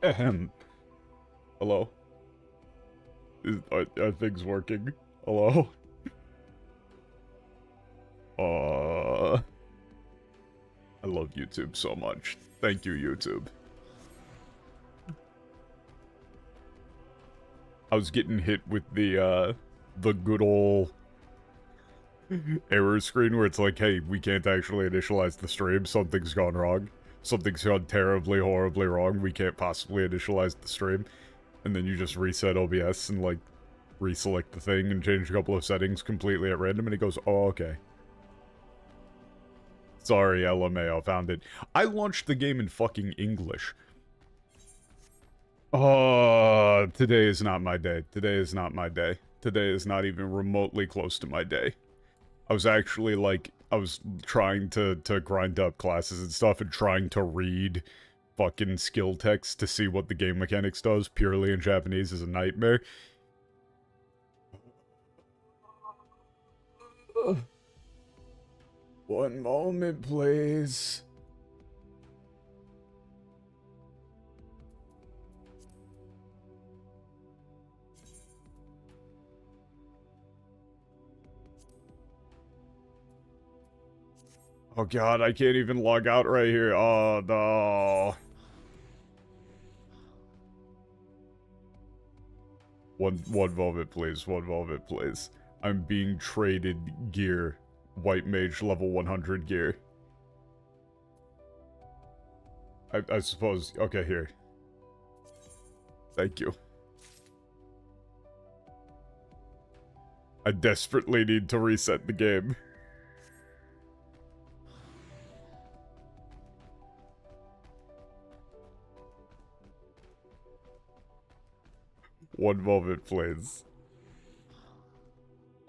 Ahem. Hello? Are things working? Hello? I love YouTube so much. Thank you, YouTube. I was getting hit with the good ol' error screen where it's like, hey, we can't actually initialize the stream, something's gone wrong. Something's gone terribly, horribly wrong, we can't possibly initialize the stream. And then you just reset OBS and, like, reselect the thing and change a couple of settings completely at random, and it goes, oh, okay. Sorry, LMAO, found it. I launched the game in fucking English. Oh, today is not my day. Today is not my day. Today is not even remotely close to my day. I was actually, like, I was trying to grind up classes and stuff and trying to read fucking skill text to see what the game mechanics does purely in Japanese is a nightmare. One moment, please. Oh god, I can't even log out right here. Oh no. One moment, please. One moment, please. I'm being traded gear. White mage level 100 gear. I suppose. Okay, here. Thank you. I desperately need to reset the game. One moment, please.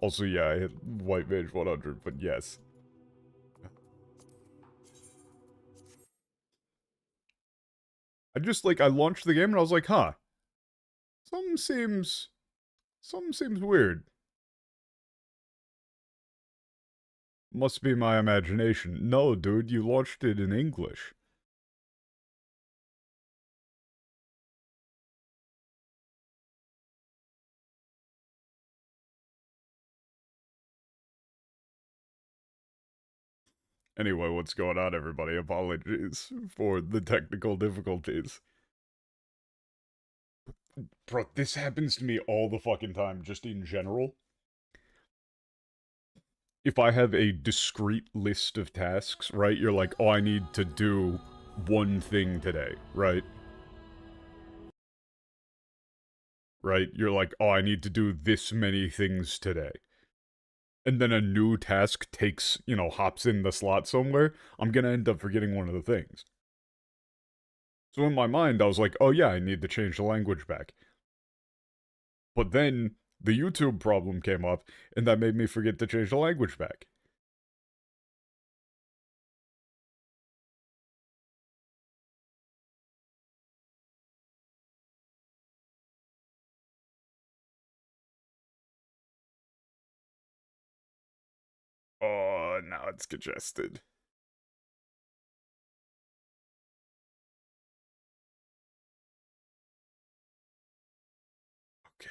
Also, yeah, I hit White Mage 100, but yes. I launched the game and I was like, huh. Something seems weird. Must be my imagination. No, dude, you launched it in English. Anyway, what's going on, everybody? Apologies for the technical difficulties. Bro, this happens to me all the fucking time, just in general. If I have a discrete list of tasks, right, you're like, oh, I need to do one thing today, right? Right? You're like, oh, I need to do this many things today. And then a new task takes, you know, hops in the slot somewhere, I'm gonna end up forgetting one of the things. So in my mind, I was like, oh yeah, I need to change the language back. But then the YouTube problem came up, and that made me forget to change the language back. Oh, now it's congested. Okay.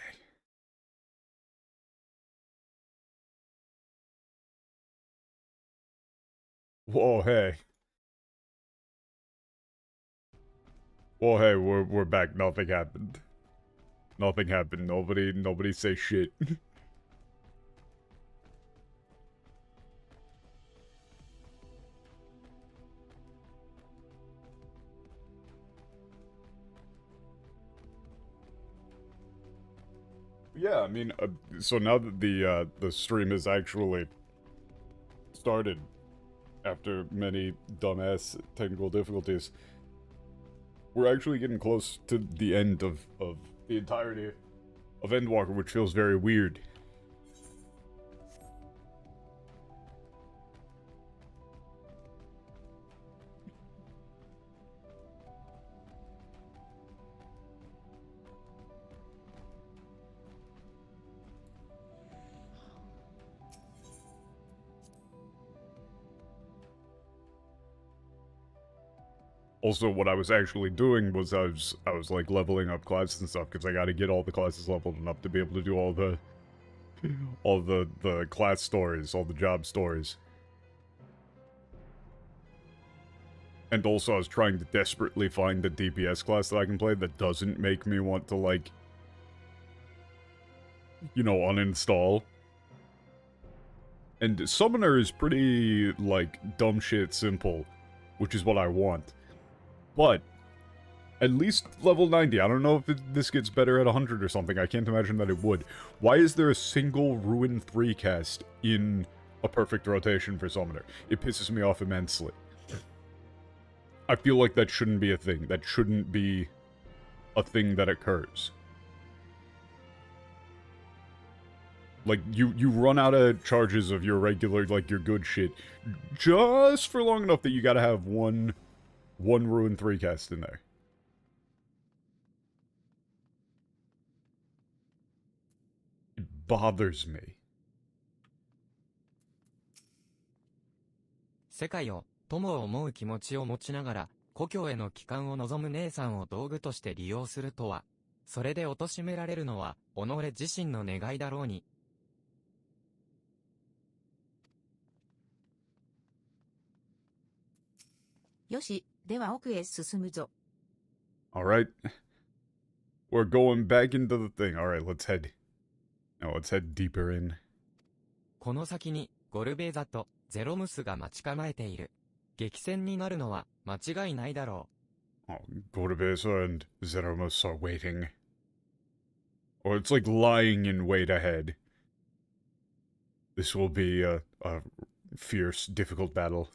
Whoa, hey. Whoa, hey, we're back. Nothing happened. Nothing happened. Nobody say shit. Yeah, I mean, so now that the stream has actually started after many dumbass technical difficulties, we're actually getting close to the end of the entirety of Endwalker, which feels very weird. Also, what I was actually doing was I was like leveling up classes and stuff because I got to get all the classes leveled enough to be able to do all the class stories, all the job stories. And also, I was trying to desperately find a DPS class that I can play that doesn't make me want to, like, you know, uninstall. And Summoner is pretty, like, dumb shit simple, which is what I want. But, at least level 90. I don't know if this gets better at 100 or something. I can't imagine that it would. Why is there a single Ruin 3 cast in a perfect rotation for Summoner? It pisses me off immensely. I feel like that shouldn't be a thing. That shouldn't be a thing that occurs. Like, you run out of charges of your regular, like, your good shit just for long enough that you gotta have one Ruin 3 cast in there. It bothers me. 世界を友を思う気持ちを持ちながら故郷への帰還を望む姉さんを道具として利用するとは、それで貶められるのは己自身の願いだろうに。よし、では奥へ進むぞ。Alright. We're going back into the thing. Alright, let's head. Now let's head deeper in. この先にゴルベーザとゼロムスが待ち構えている。激戦になるのは間違いないだろう。Oh, Gorbeza and Zeromus are waiting. Or it's like lying in wait ahead. This will be a fierce, difficult battle.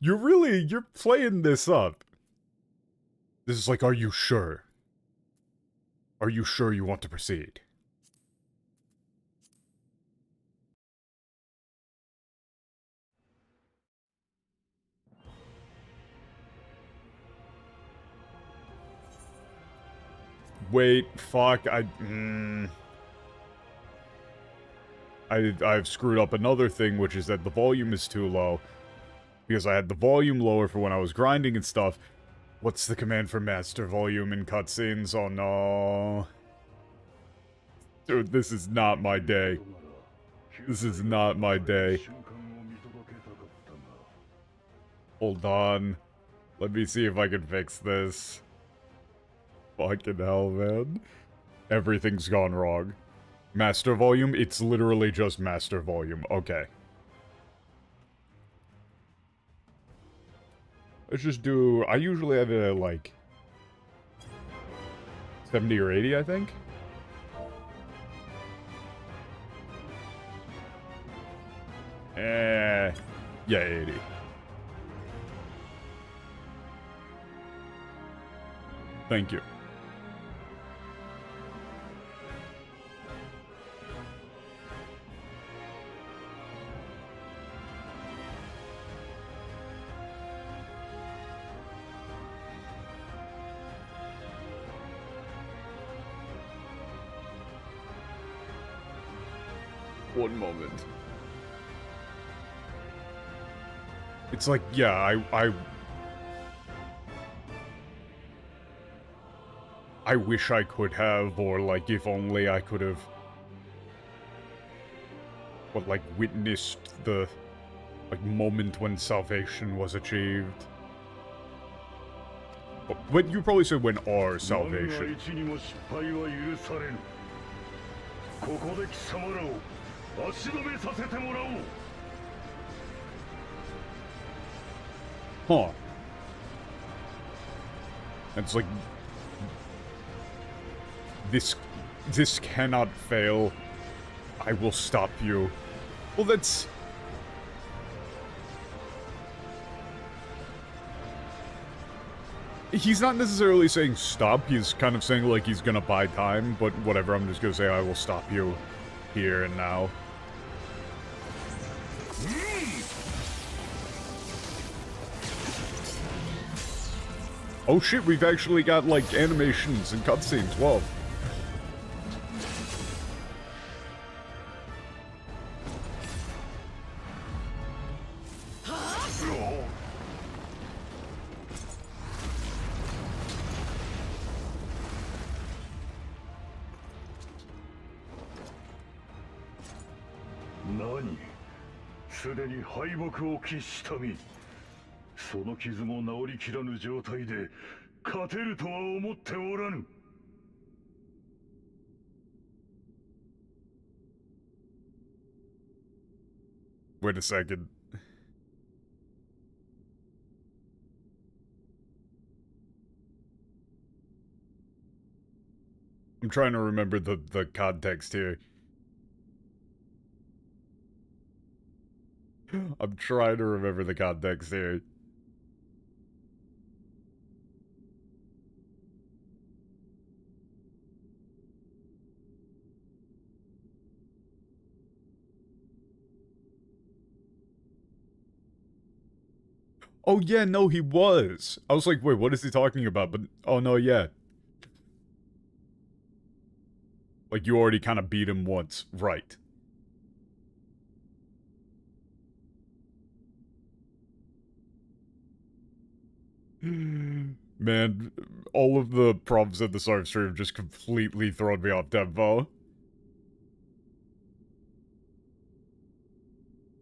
You're playing this up. This is like, are you sure? Are you sure you want to proceed? Wait, fuck, I've screwed up another thing, which is that the volume is too low. Because I had the volume lower for when I was grinding and stuff. What's the command for master volume in cutscenes? Oh no. Dude, this is not my day. This is not my day. Hold on. Let me see if I can fix this. Fucking hell, man. Everything's gone wrong. Master volume? It's literally just master volume. Okay. Let's just do... I usually have it at, like... 70 or 80, I think? Yeah, 80. Thank you. One moment. It's like, yeah, I wish I could have, or like, if only I could have, but like, witnessed the, like, moment when salvation was achieved. But you probably said when our salvation. Huh. It's like... This cannot fail. I will stop you. Well, that's... He's not necessarily saying stop, he's kind of saying like he's gonna buy time, but whatever, I'm just gonna say I will stop you here and now. Oh shit, we've actually got, like, animations and cutscenes, whoa. にすでに敗北を喫した身。その傷も治りきらぬ状態で勝てるとは思っておらぬ。Wait a second. I'm trying to remember the context here. I'm trying to remember the context here. Oh yeah, no, he was. I was like, wait, what is he talking about? But oh no, yeah. Like you already kind of beat him once, right? Man, all of the problems at the start stream have just completely thrown me off tempo.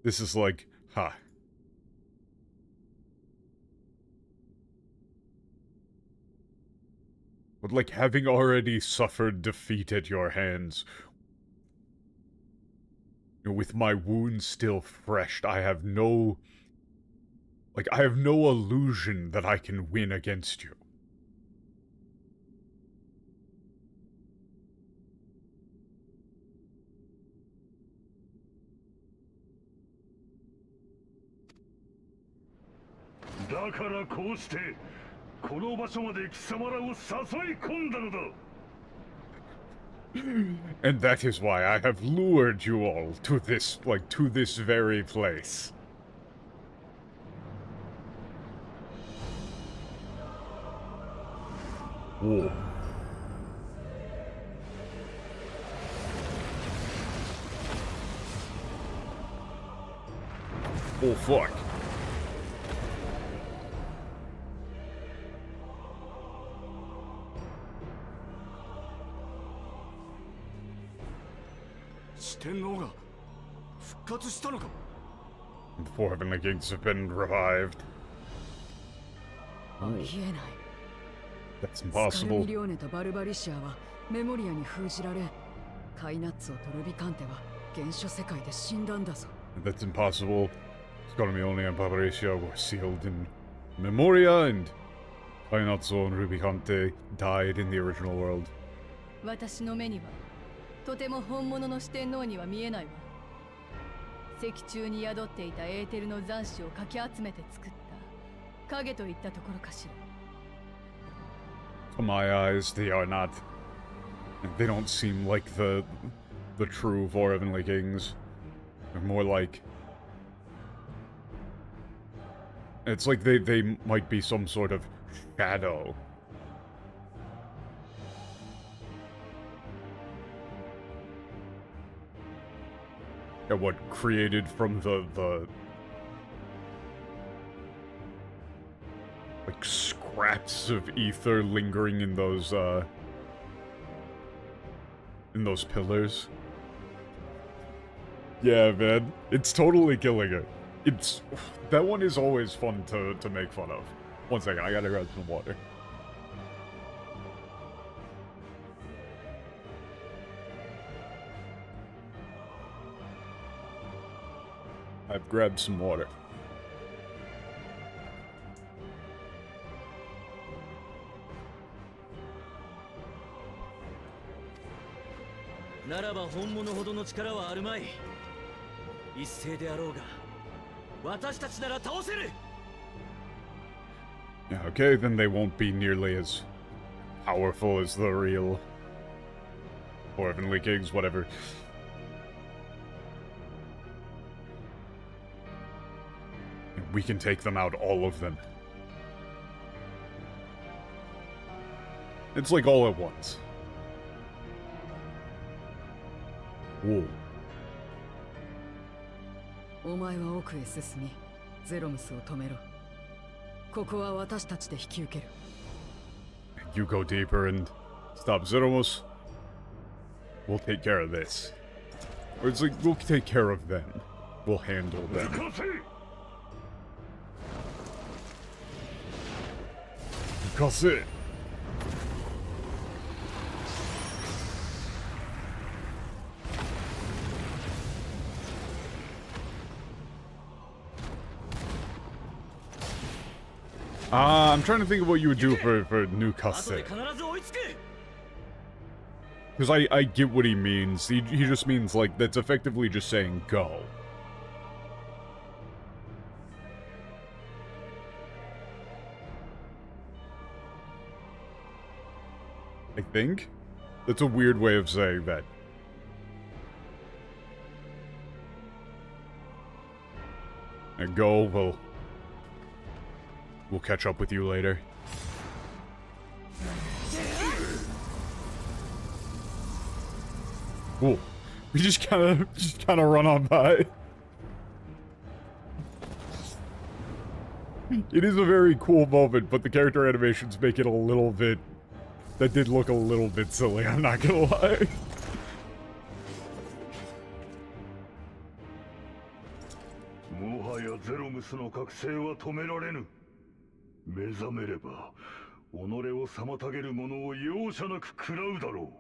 This is like, huh. But like having already suffered defeat at your hands, with my wounds still fresh, I have no... Like, I have no illusion that I can win against you. And that is why I have lured you all to this, like, to this very place. Whoa. Oh, fuck. The four Heavenly Kings have been revived. Oh. That's impossible. That's impossible. Scarmione and Barbaricia were sealed in Memoria, and Kainatsu and Rubicante died in the original world. 私の目にはとても本物の四天王には見えないわ。石中に宿っていたエーテルの残滓をかき集めて作った影といったところかしら。To my eyes, they are not. They don't seem like the true Four Heavenly Kings. They're more like. It's like they might be some sort of shadow. Yeah, what created from the like scraps of ether lingering in those pillars. Yeah, man, it's totally killing it. It's that one is always fun to make fun of. One second, I gotta grab some water. I've grabbed some water. Yeah, okay, then they won't be nearly as powerful as the real Four Heavenly Kings, whatever. We can take them out, all of them. It's like all at once. Whoa. お前は奥へ進み、ゼロムスを止めろ。ここは私たちで引き受ける。You go deeper and stop Zeromus. We'll take care of this. Or it's like, we'll take care of them. will handle them. 抜かせ Because it. I'm trying to think of what you would do for new 後で Kase. 必ず追いつく Because I get what he means. He just means, like, that's effectively just saying go. I think? That's a weird way of saying that. And go, we'll catch up with you later. Cool. We just kind of run on by. It is a very cool moment, but the character animations make it a little bit. That did look a little bit silly. I'm not gonna lie. もはやゼロムスの覚醒は止められぬ。目覚めれば己を妨げる者を容赦なく食らうだろ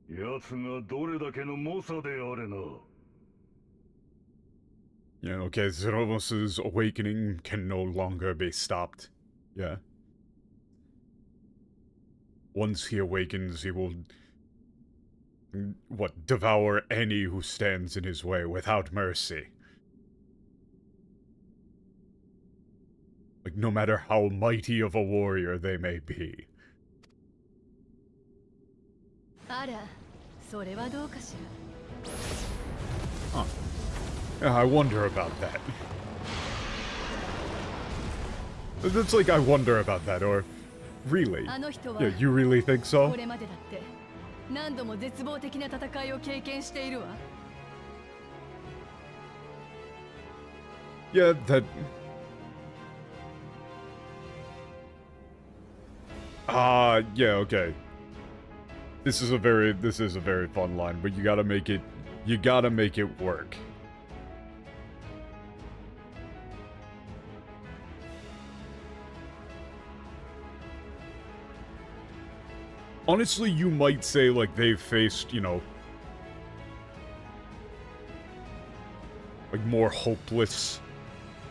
う。奴がどれだけの猛者であれな。 Yeah, okay, Zeromus's awakening can no longer be stopped. Yeah. Once he awakens, he will... what, devour any who stands in his way without mercy. Like, no matter how mighty of a warrior they may be. あら、それはどうかしら。 Huh. Yeah, I wonder about that. That's like, I wonder about that, or... Really? あの人は Yeah, you really think こ so? れまでだって何度も絶望的な戦いを経験しているわ。 Yeah, that... yeah, okay. This is a very fun line, but you gotta make it work. Honestly, you might say, like, they've faced, you know, like, more hopeless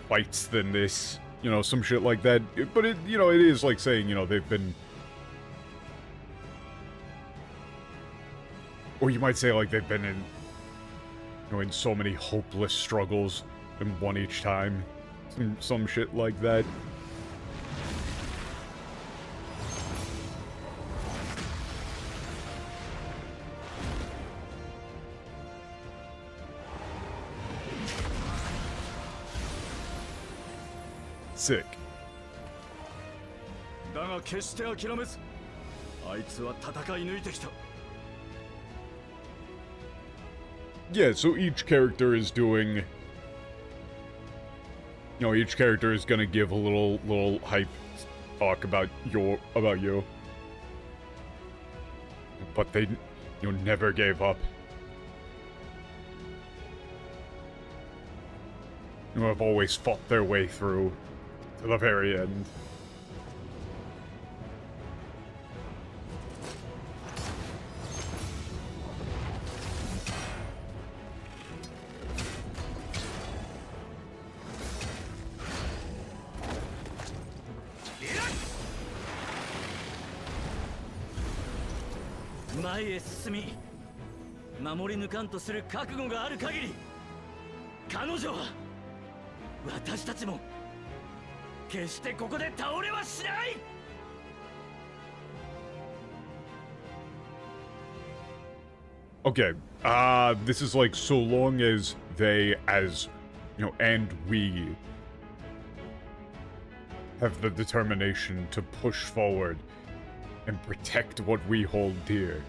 fights than this. You know, some shit like that. But it, you know, it is like saying, you know, they've been... Or you might say, like, they've been in... You know, in so many hopeless struggles and won each time. Some shit like that. Sick. だが決して諦めずあいつは戦い抜いてきた Yeah, so each character is doing... You know, each character is gonna give a little hype talk about you. But they, you know, never gave up. You know, have always fought their way through to the very end.前へ進み守り抜かんとする覚悟がある限り彼女は私たちも決してここで倒れはしない Okay, this is like so long as they, as, you know, and we have the determination to push forward and protect what we hold dear,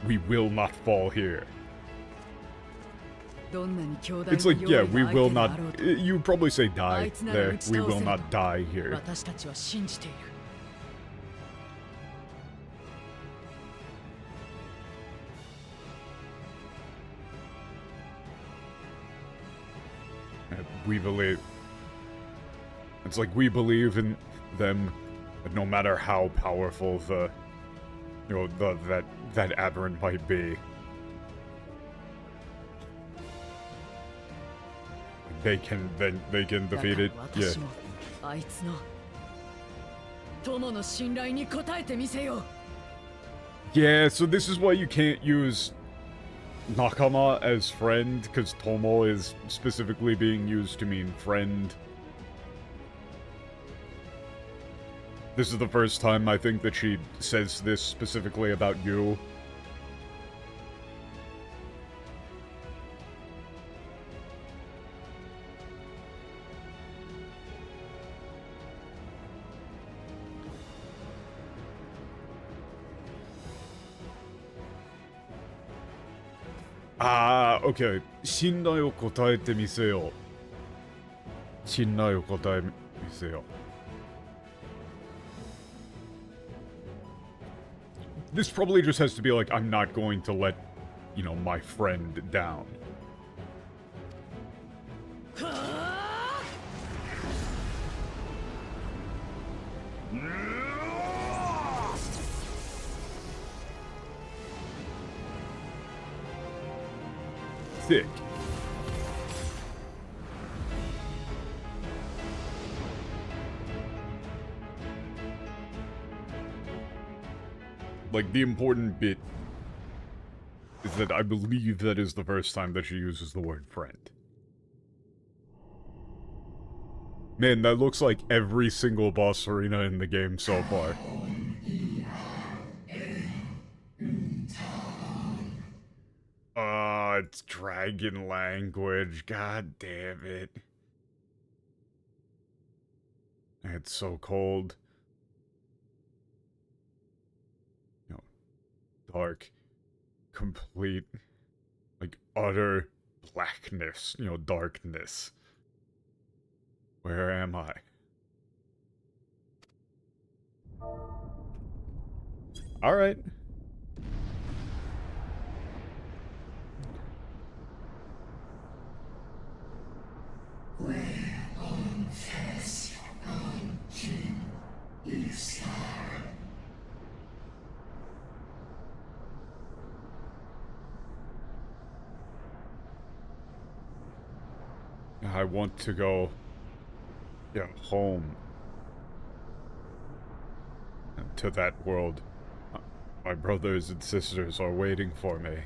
we will not fall here. It's like, yeah, we will not, you would probably say die there, we will not die here. We believe... It's like we believe in them, no matter how powerful the... You know, that aberrant might be. They can defeat it. Yeah. あいつの友の信頼に応えてみせよう。 Yeah, so this is why you can't use Nakama as friend, because Tomo is specifically being used to mean friend. This is the first time I think that she says this specifically about you. Ah, okay. 信頼を答えてみせよ。信頼を答えみせよ。This probably just has to be like, I'm not going to let, you know, my friend down. Thick. Like, the important bit is that I believe that is the first time that she uses the word friend. Man, that looks like every single boss arena in the game so far. It's dragon language. God damn it. It's so cold. No. Dark. Complete. Like, utter blackness. You know, darkness. Where am I? Alright. I want to go, yeah, home to that world. My brothers and sisters are waiting for me.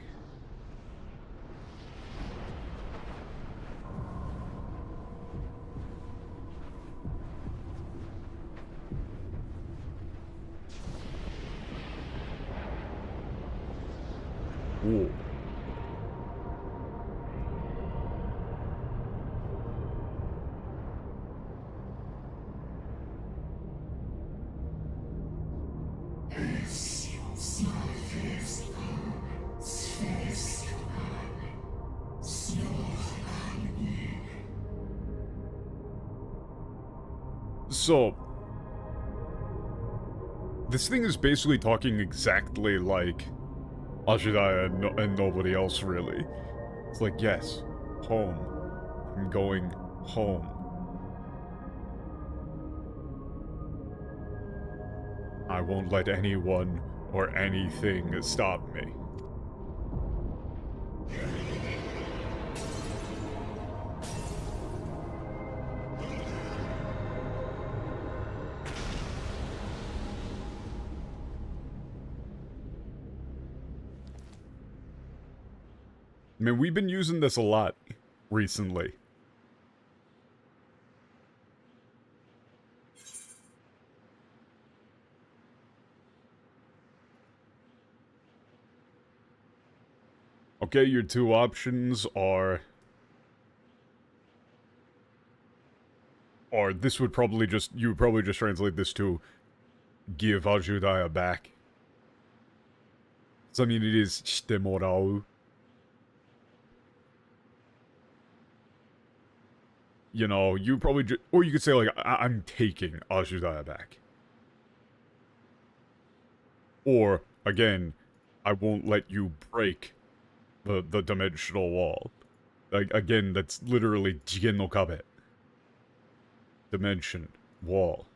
Ooh. So, this thing is basically talking exactly like Ashidaya and nobody else, really. It's like, yes, home. I'm going home. I won't let anyone or anything stop me. I mean, we've been using this a lot recently. Okay, your two options are... Or this would probably just... You would probably just translate this to... Give Ajudaya back. So, I mean, it is... Shite morau. You know, you probably just... Or you could say, like, I'm taking Ajudaya back. Or, again, I won't let you break the dimensional wall. Like, again, that's literally Jigen no Kabe. Dimension. Wall.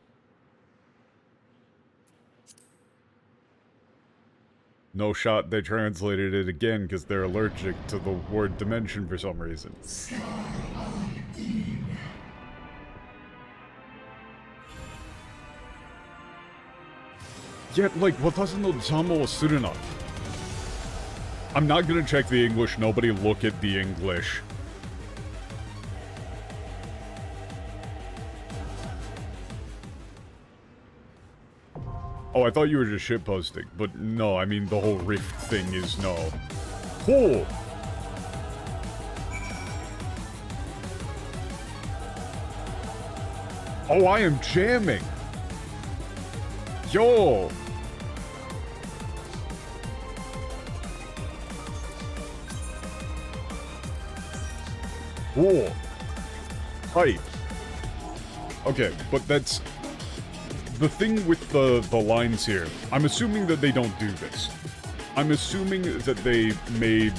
No shot they translated it again because they're allergic to the word dimension for some reason. Yet, like, watashi no zama wo suru na. I'm not gonna check the English, nobody look at the English. Oh, I thought you were just shitposting, but no, I mean the whole rift thing is no. Cool! Oh, I am jamming! Yo! Cool. Hype. Okay, but that's... The thing with the lines here, I'm assuming that they don't do this. I'm assuming that they made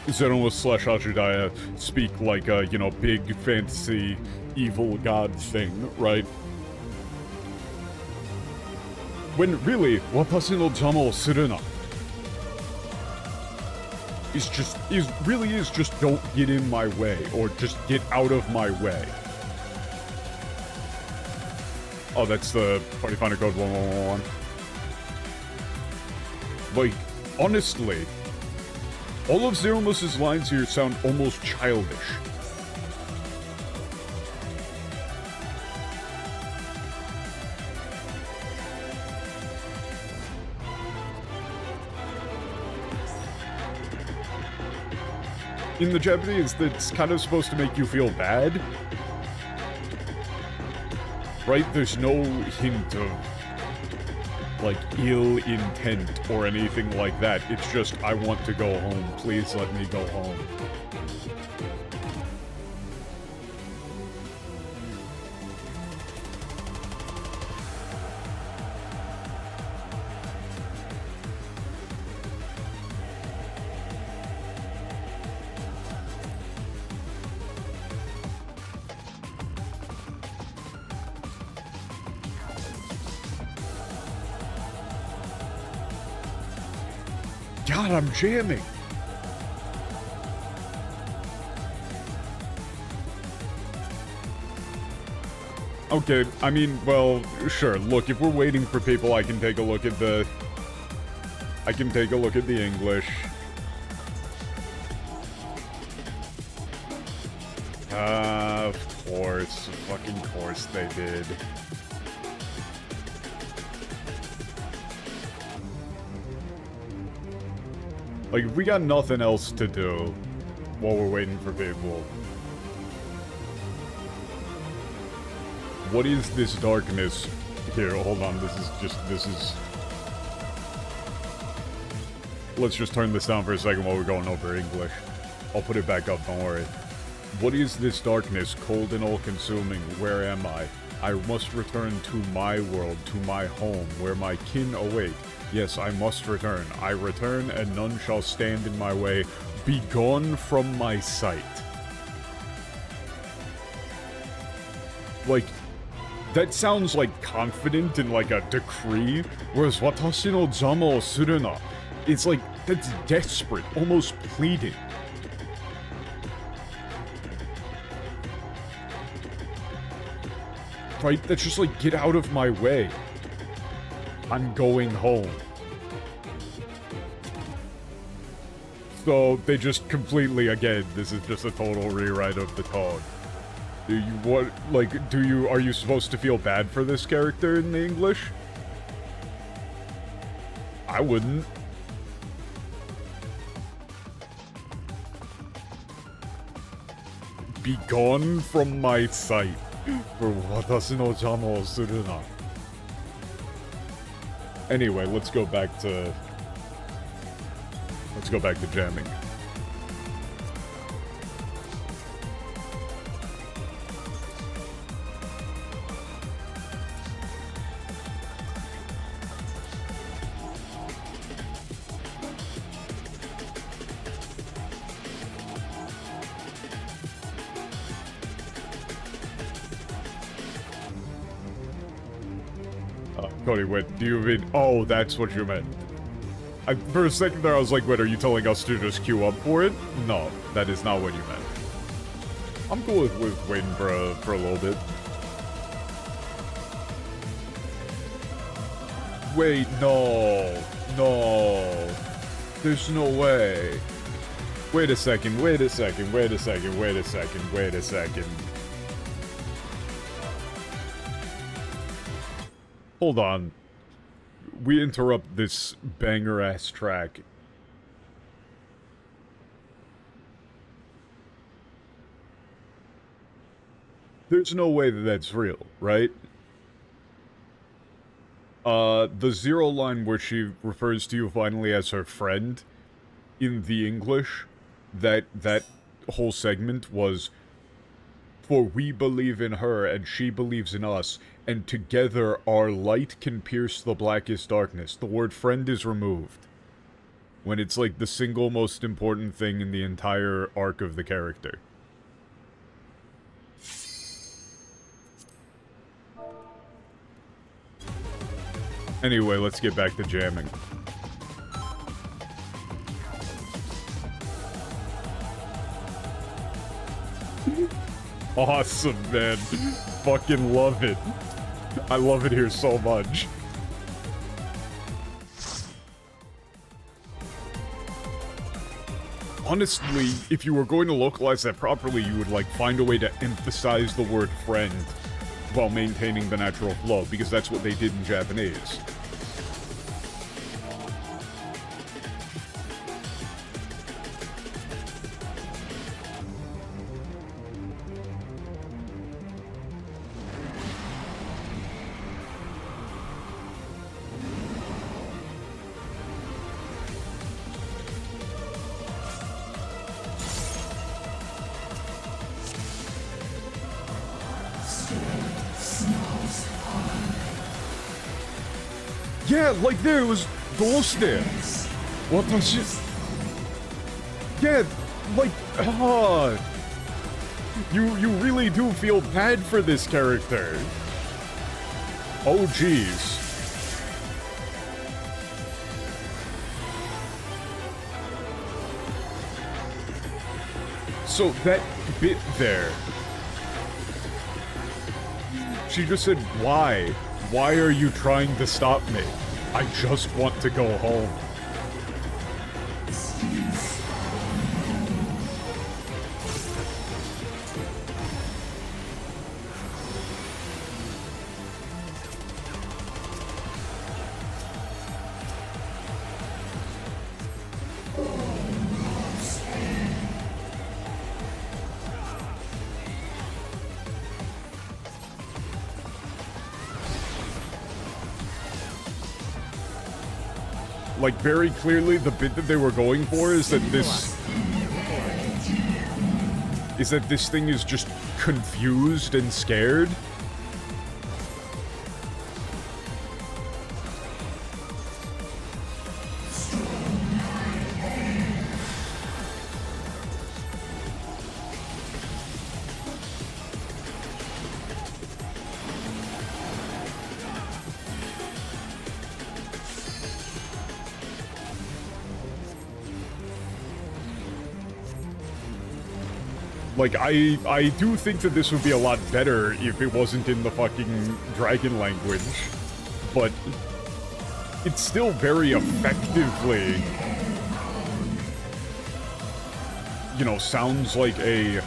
Zenoma/Ajudaya speak like a, you know, big fantasy evil god thing, right? When really, watashi no zama wo suru na really is just don't get in my way, or just get out of my way. Oh, that's the Party Finder Code 1111. Like, honestly, all of Zeromus's lines here sound almost childish. In the Japanese, that's kind of supposed to make you feel bad. Right? There's no hint of, like, ill intent or anything like that. It's just, I want to go home. Please let me go home. God, I'm jamming. Okay, I mean, well, sure. Look, if we're waiting for people, I can take a look at the... I can take a look at the English. Of course. Fucking course they did. Like, if we got nothing else to do while we're waiting for people. What is this darkness? Here, hold on, this is... Let's just turn this down for a second while we're going over English. I'll put it back up, don't worry. What is this darkness, cold and all-consuming? Where am I? I must return to my world, to my home, where my kin await. Yes, I must return. I return, and none shall stand in my way. Begone from my sight. Like, that sounds like confident in like a decree, whereas watashi no zama wo suru na, it's like, that's desperate, almost pleading. Right? That's just like, get out of my way. I'm going home. So, they just completely, again, this is just a total rewrite of the code. Do you, what, like, are you supposed to feel bad for this character in the English? I wouldn't. Begone from my sight. For watashi no zama wo suru na. Anyway, let's go back to jamming. Cody, wait, do you mean... Oh, that's what you meant. For a second there, I was like, wait, are you telling us to just queue up for it? No, that is not what you meant. I'm cool with waiting for a little bit. Wait, no. No. There's no way. Wait a second, wait a second, wait a second, wait a second, wait a second. Hold on. We interrupt this banger-ass track. There's no way that that's real, right? The Zero line where she refers to you finally as her friend in the English, that whole segment was, "For we believe in her and she believes in us, and together our light can pierce the blackest darkness." The word friend is removed. When it's like the single most important thing in the entire arc of the character. Anyway, let's get back to jamming. Awesome, man. Fucking love it. I love it here so much. Honestly, if you were going to localize that properly, you would, like, find a way to emphasize the word friend while maintaining the natural flow, because that's what they did in Japanese. Yeah, like there, it was Ghost there. What the shit? Yeah, like, you really do feel bad for this character. Oh, jeez. So that bit there. She just said, why? Why are you trying to stop me? I just want to go home. Like, very clearly, the bit that they were going for is that this thing is just confused and scared. Like, I do think that this would be a lot better if it wasn't in the fucking dragon language, but it's still very effectively, you know, sounds like a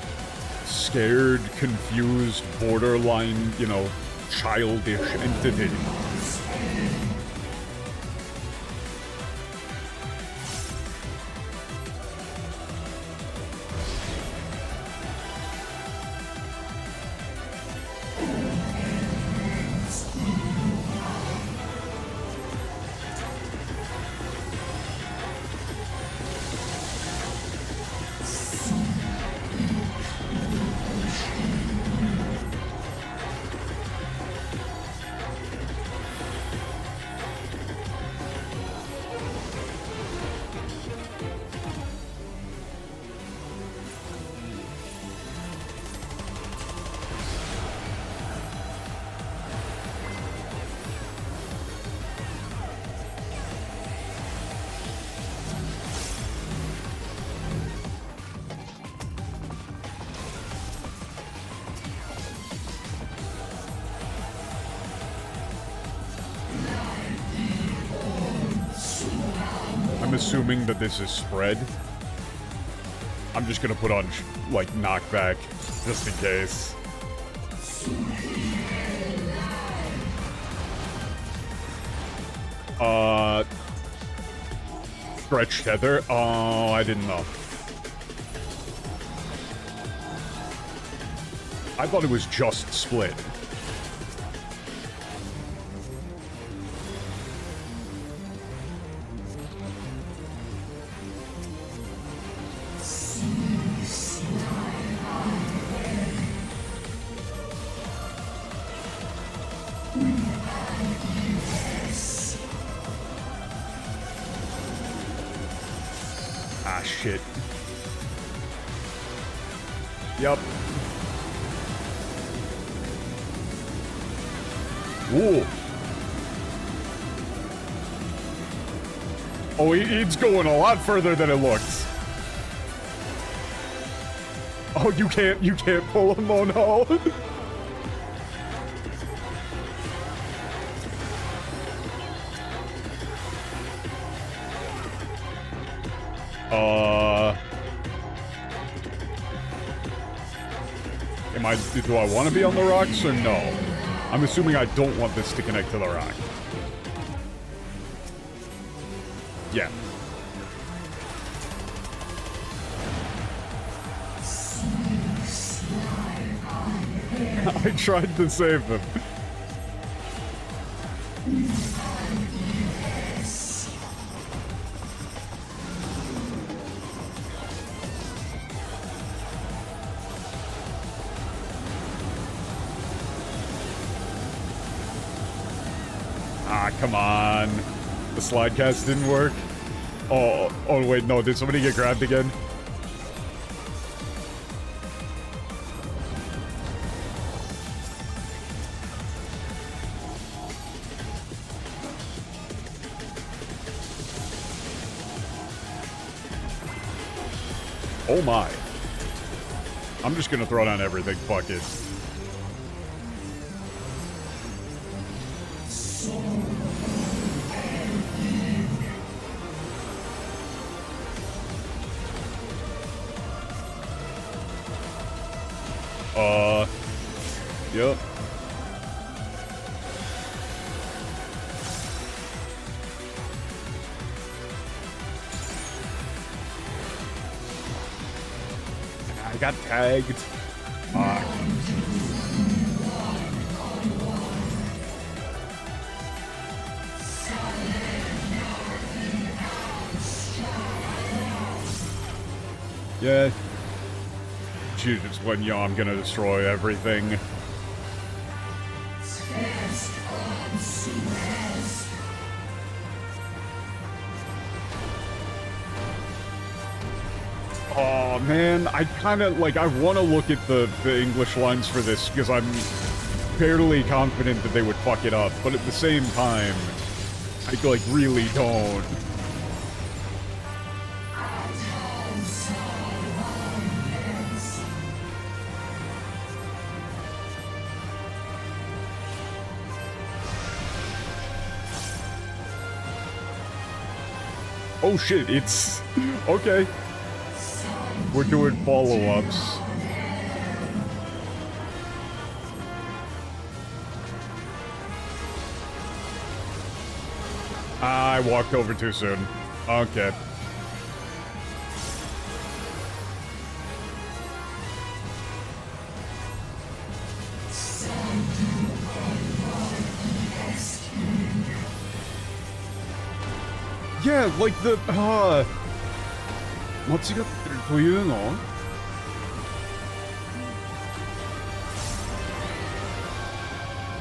scared, confused, borderline, you know, childish entity. assuming that this is spread. I'm just gonna put on, like, knockback, just in case. Stretch tether? Oh, I didn't know. I thought it was just split. Ah, shit. Yup. Ooh. Oh, it's going a lot further than it looks. Oh, you can't pull him, oh no. Do I want to be on the rocks or no? I'm assuming I don't want this to connect to the rock. Yeah. I tried to save him. Ah, come on. The slide cast didn't work. Oh, wait, no. Did somebody get grabbed again? Oh my. I'm just gonna throw down everything. Fuck it. Yep. I got tagged. Yeah. She just went, yo, I'm gonna destroy everything. Oh man, I kind of like, I want to look at the English lines for this because I'm fairly confident that they would fuck it up, but at the same time, I like really don't. Oh shit, it's okay. We're doing follow-ups. I walked over too soon. Okay. Yeah, like the, 間違ってるというの?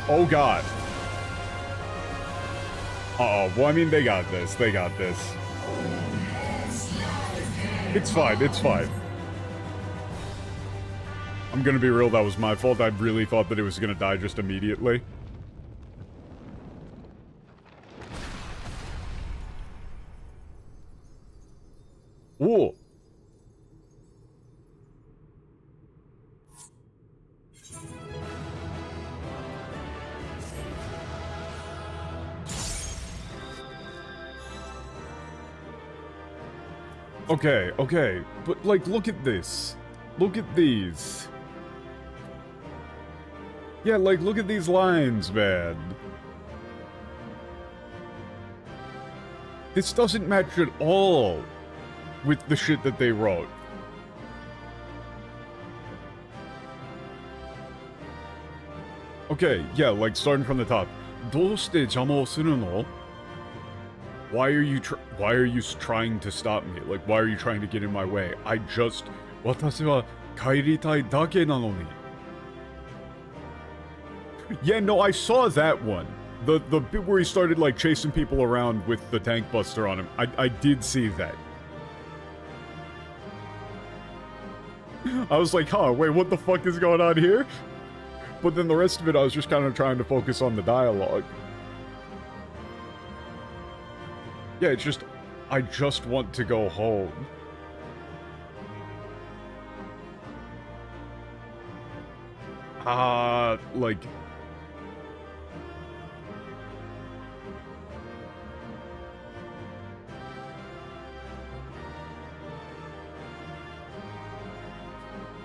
Oh god. Uh-oh, well I mean they got this, they got this. It's fine, it's fine. I'm gonna be real, that was my fault. I really thought that it was gonna die just immediately. Ooh. Okay, okay, but like, look at this. Look at these. Yeah, like, look at these lines, man. This doesn't match at all with the shit that they wrote. Okay, yeah, like, starting from the top. どうして邪魔をするの? Why are you trying to stop me? Like, why are you trying to get in my way? 私は帰りたいだけなのに. Yeah, no, I saw that one. The bit where he started, like, chasing people around with the tank buster on him. I did see that. I was like, huh, wait, what the fuck is going on here? But then the rest of it, I was just kind of trying to focus on the dialogue. Yeah, it's just, I just want to go home. Like...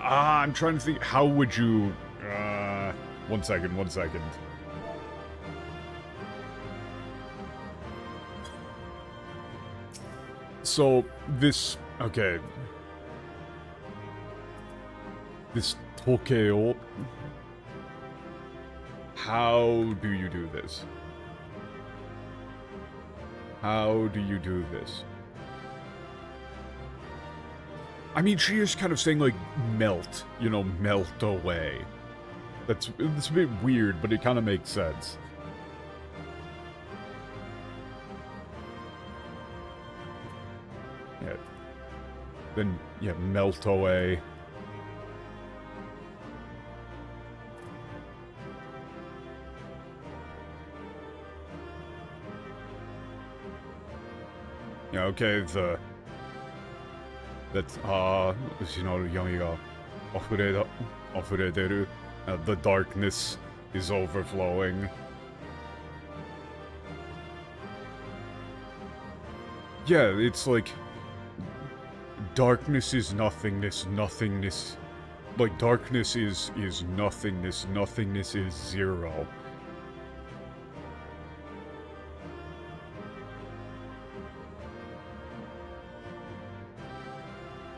I'm trying to think, how would you... one second. So, this... Okay. This Tokyo... How do you do this? How do you do this? I mean, she is kind of saying, like, melt. You know, melt away. It's a bit weird, but it kind of makes sense. Yeah. Then, yeah, melt away. Yeah, okay, that's, 失う闇が溢れてる. The darkness is overflowing. Yeah, it's like... Darkness is nothingness, nothingness... Like, darkness is nothingness, nothingness is zero.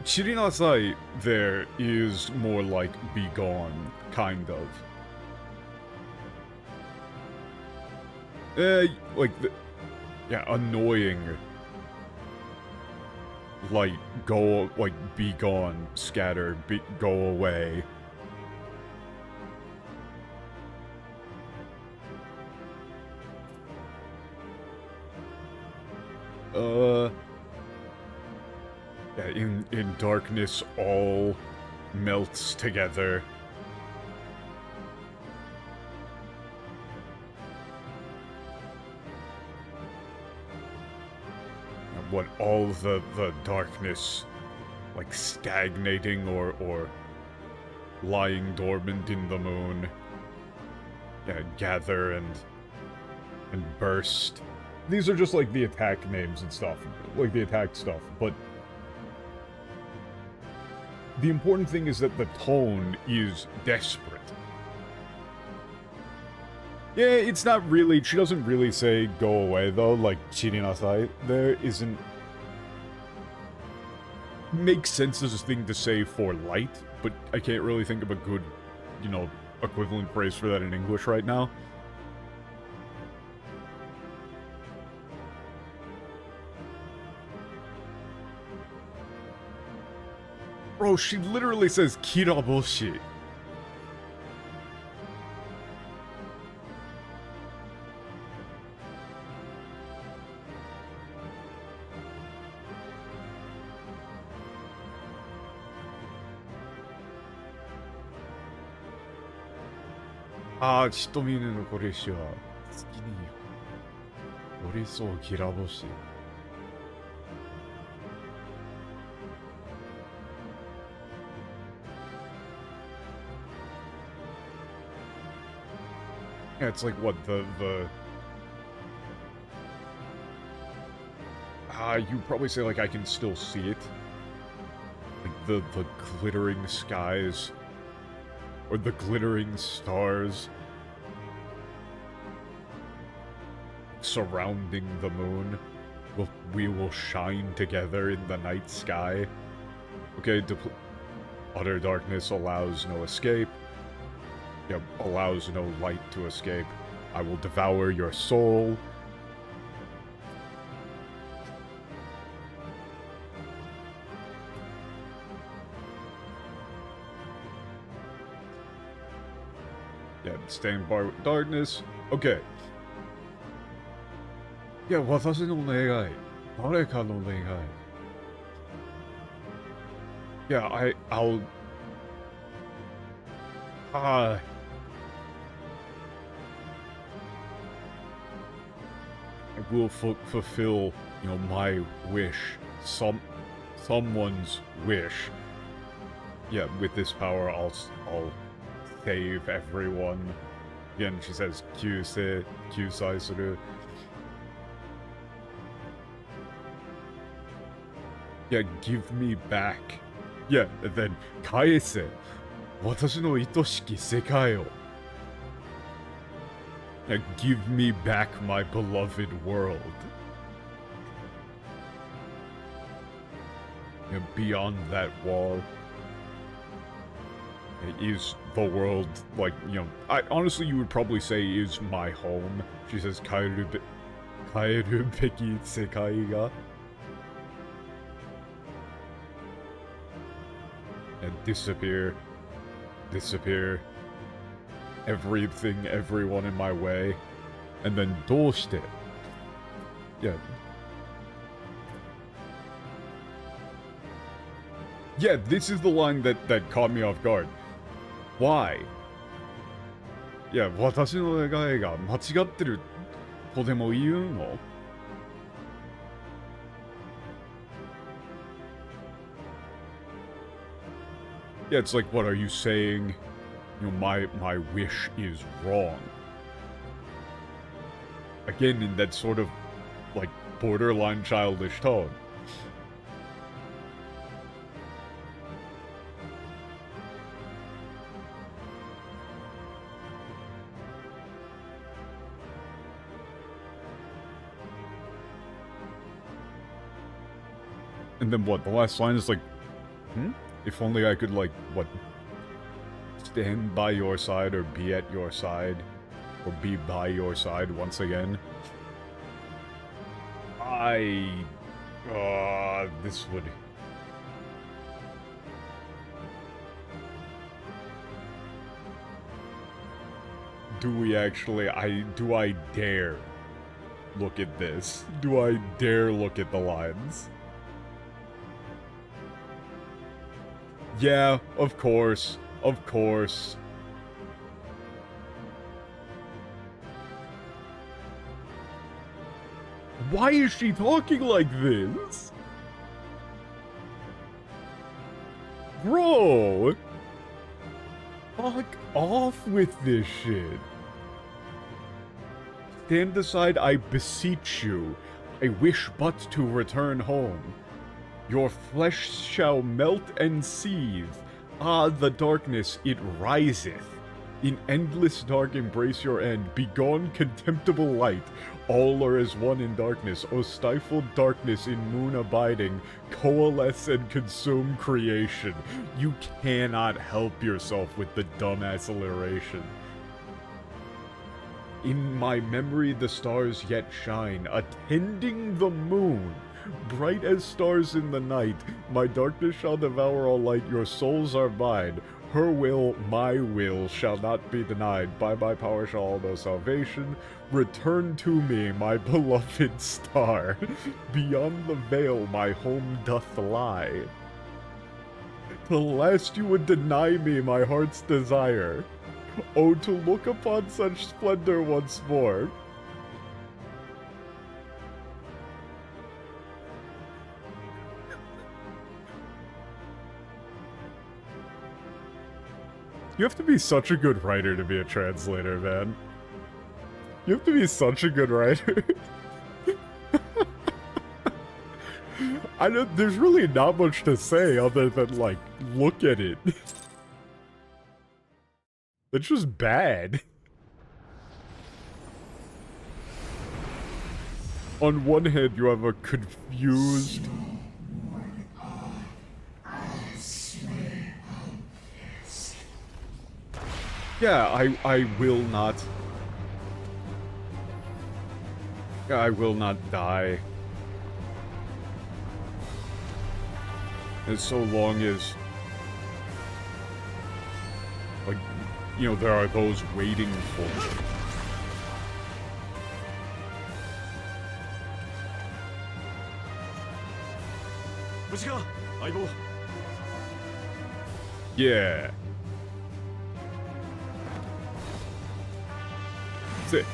Chirinasai there is more like be gone, kind of. Like yeah, annoying. Like, go, like, be gone, scatter, go away. Yeah, in darkness, all melts together. What, all the darkness, like, stagnating or lying dormant in the moon, yeah, gather and burst. These are just, like, the attack names and stuff, like, the attack stuff, but the important thing is that the tone is desperate. Yeah, it's not really, she doesn't really say go away though, like chirinasai. There isn't... Makes sense as a thing to say for light, but I can't really think of a good, you know, equivalent phrase for that in English right now. Bro, she literally says kiraboshi. Chitomi no koreshi wa tsuki ni yorisou kiraboshi. Yeah, it's like what the You probably say, like, I can still see it. Like, the glittering skies. Or the glittering stars. Surrounding the moon. We will shine together in the night sky. Okay, utter darkness allows no escape. Yeah, allows no light to escape. I will devour your soul. Yeah, stand by with darkness. Okay. Yeah, 私の願い。誰かの願い。Yeah, I'll... I will fulfill, you know, my wish. Someone's wish. Yeah, with this power, I'll save everyone. Again, she says, Kyusai suru. Yeah, give me back. Yeah, and then, 返せ。私の愛しき世界を。Yeah, give me back my beloved world. Yeah, beyond that wall is the world, like, you know, honestly, you would probably say is my home. She says, 帰るべき世界が。And disappear. Everything, everyone in my way. And then どうして? Yeah. Yeah, this is the line that caught me off guard. Why? Yeah, 私の願いが間違ってるとでも言うの? Yeah, it's like, what are you saying? You know, my wish is wrong. Again, in that sort of, like, borderline childish tone. And then what? The last line is like, if only I could, like, what? Stand by your side or be at your side. Or be by your side once again. This would... Do we actually... Do I dare look at this? Do I dare look at the lines? Yeah, of course. Of course. Why is she talking like this? Bro! Fuck off with this shit. Stand aside, I beseech you. I wish but to return home. Your flesh shall melt and seethe. Ah, the darkness, it riseth. In endless dark embrace your end. Begone, contemptible light. All are as one in darkness. O stifled darkness in moon abiding. Coalesce and consume creation. You cannot help yourself with the dumbass alliteration. In my memory the stars yet shine, attending the moon. Bright as stars in the night, my darkness shall devour all light, your souls are mine. Her will, my will, shall not be denied. By my power shall all know salvation. Return to me, my beloved star. Beyond the veil my home doth lie. The last you would deny me my heart's desire. Oh, to look upon such splendor once more. You have to be such a good writer to be a translator, man. You have to be such a good writer. there's really not much to say other than, like, look at it. It's just bad. On one hand, you have a confused... Yeah, I will not... I will not die. As so long as... like, you know, there are those waiting for me. Yeah. Sick.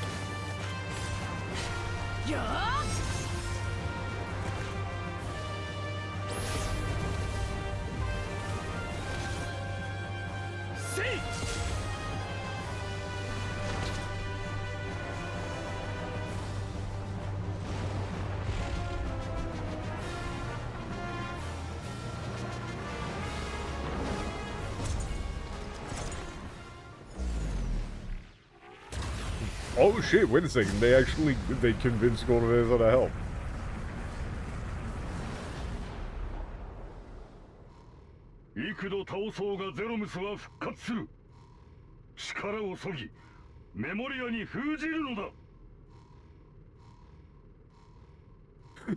Oh shit, wait a second, they convinced Golden to help.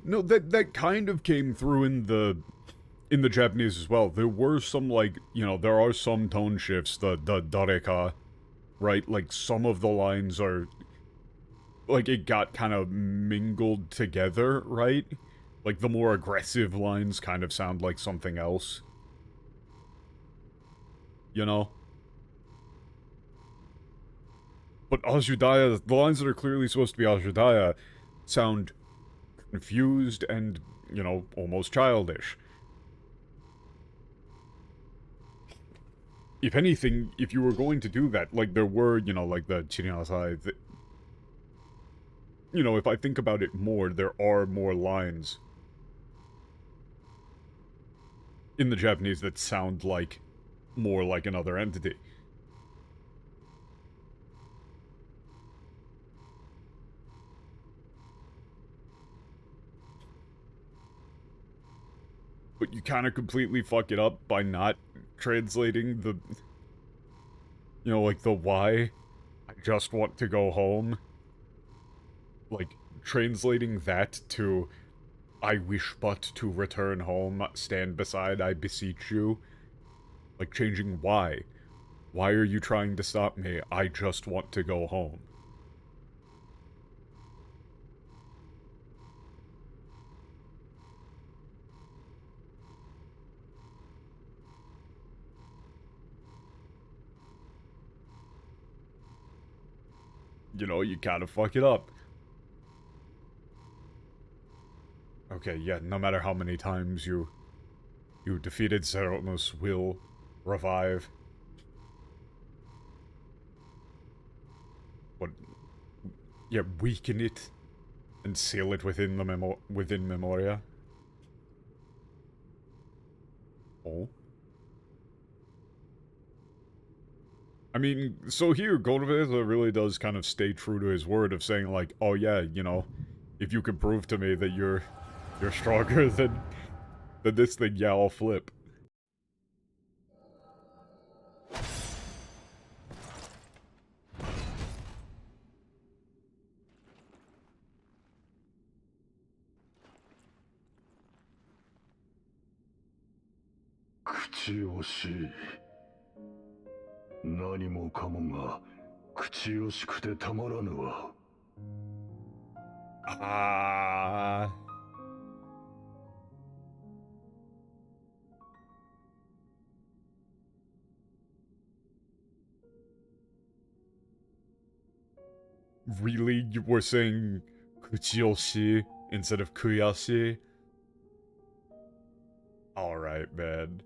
No, that kind of came through in the Japanese as well. There were some, like, you know, there are some tone shifts, the dareka, right? Like, some of the lines are, like, it got kind of mingled together, right? Like, the more aggressive lines kind of sound like something else. You know? But Ajudaya, the lines that are clearly supposed to be Ajudaya, sound confused and, you know, almost childish. If anything, if you were going to do that, like there were, you know, like the Chirinasai, you know, if I think about it more, there are more lines in the Japanese that sound like more like another entity. But you kind of completely fuck it up by not translating the, you know, like the why. I just want to go home. Like, translating that to, I wish but to return home, stand beside, I beseech you. Like, changing why. Why are you trying to stop me? I just want to go home. You know, you kind of fuck it up. Okay, yeah, no matter how many times you defeated Zeranos will revive. What? Yeah, weaken it and seal it within the within Memoria. Oh. I mean, so here, Golden really does kind of stay true to his word of saying, like, oh yeah, you know, if you can prove to me that you're stronger than this thing, yeah, I'll flip. Ah. Really? You were saying Kuchiyoshi instead of Kuyashi? Alright, man.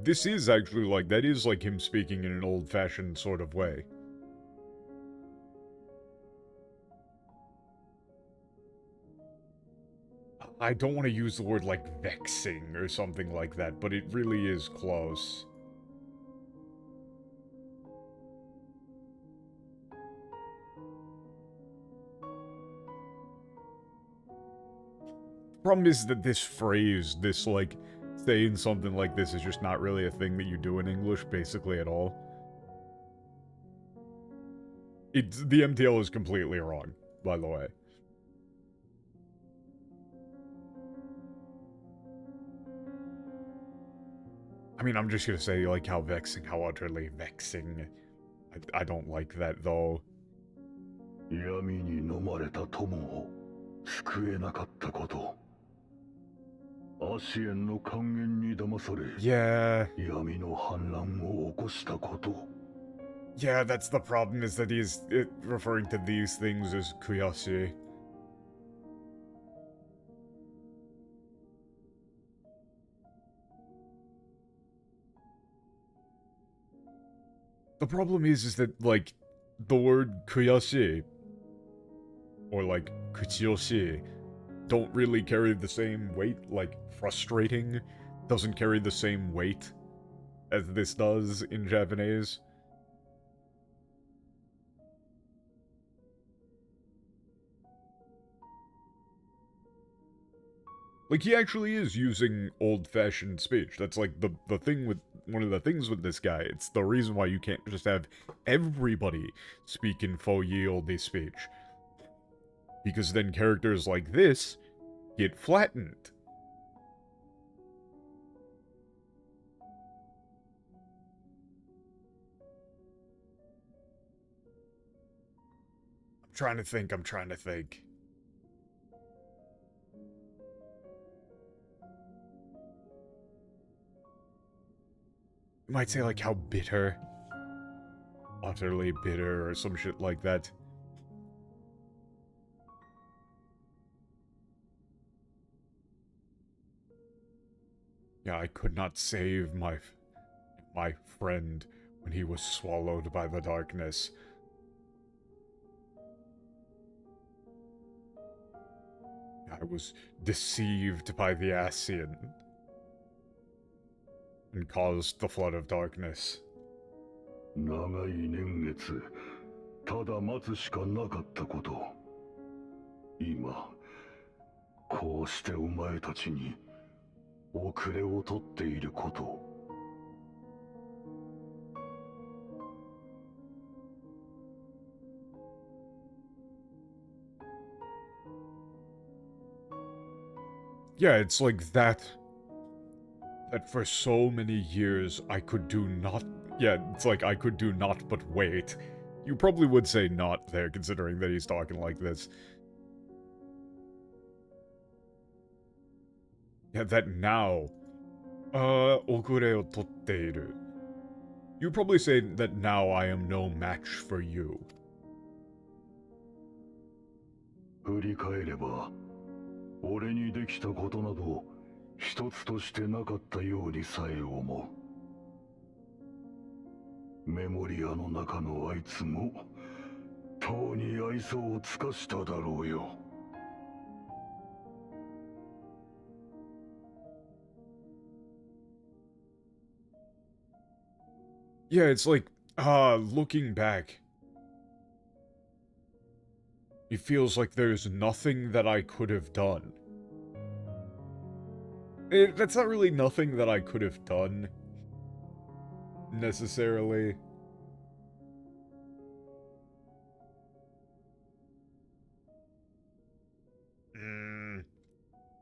this is actually, like, that is, like, him speaking in an old-fashioned sort of way. I don't want to use the word, like, vexing or something like that, but it really is close. Problem is that this phrase, this, like, saying something like this is just not really a thing that you do in English, basically, at all. The MTL is completely wrong, by the way. I mean, I'm just gonna say, like, how vexing, how utterly vexing. I don't like that, though. 闇に飲まれた友を救えなかったこと。アシエンの還元に騙され、Yeah. 闇の反乱を起こしたこと。Yeah, that's the problem, is that he's referring to these things as kuyashi. The problem is that, like, the word kuyashi, or, like, kuchiyoshi, don't really carry the same weight. Like, frustrating doesn't carry the same weight as this does in Japanese. Like, he actually is using old-fashioned speech. That's, like, the thing with... One of the things with this guy. It's the reason why you can't just have everybody speak in faux ye olde speech. Because then characters like this get flattened. I'm trying to think. You might say, like, how bitter. Utterly bitter, or some shit like that. Yeah, I could not save my friend when he was swallowed by the darkness. I was deceived by the Ascian and caused the flood of darkness. 長い年月、ただ待つしかなかったこと。今、こうしてお前たちに遅れを取っていること。Yeah, it's like that for so many years I could do not... Yeah, it's like I could do not but wait. You probably would say not there, considering that he's talking like this. Yeah, that now. Okure o totteiru. You probably say that now I am no match for you. 振り返れば、俺にできたことなど一つとしてなかったようにさえ思う。メモリアの中のあいつもとうに愛想を尽かしただろうよ。Yeah, it's like, looking back, it feels like there's nothing that I could have done. That's not really nothing that I could have done, necessarily.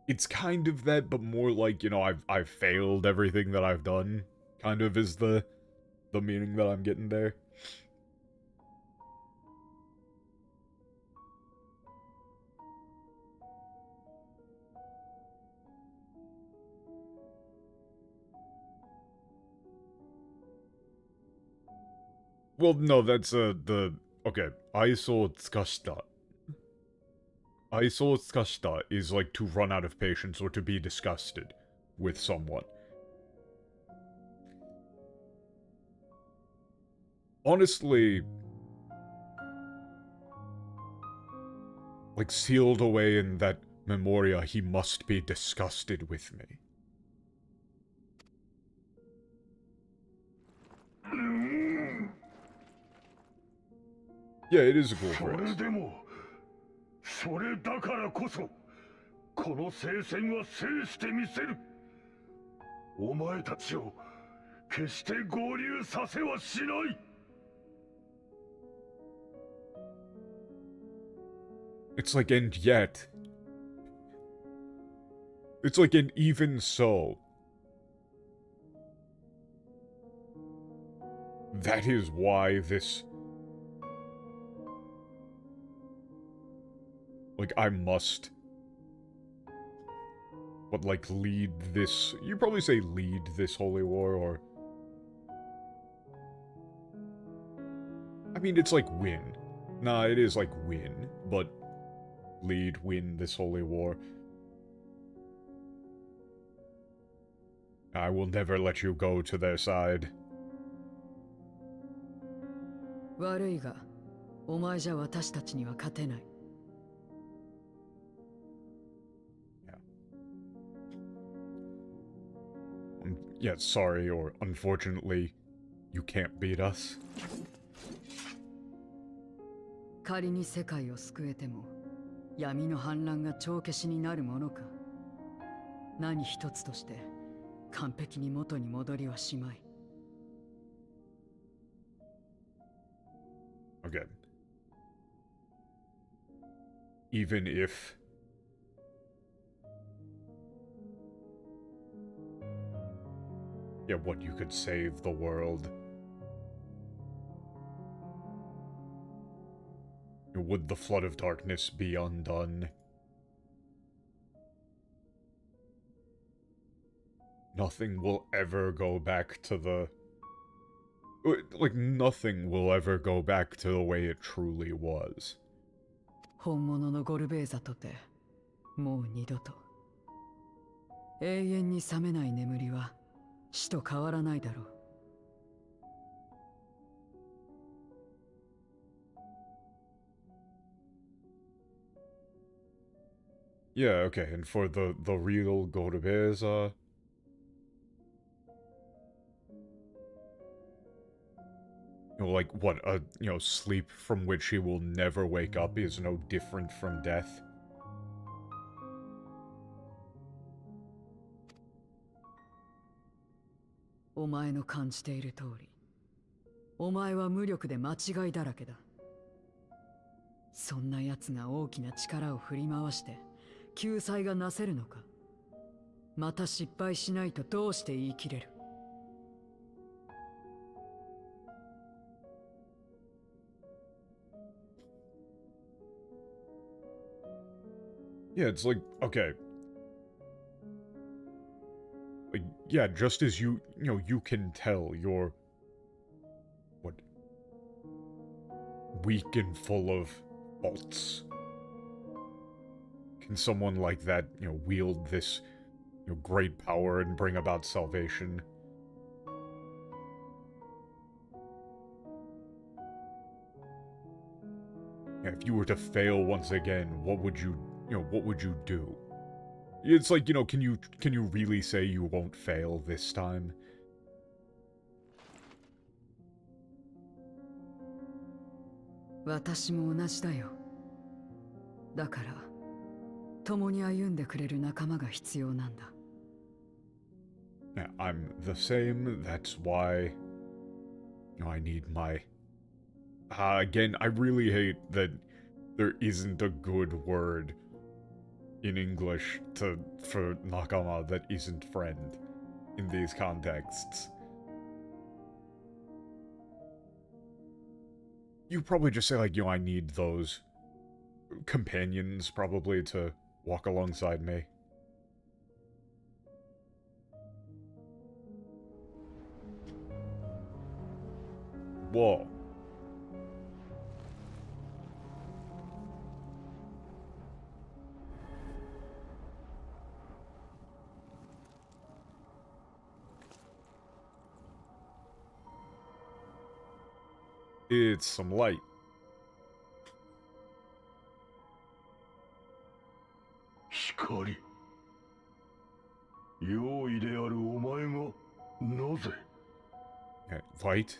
It's kind of that, but more like, you know, I've failed everything that I've done, kind of is the meaning that I'm getting there. Well, no, that's, okay, aiso tsukashita. Aiso tsukashita is like to run out of patience or to be disgusted with someone. honestly, like, sealed away in that memoria, he must be disgusted with me. Yeah, it is a cool それ phrase. でもそれだからこそこの聖戦は制してみせる。お前たちを決して合流させはしない。 It's like, and yet... It's like, and even so... That is why this... Like, I must... But, like, lead this... You probably say lead this holy war, or... I mean, it's like win. Nah, it is like win, but... Lead, win this holy war. I will never let you go to their side. 悪いが、お前じゃ私たちには勝てない。Yeah, sorry, or unfortunately, you can't beat us. 仮に世界を救えても、闇の反乱が帳消しになるものか。何一つとして完璧に元に戻りはしまい。Again. Even if... Yeah, what, you could save the world? Would the flood of darkness be undone? Nothing will ever go back to the... Like, nothing will ever go back to the way it truly was. 本物のゴルベーザとて、もう二度と。永遠に覚めない眠りは、死と変わらないだろう。Yeah, okay, and for the real Gorbeza... Like, what, sleep from which he will never wake up is no different from death? "お前の感じている通り、お前は無力で間違いだらけだ。そんな奴が大きな力を振り回して救済がなせるのか。また失敗しないとどうして言い切れる。Yeah, it's like, okay. Like, yeah, just as you can tell you're... What? Weak and full of faults. Can someone like that, wield this, great power and bring about salvation? Yeah, if you were to fail once again, what would you do? It's like, can you really say you won't fail this time? 私も同じだよ。だから、共に歩んでくれる仲間が必要なんだ。Yeah, I'm the same. That's why, I need my... again, I really hate that there isn't a good word in English for nakama that isn't friend in these contexts. You probably just say, like, I need those companions, probably, to walk alongside me. Whoa. It's some light. Hikari. 用意であるお前がなぜ Yeah, light?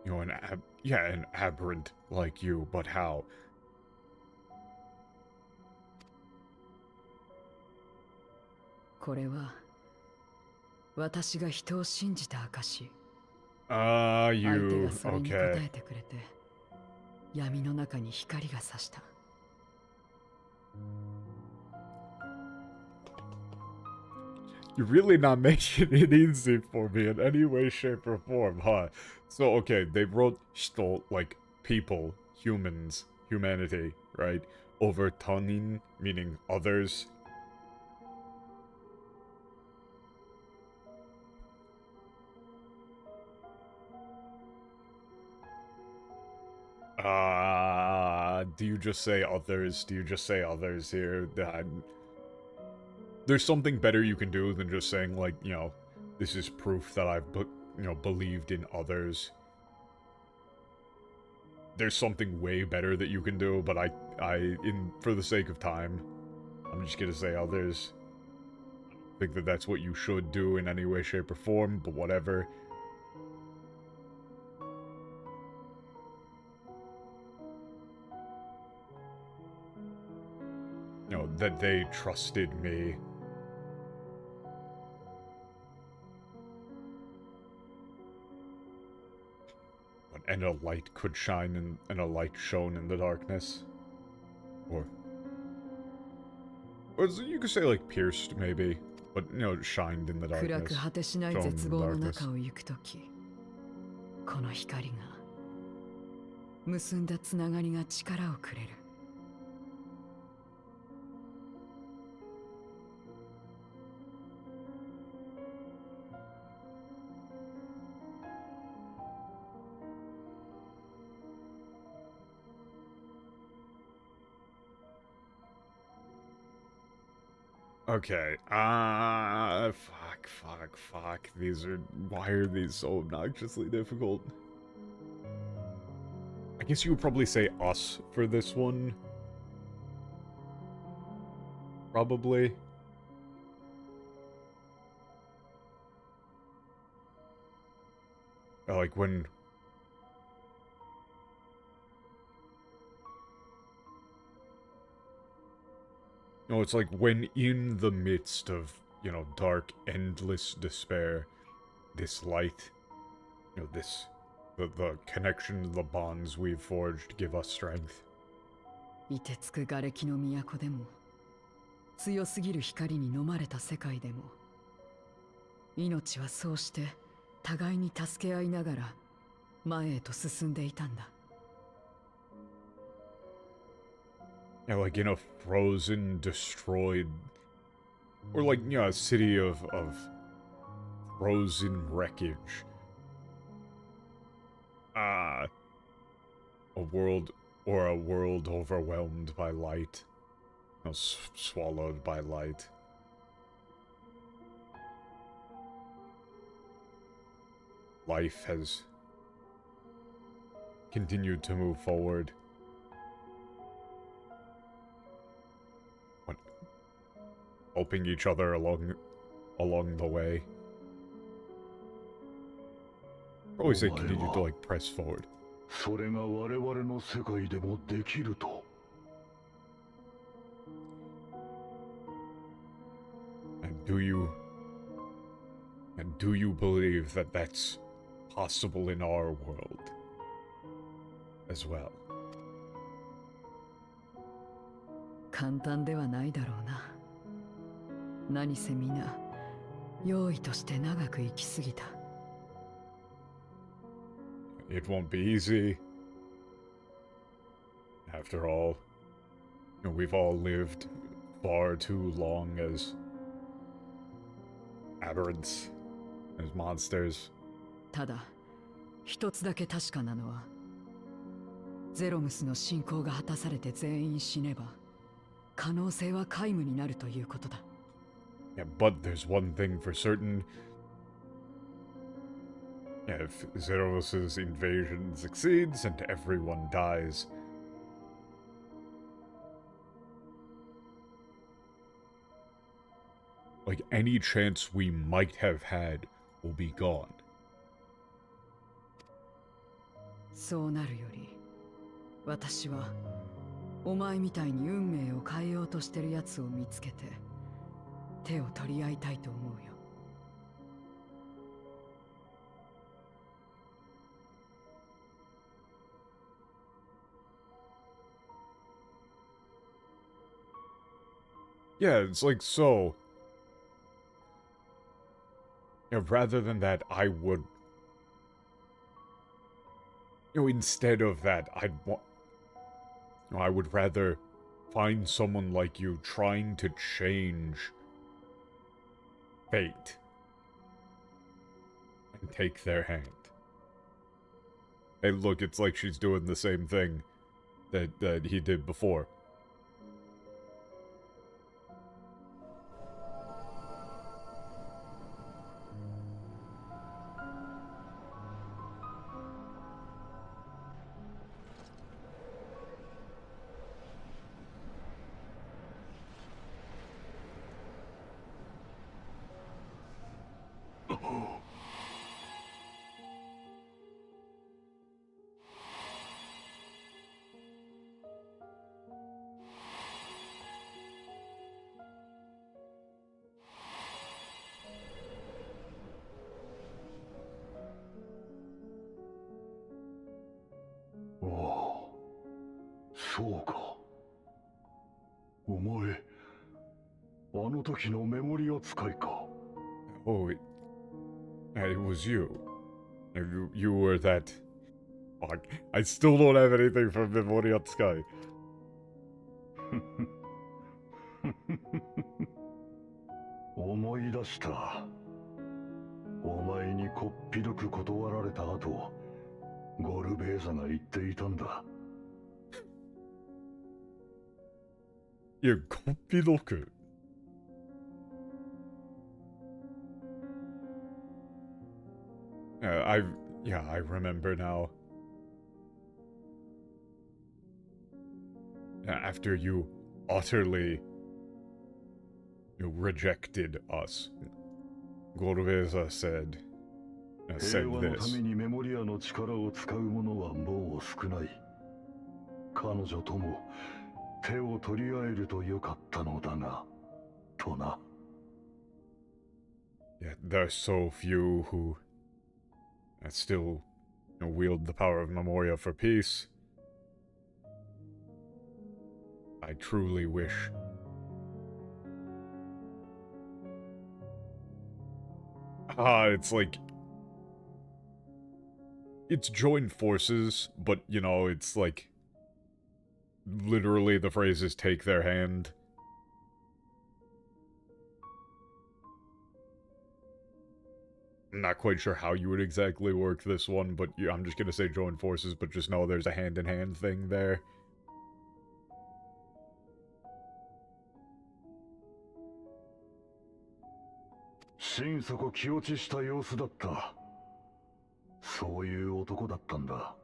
You know, an aberrant like you, but how? これは私が人を信じた証。 Ah, 相手 you. がそれに応 Okay. えてくれて闇の中に光が差した。 You're really not making it easy for me in any way, shape, or form, huh? So, okay, they wrote Shto, like, people, humans, humanity, right? Over Tanin, meaning others. Do you just say others? Do you just say others here? There's something better you can do than just saying, like, you know, this is proof that I've, believed in others. There's something way better that you can do, but for the sake of time, I'm just gonna say others. I think that that's what you should do in any way, shape, or form, but whatever. You know, that they trusted me. And a light could shine and a light shone in the darkness. Or you could say, like, pierced, maybe. But, you know, shined in the 暗 darkness. く果てしない Shone in 絶 the 望の darkness. 中を行くとき、この光が結んだつながりが力をくれる。 Okay, fuck. Why are these so obnoxiously difficult? I guess you would probably say us for this one. Probably. Like when... No, it's like when in the midst of, you know, dark, endless despair, this light, you know, the connection, the bonds we've forged give us strength. 凍てつく瓦礫の都でも、強すぎる光に飲まれた世界でも、命はそうして互いに助け合いながら前へと進んでいたんだ。 Yeah, like in a frozen, destroyed, or like, you know, a city of frozen wreckage. A world overwhelmed by light, you know, swallowed by light. Life has continued to move forward. Helping each other along the way. Probably say continue to, like, press forward. それが我々の世界でもできると And do you believe that that's possible in our world as well? 簡単ではないだろうな。何せ皆用意として長く生きすぎた。 It won't be easy. After all, you know, we've all lived far too long as aberrants, as monsters. ただ一つだけ確かなのは、ゼロムスの信仰が果たされて全員死ねば可能性は皆無になるということだ。 Yeah, but there's one thing for certain. If Zeros's invasion succeeds and everyone dies, like, any chance we might have had will be gone. そうなるより、私はお前みたいに運命を変えようとしてる奴を見つけて手を取り合いたいと思うよ。Yeah, it's like, so... rather than that, I would... instead of that, I would rather find someone like you trying to change fate and take their hand. Hey, look, it's like she's doing the same thing that he did before. Oh, it was you. You were that... Fuck. I still don't have anything from Memoria Sky. 思い出した。お前にこっぴどく断られた後、ゴルベーザが言っていたんだ。いや、こっぴどく。I remember now. After you utterly rejected us, Gorveza said 平和のた this. めにメモリアの力を使う者はもう少ない。彼女とも手を取り合えるとよかったのだが、とな。Yet there's so few who still wield the power of Memoria for peace. I truly wish. It's like... It's joined forces, but, it's like... Literally the phrase is take their hand. I'm not quite sure how you would exactly work this one, but yeah, I'm just gonna say join forces, but just know there's a hand-in-hand thing there. 心底気落ちした様子だった。そういう男だったんだ。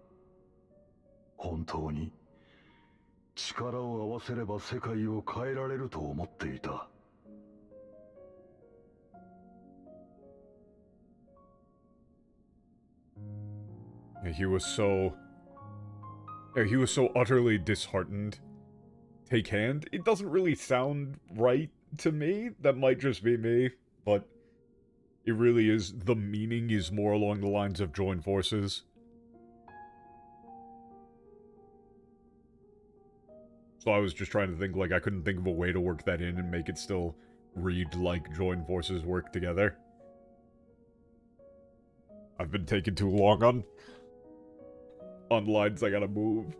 本当に力を合わせれば世界を変えられると思っていた。He was so utterly disheartened. Take hand? It doesn't really sound right to me. That might just be me, but it really is. The meaning is more along the lines of join forces. So I was just trying to think, like, I couldn't think of a way to work that in and make it still read like join forces work together. I've been taking too long on lines I gotta move.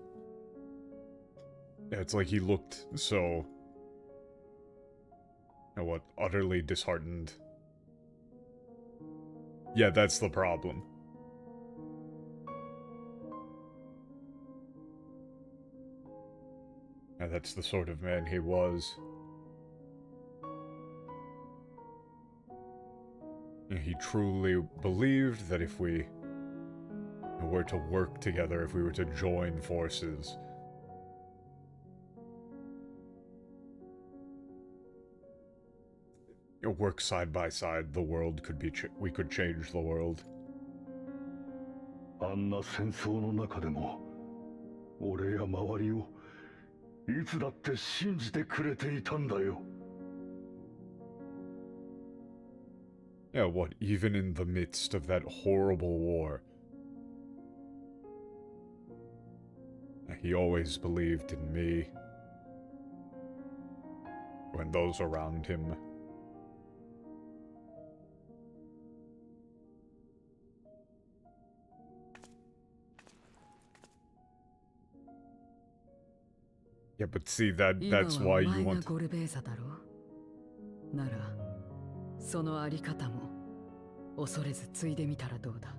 Yeah, it's like he looked so... utterly disheartened. Yeah, that's the problem. Yeah, that's the sort of man he was. Yeah, he truly believed that if we were to work together, if we were to join forces. Work side by side, the world could be we could change the world. あんな戦争の中でも俺や周りをいつだって信じてくれていたんだよ。 Yeah, what, even in the midst of that horrible war, he always believed in me, and those around him. Yeah, but see, that's why you want... ゴルベーザだろう。なら、そのあり方も恐れず継いでみたらどうだ。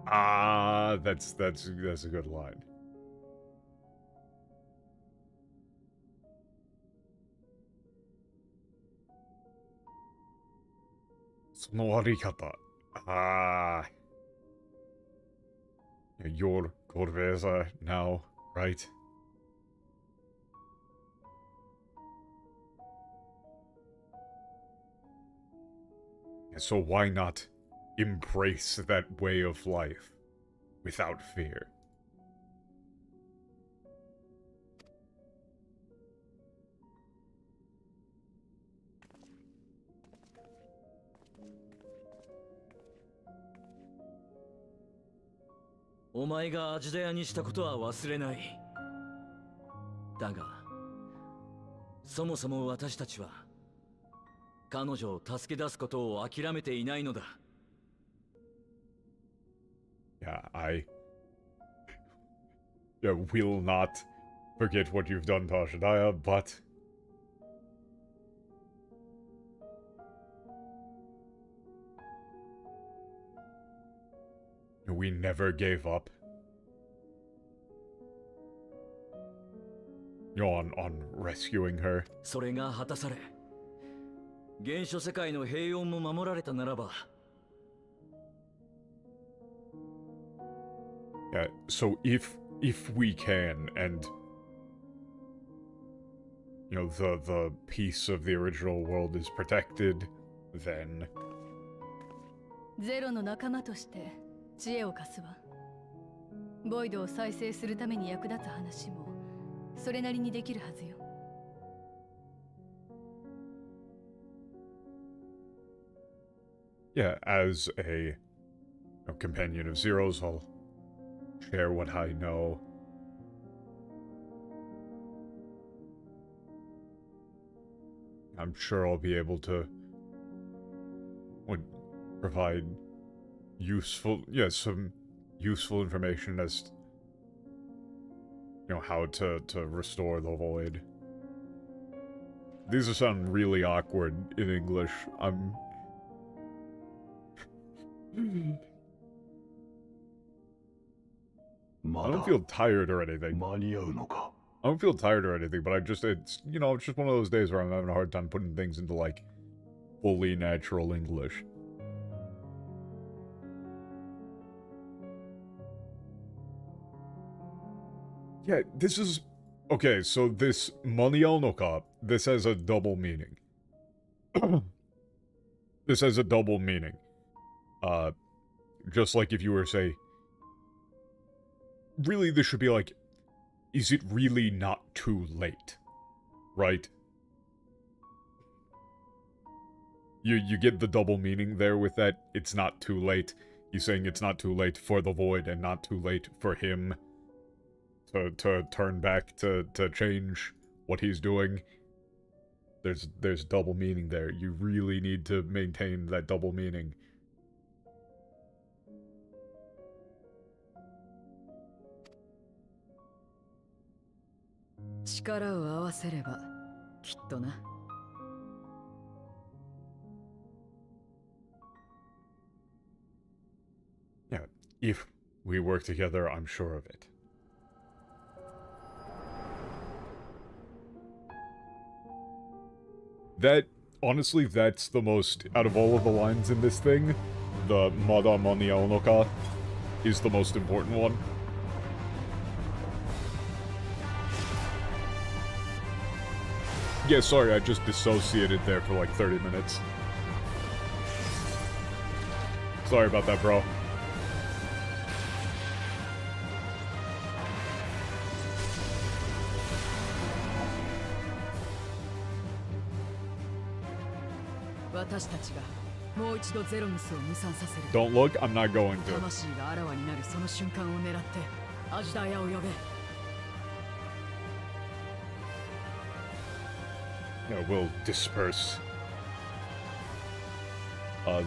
Ah, that's a good line. そのあり方。Ah. You're Corveza now, right? So why not embrace that way of life without fear? "お前がアジダヤにしたことは忘れない。だが、そもそも私たちは彼女を助け出すことを諦めていないのだ。Yeah, will not forget what you've done to Ashidaya, but we never gave up. On rescuing her. それが果たされ、原初世界の平穏も守られたならば。Yeah, so if we can, and the peace of the original world is protected, then ゼロの仲間として知恵を貸すわ。ボイドを再生するために役立つ話もそれなりにできるはずよ。Yeah, as a companion of Zero's, I'll share what I know. I'm sure I'll be able to provide some useful information as how to restore the void. These are sound really awkward in English. I don't feel tired or anything. 間に合うのか。 I don't feel tired or anything, but it's just one of those days where I'm having a hard time putting things into, like, fully natural English. Yeah, this is... Okay, so this Maniel no Ka, this has a double meaning. This has a double meaning. Just like if you were to say... Really, this should be like... Is it really not too late? Right? You get the double meaning there with that. It's not too late. He's saying it's not too late for the void and not too late for him to turn back to change what he's doing. There's double meaning there. You really need to maintain that double meaning. Yeah, if we work together, I'm sure of it. Honestly, that's the most, out of all of the lines in this thing, the Mada Mani Aonoka, is the most important one. Yeah, sorry, I just dissociated there for like 30 minutes. Sorry about that, bro. Don't look, I'm not going to. Yeah, we'll disperse.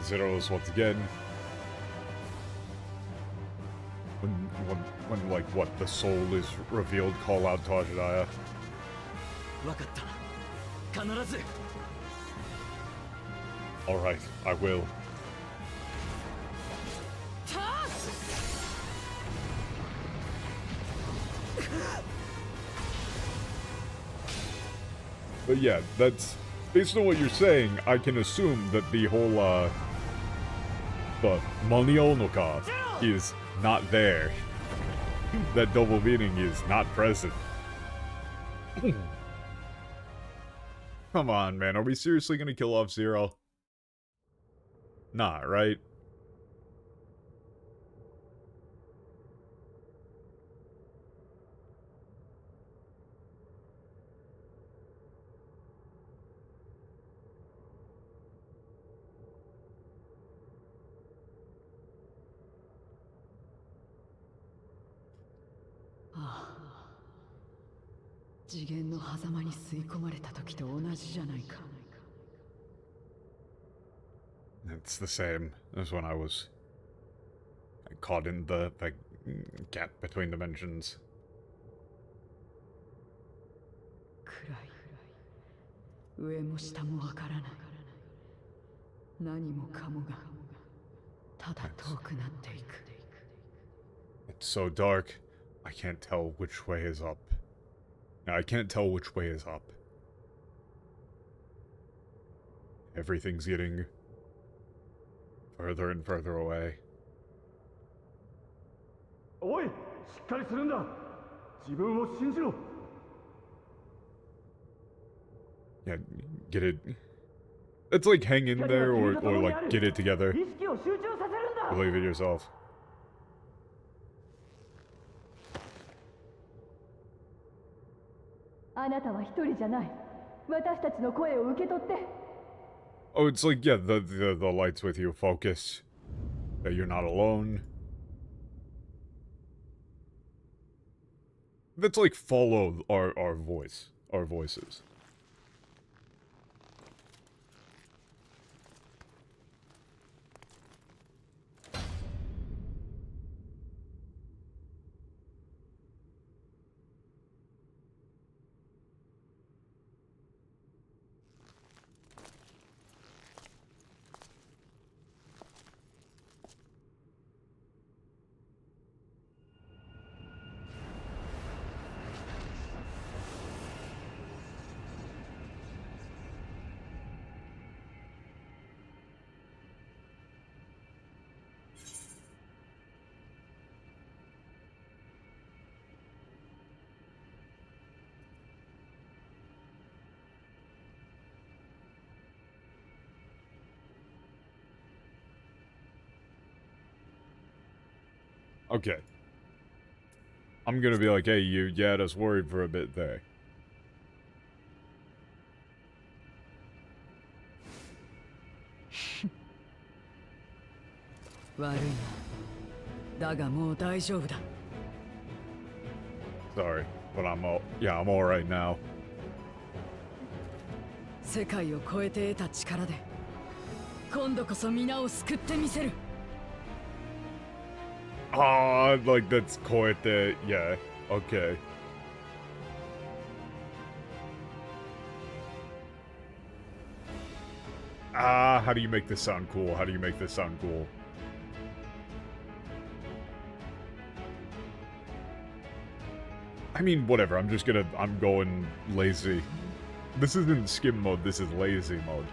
Zeros once again. When like, what, the soul is revealed, call out to Ajidaya. Alright, I will. But yeah, that's... Based on what you're saying, I can assume that the whole, the Monionoka is not there. That double meaning is not present. Come on, man, are we seriously gonna kill off Zero? Nah, right? It's the same as when I was caught in the gap between dimensions. It's so dark, I can't tell which way is up. I can't tell which way is up. Everything's getting further and further away. Oi! しっかりするんだ! 自分を信じろ! Yeah, get it. It's like hang in there or like get it together. 意識を集中させるんだ! Believe it yourself. あなたは一人じゃない。私たちの声を受け取って。Oh, it's like, yeah, the light's with you. Focus. That you're not alone. That's like follow our voice. Our voices. Okay. I'm gonna be like, hey, you had us worried for a bit there. Sorry, but I'm alright now. 世界を超えて得た力で今度こそ皆を救ってみせる Ah, like that's quite the, yeah, okay. Ah, how do you make this sound cool? How do you make this sound cool? I mean, whatever, I'm going lazy. This isn't skim mode, this is lazy mode.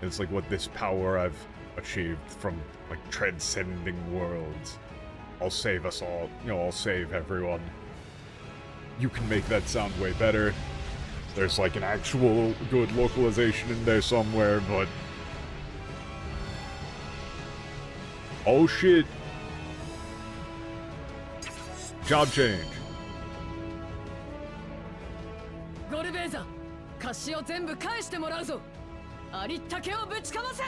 It's like what this power I've achieved from, like, transcending worlds. I'll save us all. You know, I'll save everyone. You can make that sound way better. There's like an actual good localization in there somewhere, but... Oh shit! Job change. ゴルベーザ、菓子を全部返してもらうぞ。ありったけをぶちかませ。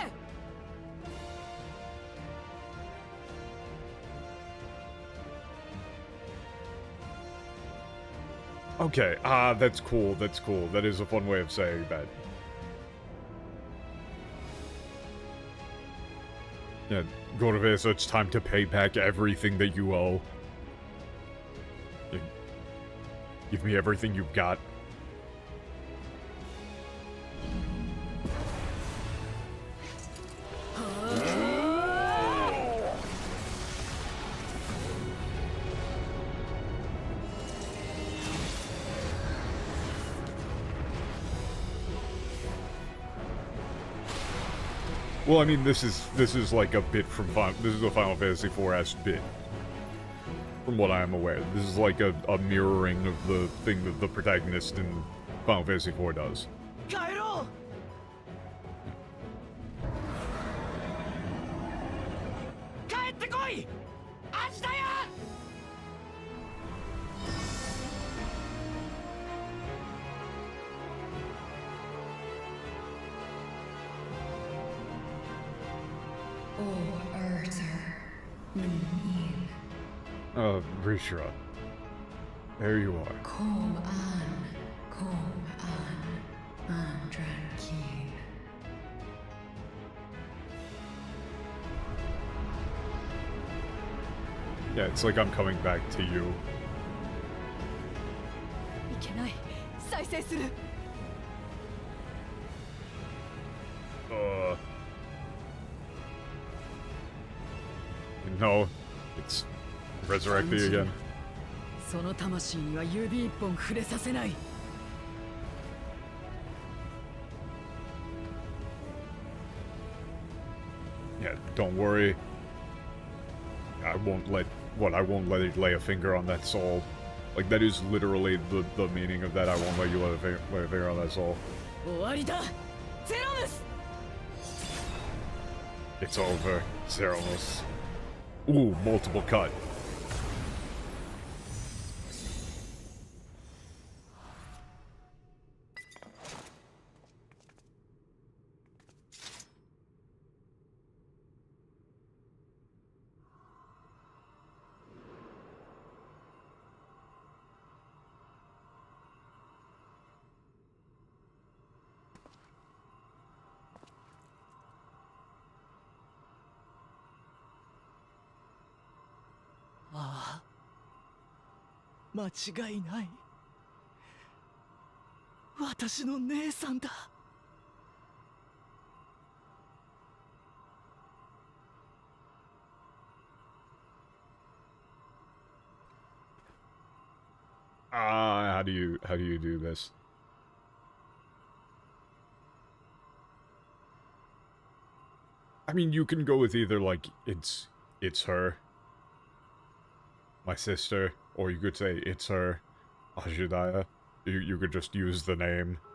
Okay, that's cool, that's cool. That is a fun way of saying that. Yeah, Gorvesa, it's time to pay back everything that you owe. Give me everything you've got. Well, I mean, this is like a bit from this is a Final Fantasy IV-esque bit, from what I am aware. This is like a mirroring of the thing that the protagonist in Final Fantasy IV does. 帰ろう。帰ってこい。アジだよ。Rishra. There you are. Come on, tranquille. Yeah, it's like I'm coming back to you. いけない。再生する。No, it's resurrecting again. その魂には指一本触れさせない。Yeah, don't worry. I won't let it lay a finger on that soul. Like, that is literally the meaning of that. I won't let you lay a finger on that soul. 終わりだ。ゼロムス。 It's over. Zeramus. Ooh, multiple cut. Ah, 間違いない。私の姉さんだ。How do you do this? I mean, you can go with either like it's her, my sister, or you could say it's her, Ajudaya. You could just use the name.「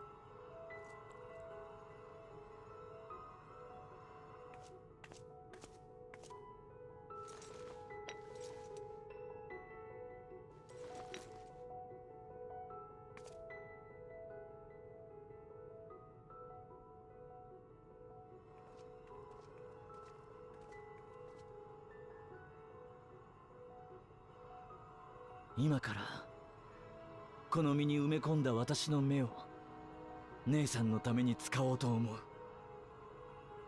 今からこの身に埋め込んだ私の目を姉さんのために使おうと思う。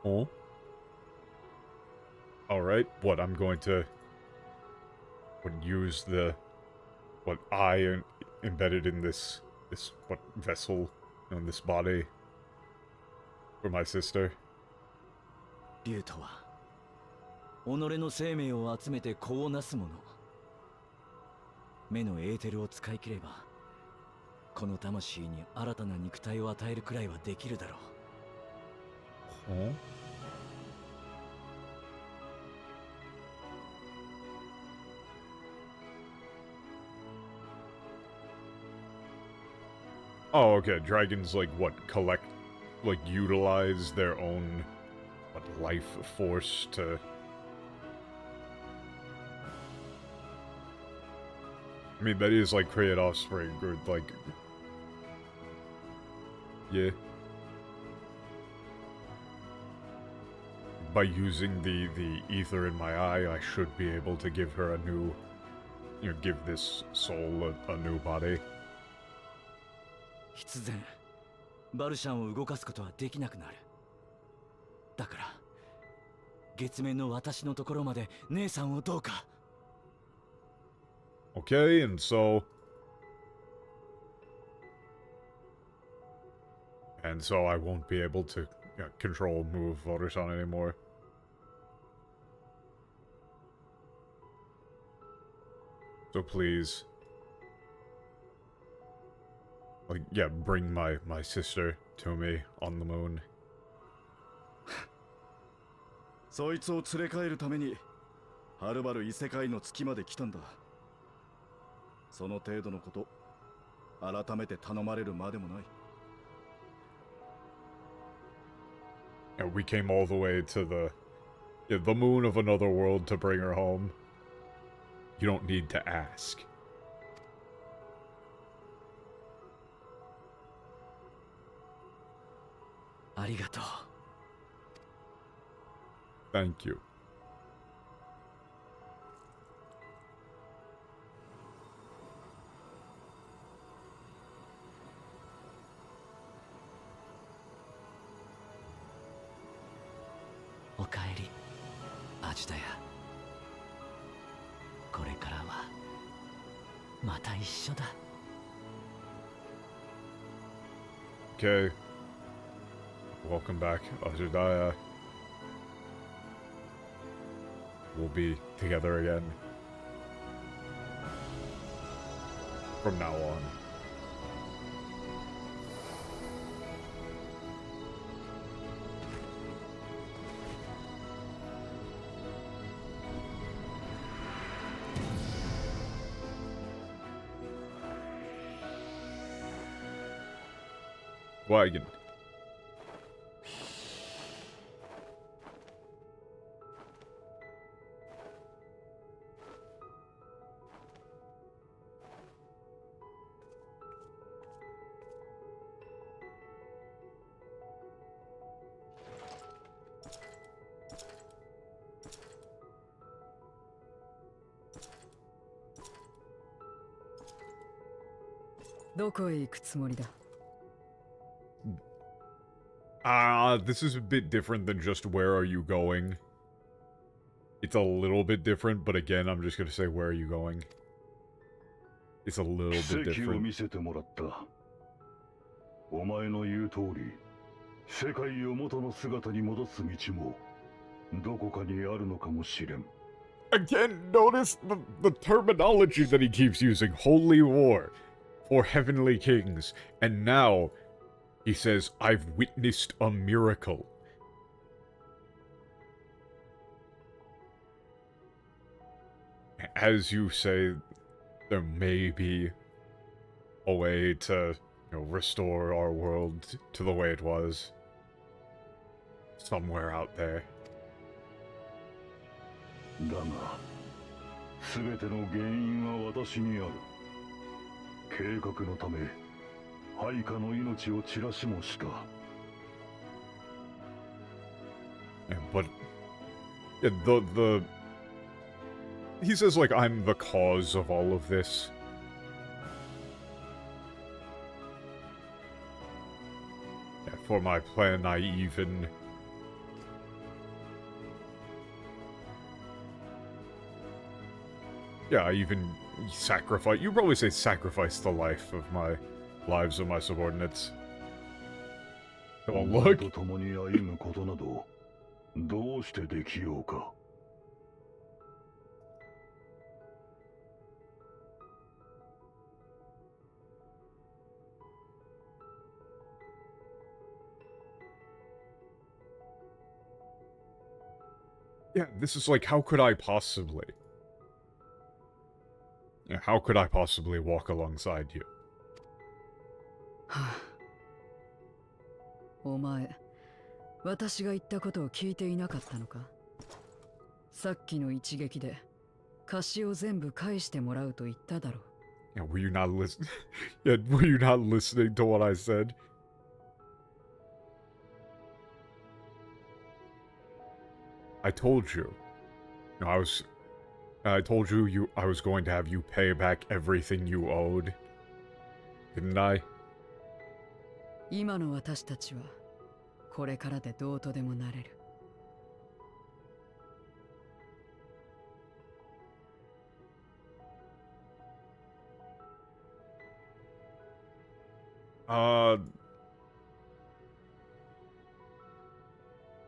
Oh? Alright, what I'm going to use what I embedded in this what vessel in this body for my sister. 竜とは己の生命を集めて子をなすもの。目のエーテルを使い切ればこの魂に新たな肉体を与えるくらいはできるだろう。 Oh? Oh, okay. Dragons, like, what, collect, like, utilize their own, what, life force to... I mean, that is, like, create offspring, or, like... Yeah. By using the ether in my eye, I should be able to give her a new... You know, give this soul a new body. 必然バルシャンを動かすことはできなくなる。だから月面の私のところまで姉さんをどうか。 Okay, and so... And so I won't be able to control, move Vodasan anymore. So please... Like, yeah, bring my sister to me on the moon. そいつを連れ帰るためにはるばる異世界の月まで来たんだ。その程度のこと改めて頼まれるまでもない。And we came all the way to the moon of another world to bring her home. You don't need to ask. ありがとう。 Thank you. おかえり、アジダヤ。これからはまた一緒だ。 Okay. Welcome back, Ajudaya. We'll be together again. From now on. Wagon. This is a bit different than just where are you going. It's a little bit different, but again, I'm just gonna say where are you going. It's a little bit 奇跡を different. 見せてもらった。お前の言う通り、世界を元の姿に戻す道もどこかにあるのかもしれん。 Again, notice the terminology that he keeps using. Holy war. For heavenly kings. And now, he says, I've witnessed a miracle. As you say, there may be a way to, restore our world to the way it was. Somewhere out there. だが、全ての原因は私にある。計画のため、配下の命を散らしもした。But the he says like I'm the cause of all of this. For my plan, I even sacrifice. You probably say sacrifice the lives of my subordinates. Oh, look. と共に歩むことなどどうしてできようか。Yeah, this is like, how could I possibly? How could I possibly walk alongside you? はあ、お前、私が言ったことを聞いていなかったのか？さっきの一撃で貸しを全部返してもらうと言っただろう。Yeah, were you not listening? Yeah, were you not listening to what I said? I told you. No, I told you I was going to have you pay back everything you owed. Didn't I? 今の私たちはこれからでどうとでもなれる。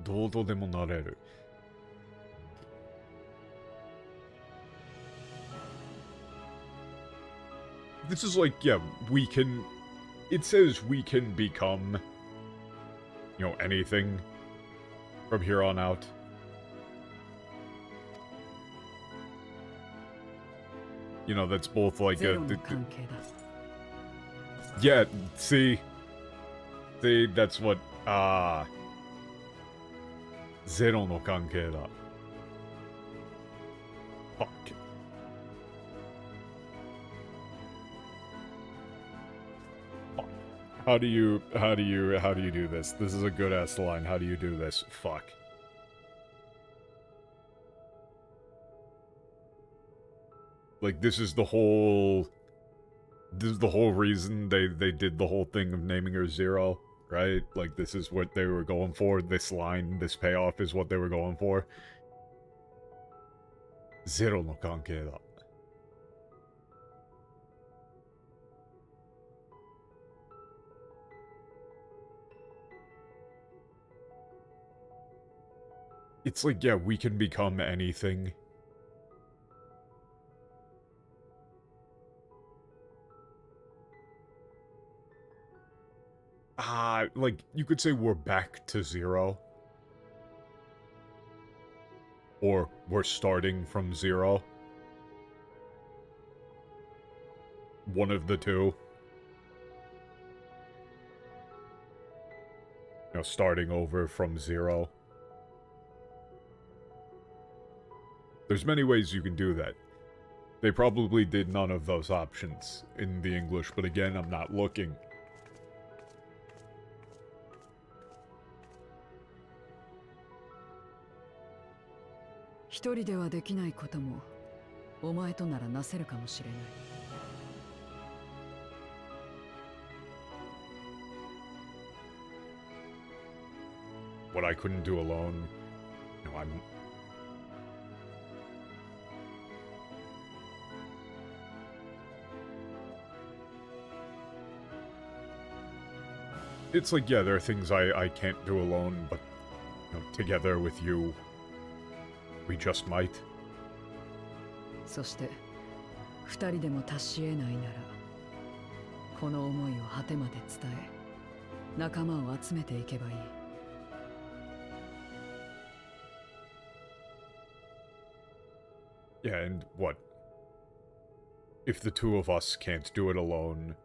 どうとでもなれる。This is like, yeah, we can... It says we can become, you know, anything from here on out. You know, that's both like ゼ a... ロの関係だ。Yeah, see? See, that's what, Zero no kankei da. Fuck. Fuck. How do you do this? This is a good-ass line. How do you do this? Fuck. Like, this is the whole reason they did the whole thing of naming her Zero, right? Like, this is what they were going for. This line, this payoff is what they were going for. Zero no kankei da. It's like, yeah, we can become anything. Like, you could say we're back to zero. Or we're starting from zero. One of the two. You know, starting over from zero. There's many ways you can do that. They probably did none of those options in the English, but again, I'm not looking.一人ではできないこともお前とならなせるかもしれない。What I couldn't do alone, you know, It's like, yeah, there are things I can't do alone, but, you know, together with you, we just might. そして二人でも達し得ないならこの思いを果てまで伝え仲間を集めていけばいい。Yeah, and what? If the two of us can't do it alone...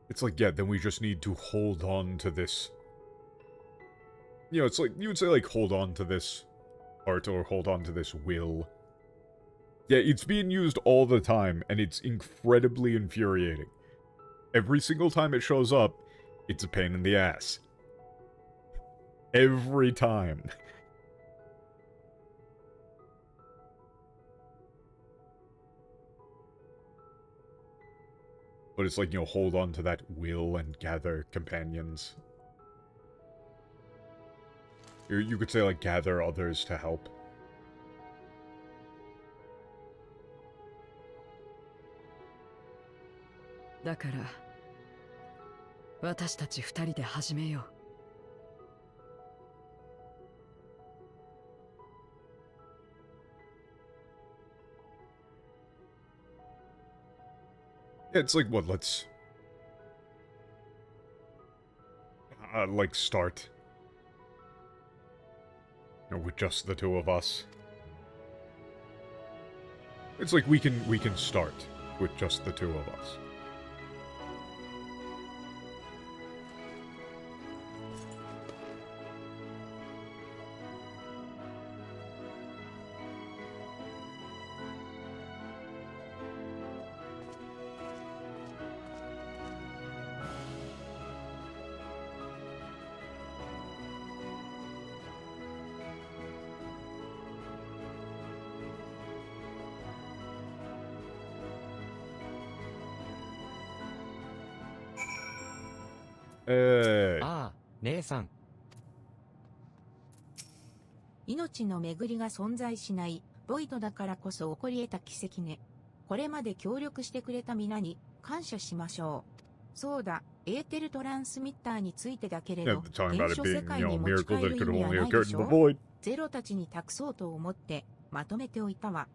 It's like, yeah, then we just need to hold on to this. You know, it's like, you would say, like, hold on to this art or hold on to this will. Yeah, it's being used all the time, and it's incredibly infuriating. Every single time it shows up, it's a pain in the ass. Every time. But it's like, you know, hold on to that will and gather companions. You could say, like, gather others to help. だから私たち二人で始めよう。Yeah, it's like, what, let's... like, start. You know, with just the two of us. It's like, we can start. with just the two of us. Hey. ああ、姉さん。命の巡りが存在しないボイドだからこそ起こり得た奇跡ね。これまで協力してくれた皆に感謝しましょう。そうだ、エーテルトランスミッターについてだけれ Yeah, ど、 talking about 現 it 象 being, 世界 you に know, a 持ち miracle 帰 that る could 意味は only ない occur で in し the ょ。 void. ゼロたちに託そうと思ってまとめておいたわ。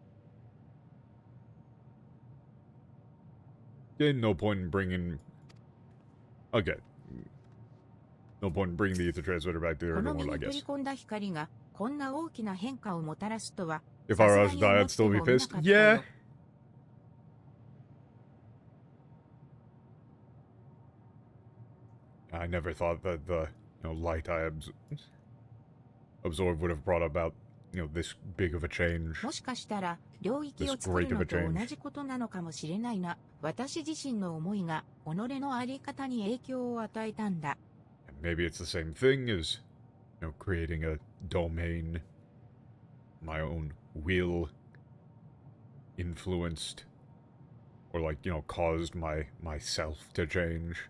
Yeah, no point in bringing... Okay. No point in bringing the ether transmitter back to この everyone, 身 I に取り guess. 込んだ光がこんな大きな変化をもたらすとは、 If さ I す were が us に die, 思 I'd って still も be みな pissed. かった Yeah. よ。I never thought that the, light I absorbed would have brought about, this big of a change. もしかしたら領域を作るのと同じことなのかもしれないな。私自身の思いが己の在り方に影響を与えたんだ。 Maybe it's the same thing as, creating a domain. My own will influenced or caused myself to change.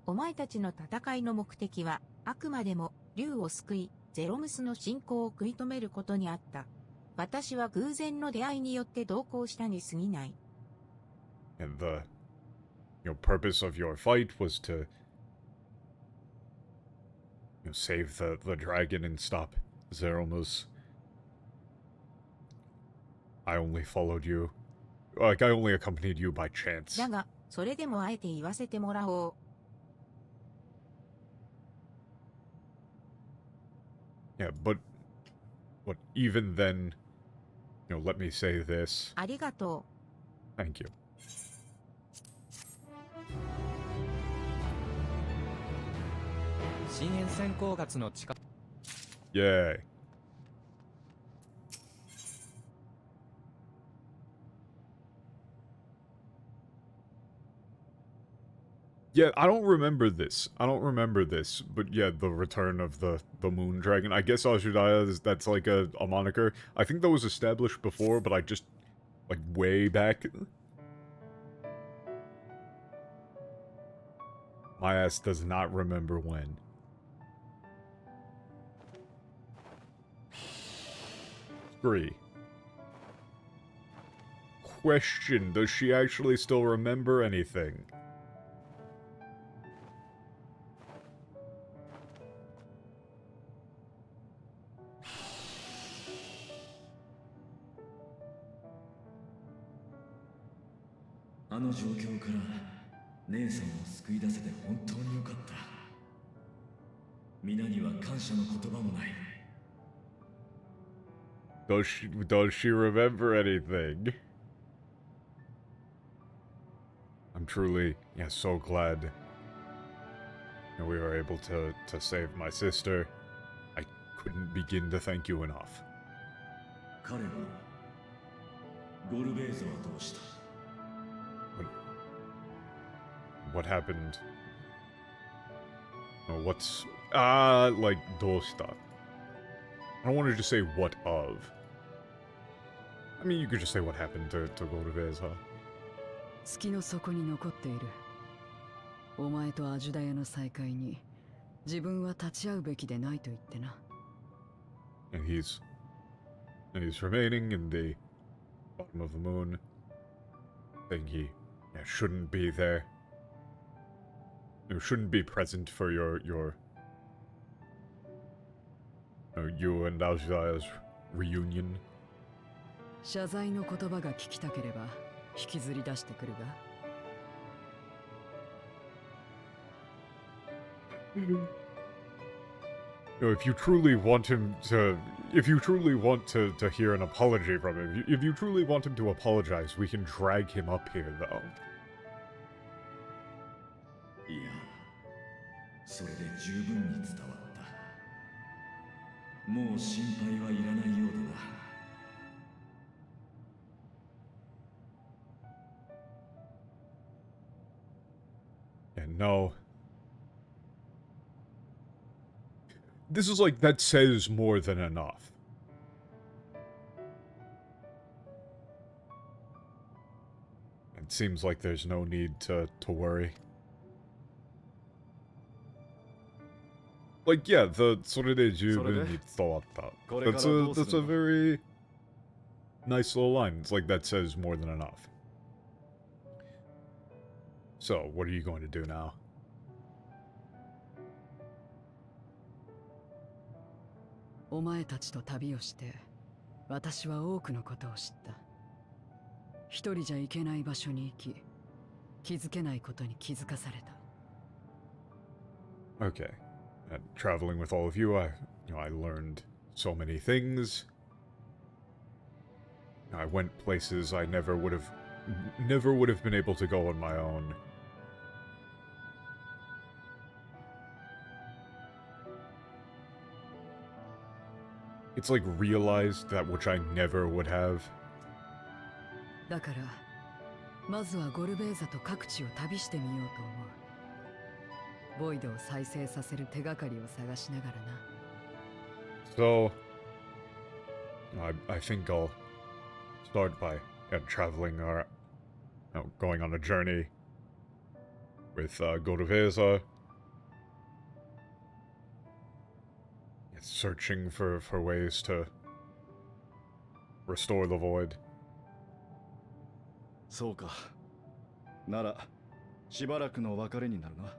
お前たちの戦いの目的はあくまでも竜を救い、ゼロムスの進行を食い止めることにあった。私は偶然の出会いによって同行したに過ぎない。 And the purpose of your fight was to save the dragon and stop Zeromus. I only followed you. I only accompanied you by chance. だが、それでもあえて言わせてもらおう。Yeah, but even then, let me say this. ありがとう。 Thank you. 深淵先行月の地下 Yay. Yeah, I don't remember this. But yeah, the return of the moon dragon. I guess Ashudaya, that's like a moniker. I think that was established before, but I just, way back. My ass does not remember when. Three. Question, does she actually still remember anything? Does she remember anything? I'm truly, so glad we were able to save my sister. I couldn't begin to thank you enough. What happened? What's... dosta. I don't want to just say what of. I mean, you could just say what happened to Gorubeza. 月の底に残っている。お前とアジュダヤの再会に自分は立ち会うべきでないと言ってな。And he's remaining in the bottom of the moon, saying he shouldn't be there. Shouldn't be present for your you and Aljaya's reunion. 謝罪の言葉が聞きたければ引きずり出してくるが。If you truly want him to, if you truly want to hear an apology from him, if you truly want him to apologize, we can drag him up here, though. いや、それで十分に伝わった。もう心配はいらないようだな。And no. This is like, that says more than enough. It seems like there's no need to worry. Like, yeah, the それで十分に伝わった。That's a very nice little line. It's like that says more than enough. So, what are you going to do now? お前たちと旅をして、私は多くのことを知った。一人じゃ行けない場所に行き、気づけないことに気づかされた。Okay. And traveling with all of you, I learned so many things. I went places I never would have been able to go on my own. It's like realized that which I never would have. だから、まずはゴルベーザと各地を旅してみようと思う。ボイドを再生させる手がかりを探しながらな。So, I think I'll start by traveling or going on a journey with Goroveza. Searching for ways to restore the void. そうか。なら、しばらくの別れになるな。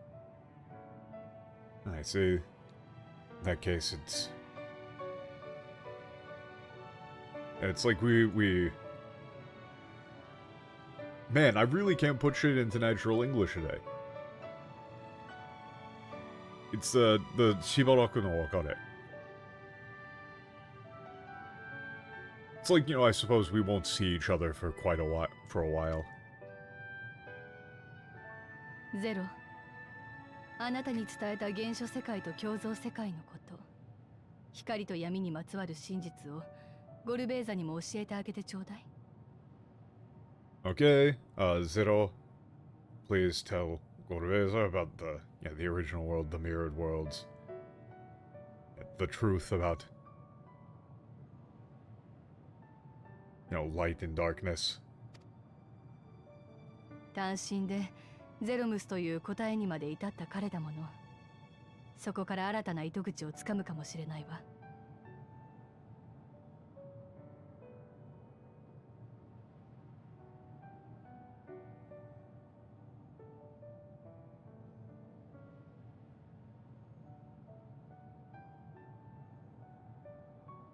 I see. In that case, it's like we... Man, I really can't put shit into natural English today. It's the Shibaraku no Wakare. It's like, I suppose we won't see each other for a while. ゼロ。あなたに伝えた原初世界と共造世界のこと、光と闇にまつわる真実をゴルベーザにも教えてあげてちょうだい。Okay, Zero, please tell Goroveza about the original world, the mirrored worlds, the truth about, light and darkness. 単身でゼロムスという答えにまで至った彼だもの。そこから新たな糸口をつかむかもしれないわ。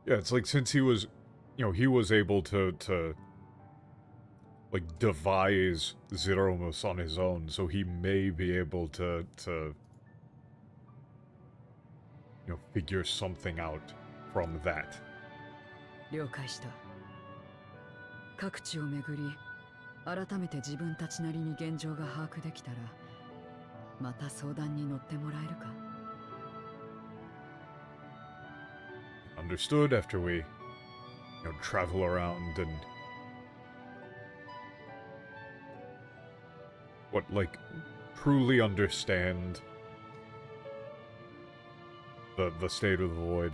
Yeah, it's like since he was, he was able to like devise Zeromus on his own, so he may be able to figure something out from that. 了解した。各地を巡り、改めて自分たちなりに現状が把握できたら、また相談に乗ってもらえるか。Understood after we, travel around and truly understand the state of the void.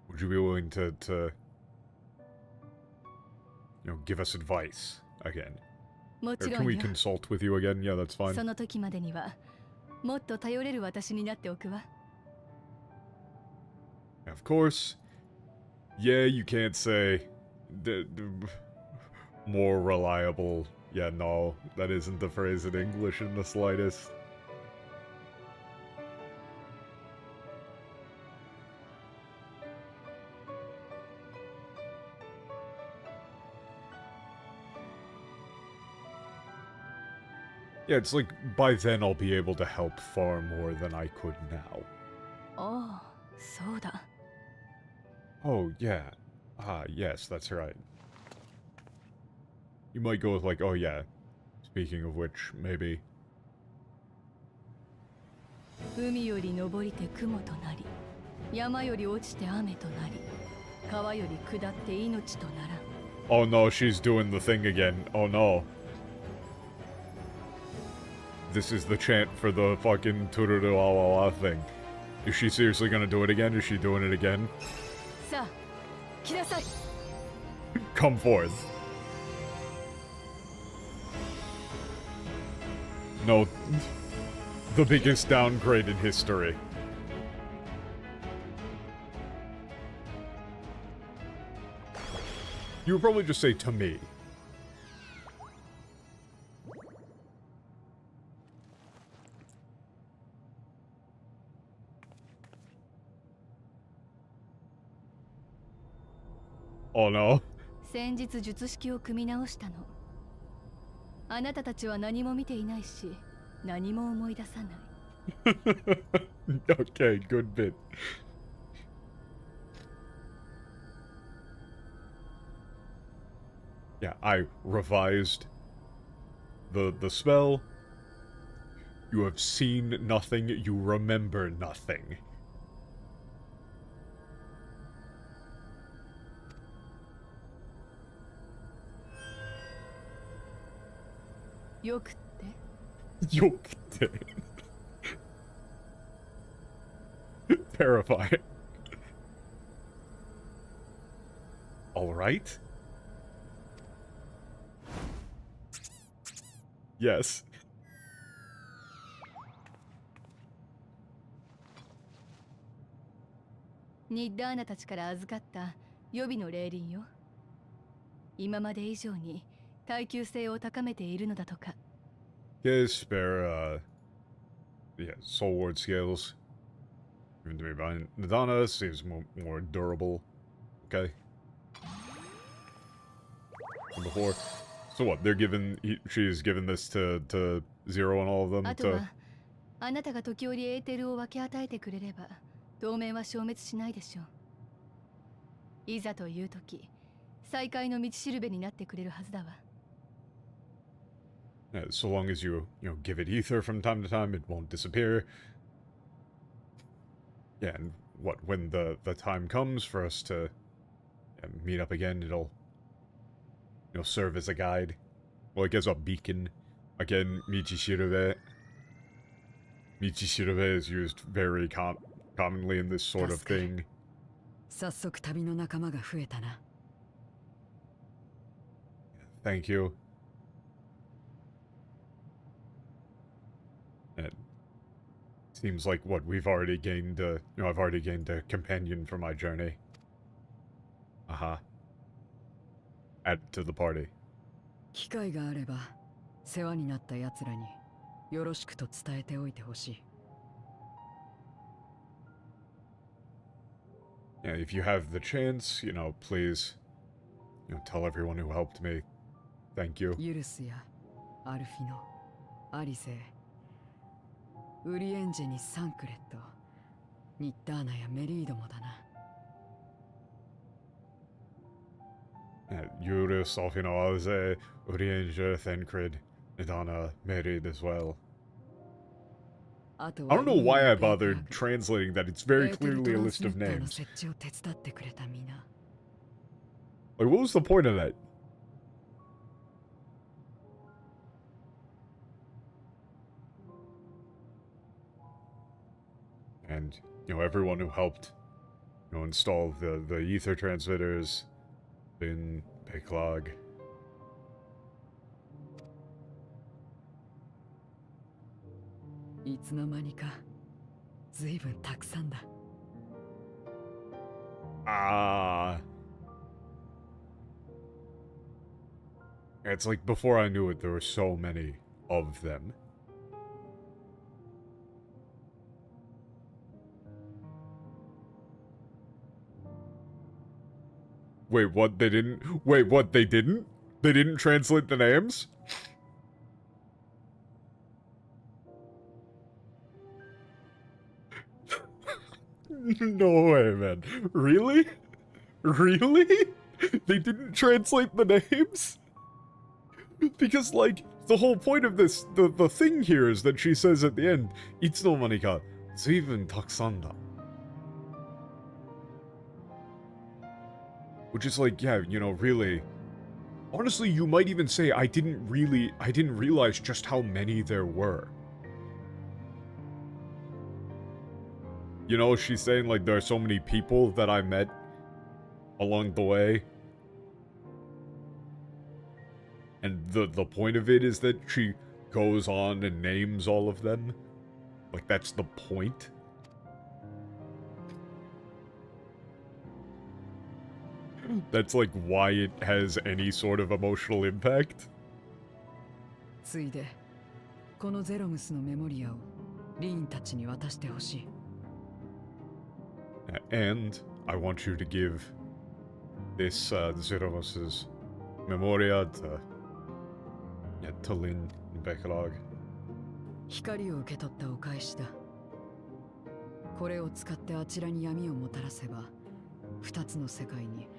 Would you be willing to give us advice again? も Or ちろ can ん we よ。 consult with you again? Yeah, that's fine. その時までにはもっと頼れる私になっておくわ。Of course. Yeah, you can't say more reliable. Yeah, no, that isn't the phrase in English in the slightest. Yeah, it's like, by then I'll be able to help far more than I could now. おお、そうだ。Oh, yeah. Ah, yes, that's right. You might go with like, oh yeah. Speaking of which, maybe. 海より昇りて雲となり、山より落ちて雨となり、川より下って命とならん。 Oh no, she's doing the thing again. Oh no. This is the chant for the fucking Tururuawawa thing. Is she seriously gonna do it again? Is she doing it again? さあ、来なさい。 Come forth. No. The biggest downgrade in history. You would probably just say to me. Oh no. 先日術式を組み直したの。あなたたちは何も見ていないし、何も思い出さない。Okay, good bit. Yeah, I revised the spell. You have seen nothing, you remember nothing. よくって Yokte. Terrifying. Alright. Yes. ニッダーナたちから預かった予備の霊輪よ。今まで以上に耐久性を高めているのだとか。Yeah, spare, yeah, soul ward scales. Given to me by Nadana, seems more durable. Okay. Than before. So what, they're given, she's given this to Zero and all of them あとはあなたが時折エーテルを分け与えてくれれば同盟は消滅しないでしょう。いざという時、再会の道しるべになってくれるはずだわ。Yeah, so long as you give it ether from time to time, it won't disappear. Yeah, and what, when the time comes for us to meet up again, it'll serve as a guide. Well, I guess a beacon. Again, Michishirube. Michishirube is used very commonly in this sort of thing. 早速旅の仲間が増えたな。Thank you. It seems like what we've already gained, I've already gained a companion for my journey. Add to the party. 機会があれば世話になった奴らによろしくと伝えておいてほしい。Yeah, if you have the chance, please, tell everyone who helped me. Thank you. ユルスやアルフィノ、アリセ、ウリエンジェにサンクレット、ニッターナやメリードもだな。Eurus, Alfino, Alze, Urianger, Thencrid, Nidana, Merid as well. あと I は don't know why I bothered translating that. It's very エーテル clearly ト a ラン list スミ of ッターの names. 設置を手伝ってくれた皆。 Like, what was the point of that? And, everyone who helped, install the ether transmitters in Peclog. いつの間にかずいぶんたくさんだ。Ah. It's like before I knew it, there were so many of them. Wait, what? They didn't? Wait, what? They didn't? They didn't translate the names? No way, man. Really? Really? They didn't translate the names? Because, like, the whole point of this, the thing here is that she says at the end, "Itsunomani ga zuibun takusan da." Which is like, yeah, you know, really. Honestly, you might even say I didn't realize just how many there were. You know, she's saying, like, there are so many people that I met along the way. And the point of it is that she goes on and names all of them. Like, that's the point. That's, like, why it has any sort of emotional impact. ついでこのゼロムスのメモリアをリーンたちに渡してほしい。And I want you to give this Zeromus's Memoria to Lin Beckelag. 光を受け取ったお返しだ。これを使ってあちらに闇をもたらせば、二つの世界に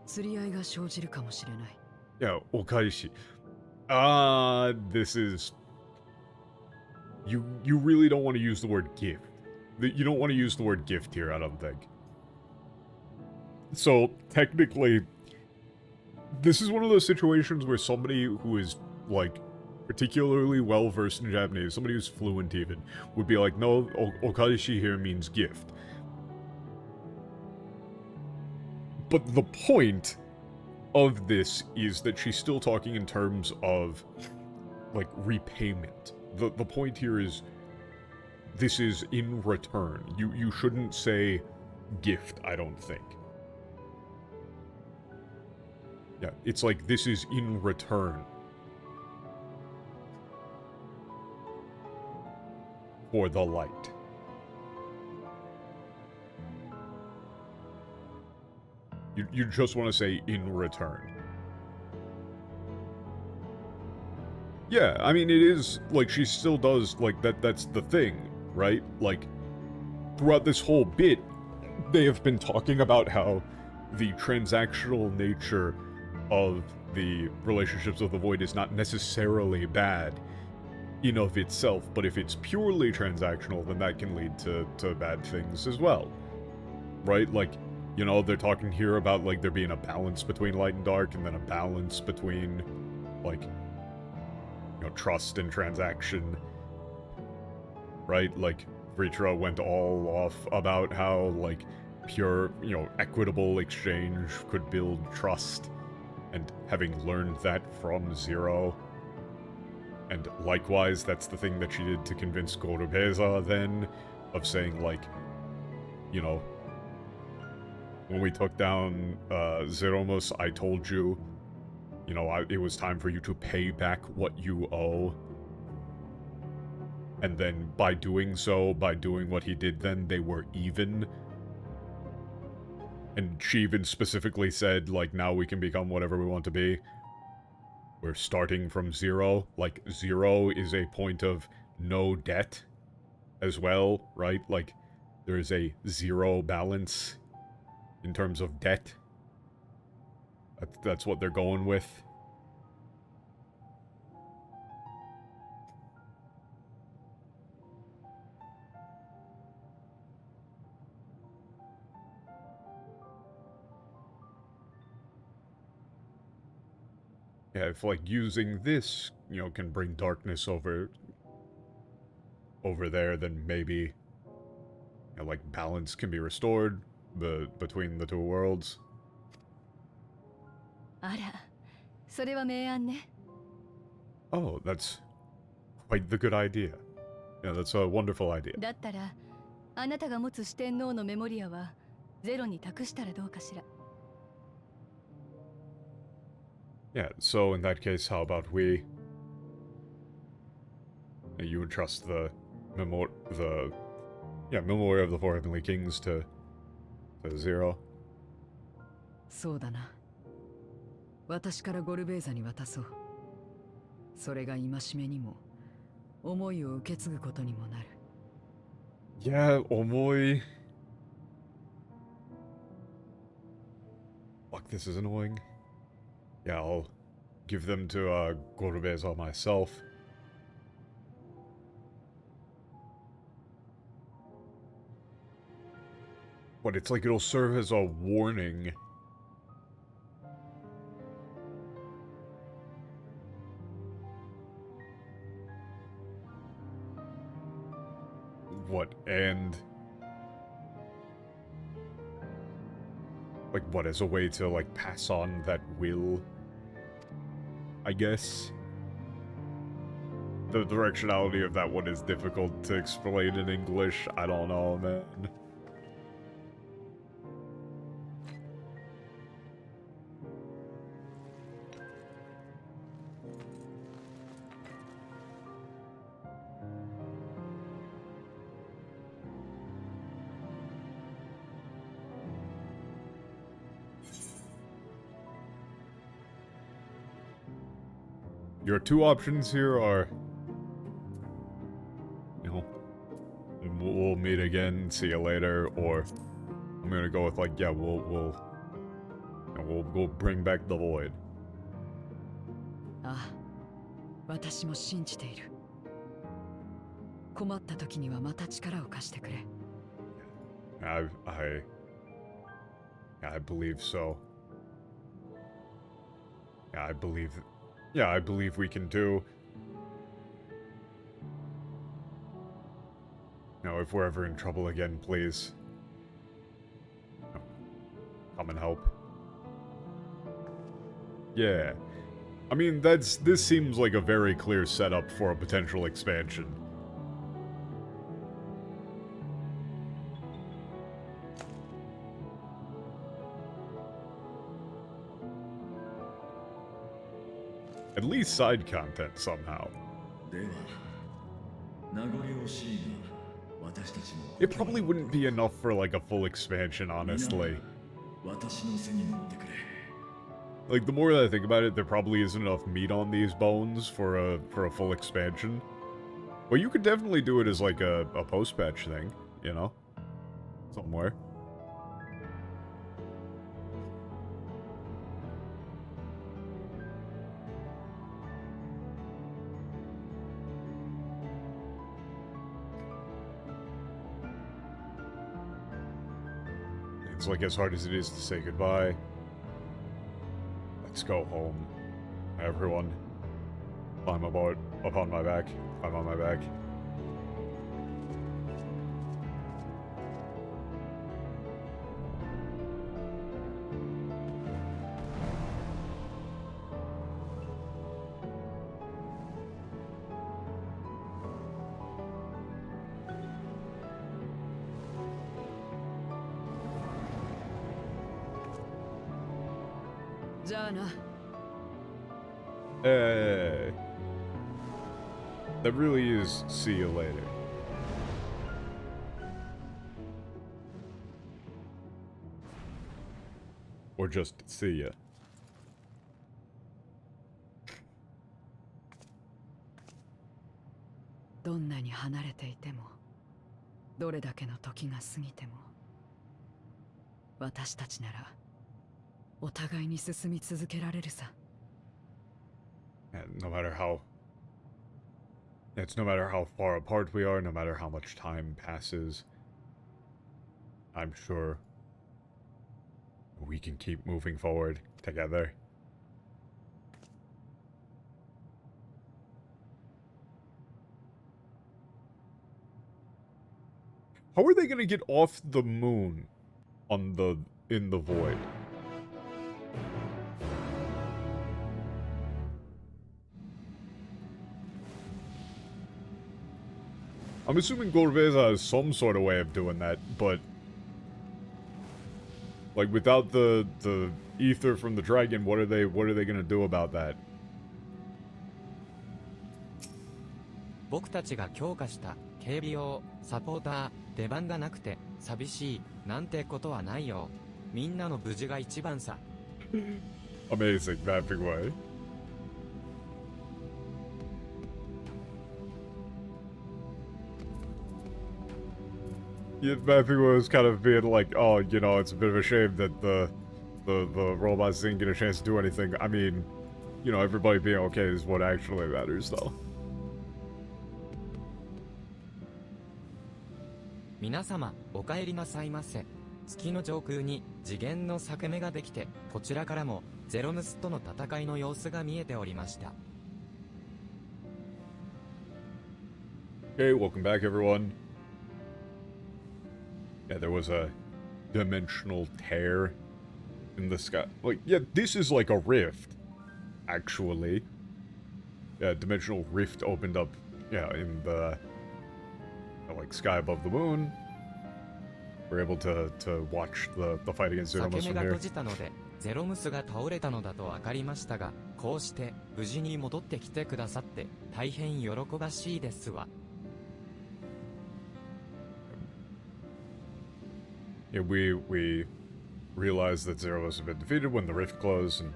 釣り合いが生じるかもしれない。Yeah, okaishi. This is... You really don't want to use the word gift. You don't want to use the word gift here, I don't think. So, technically, this is one of those situations where somebody who is, like, particularly well-versed in Japanese, somebody who's fluent even, would be like, no, okaishi here means gift. But the point of this is that she's still talking in terms of, like, repayment. The point here is, this is in return. You shouldn't say gift, I don't think. Yeah, it's like, this is in return for the light. You just want to say in return. Yeah, I mean, it is, like, she still does, like, that's the thing, right? Like, throughout this whole bit, they have been talking about how the transactional nature of the relationships of the Void is not necessarily bad in of itself, but if it's purely transactional, then that can lead to bad things as well. Right? Like, you know, they're talking here about, like, there being a balance between light and dark, and then a balance between, like, you know, trust and transaction. Right? Like, Vritra went all off about how, like, pure, you know, equitable exchange could build trust, and having learned that from Zero. And likewise, that's the thing that she did to convince Gorubeza then, of saying, like, you know, when we took down Zeromus, I told you, you know, it was time for you to pay back what you owe. And then by doing so, by doing what he did then, they were even. And she even specifically said, like, now we can become whatever we want to be. We're starting from zero. Like, zero is a point of no debt as well, right? Like, there is a zero balance in terms of debt. That's what they're going with. Yeah, if, like, using this, you know, can bring darkness over there, then maybe, you know, like, balance can be restored between the two worlds. あら、それは明暗ね。Oh, that's quite the good idea. Yeah, that's a wonderful idea. だったら、あなたが持つ四天王のメモリアはゼロに託したらどうかしら。Yeah, so in that case, how about we... You would trust the Memory of the Four Heavenly Kings to Zero. そうだな。私からゴルベーザに渡そう。それが戒めにも、思いを受け継ぐことにもなる。Yeah, 重い。Fuck, this is annoying. Yeah, I'll give them to Gorobeza myself. But it's like it'll serve as a warning. What, and... like, what, as a way to, like, pass on that will? I guess? The directionality of that one is difficult to explain in English. I don't know, man. Your two options here are, you know, we'll meet again, see you later, or I'm gonna go with like, yeah, we'll bring back the void. ああ、私も信じている。困った時にはまた力を貸してくれ。I believe so. Yeah, I believe we can do. Now, if we're ever in trouble again, please come and help. Yeah. I mean, this seems like a very clear setup for a potential expansion. At least side content somehow. It probably wouldn't be enough for like a full expansion, honestly. Like, the more that I think about it, there probably isn't enough meat on these bones for a full expansion. But you could definitely do it as like a post-patch thing, you know? Somewhere. It's like as hard as it is to say goodbye. Let's go home. Everyone. Climb aboard. Up on my back. I'm on my back. Hey. That really is see you later. Or just see ya.「どんなに離れていても、どれだけの時が過ぎても、私たちならお互いに進み続けられるさ。And no matter how far apart we are, no matter how much time passes, I'm sure we can keep moving forward together. How are they gonna get off the moon in the void? I'm assuming Gorveza has some sort of way of doing that, but like without the ether from the dragon, what are they gonna do about that? 僕たちが強化した警備用サポーター出番がなくて寂しいなんてことはないよ。みんなの無事が一番さ。Amazing, that big way. Yeah, Matthew was kind of being like, oh, you know, it's a bit of a shame that the the robots didn't get a chance to do anything. I mean, you know, everybody being okay is what actually matters, though. 皆様、お帰りなさいませ。月の上空に次元の裂け目ができて、こちらからもゼロムスとの戦いの様子が見えておりました。Okay, welcome back, everyone. Yeah, there was a dimensional tear in the sky. Like, yeah, this is like a rift, actually. Yeah, dimensional rift opened up, yeah, in the like sky above the moon. We're able to watch the fight against 裂 Zero け Must 目 from が here. 閉じたので、ゼロムスが倒れたのだと分かりましたが、こうして無事に戻ってきてくださって大変喜ばしいですわ。Yeah, we realized that Zero must have been defeated when the rift closed, and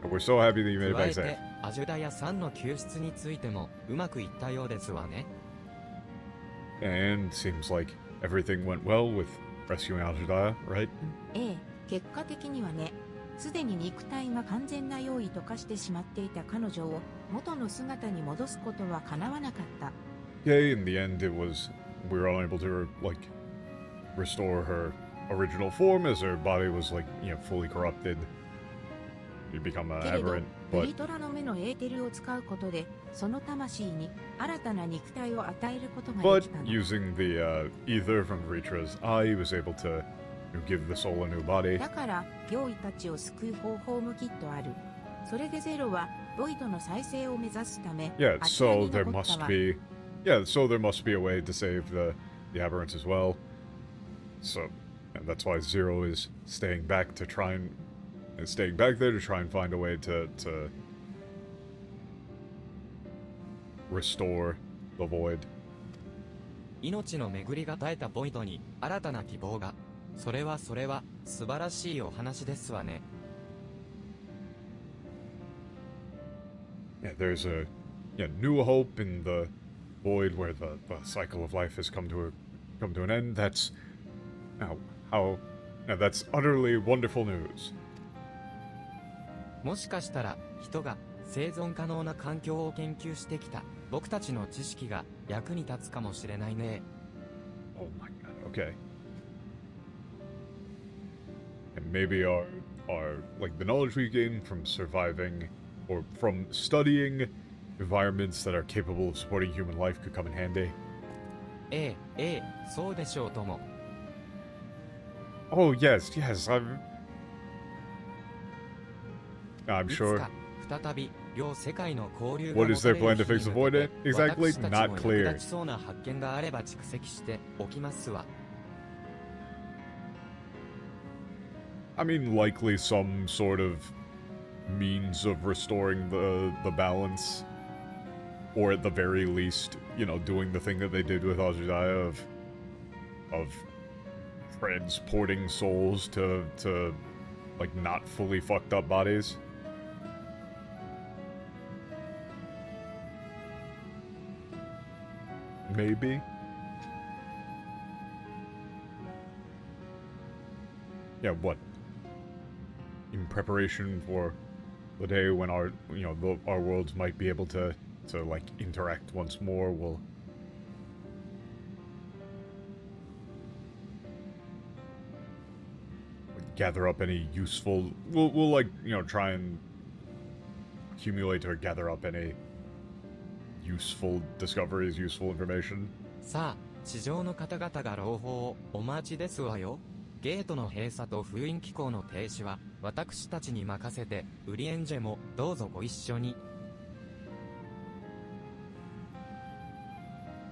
we're so happy that you made it 加 back えて safe. アジュダヤさんの救出についてもうまくいったようですわね。And seems like everything went well with rescuing Al-Judaya, right? ええ、結果的にはね、すでに肉体が完全な用意と化してしまっていた彼女を元の姿に戻すことは叶わなかった。Yeah, in the end, it was we were unable to like restore her original form as her body was like fully corrupted. You become an けれど、 aberrant, ウ but リトラの目のエーテルを使うことで、その魂に新たな肉体を与えることがで but きたの。 using the ether from Vritra's eye, he was able to give the soul a new body. だから、用意たちを救う方法もきっとある。それでゼロは、ボイドの再生を目指すため、 Yeah, あちら so に there 残った must わ。 be so there must be a way to save the aberrants as well. So and that's why Zero is staying back to try and staying back there to try and find a way to restore the void. 命の巡りが絶えたボイドに新たな希望が。それは素晴らしいお話ですわね。Yeah, there's a new hope in the void where the cycle of life has come to an end. That's that's utterly wonderful news. もしかしたら人が生存可能な環境を研究してきた僕たちの知識が役に立つかもしれないね。 Oh my god. Okay. And maybe our like the knowledge we gain from surviving or from studying environments that are capable of supporting human life could come in handy. ええ、そうでしょうとも。 Oh yes, I'm いつ sure. か再び両世界の交流が What is their 持たれ plan る to 日に fix the 向 void? けて Exactly, 私たち not も役 clear. 立ちそうな発見があれば蓄積しておきますわ。 I mean, likely some sort of means of restoring the balance, or at the very least, doing the thing that they did with Azudaya of transporting souls to like not fully fucked up bodies. Maybe. Yeah, what? In preparation for the day when our our worlds might be able to like interact once more, we'll gather up any useful we'll like try and accumulate or gather up any useful discoveries, useful information. さあ、地上の方々が朗報をお待ちですわよ。ゲートの閉鎖と封印機構の停止は私たちに任せて、ウリエンジェもどうぞご一緒に。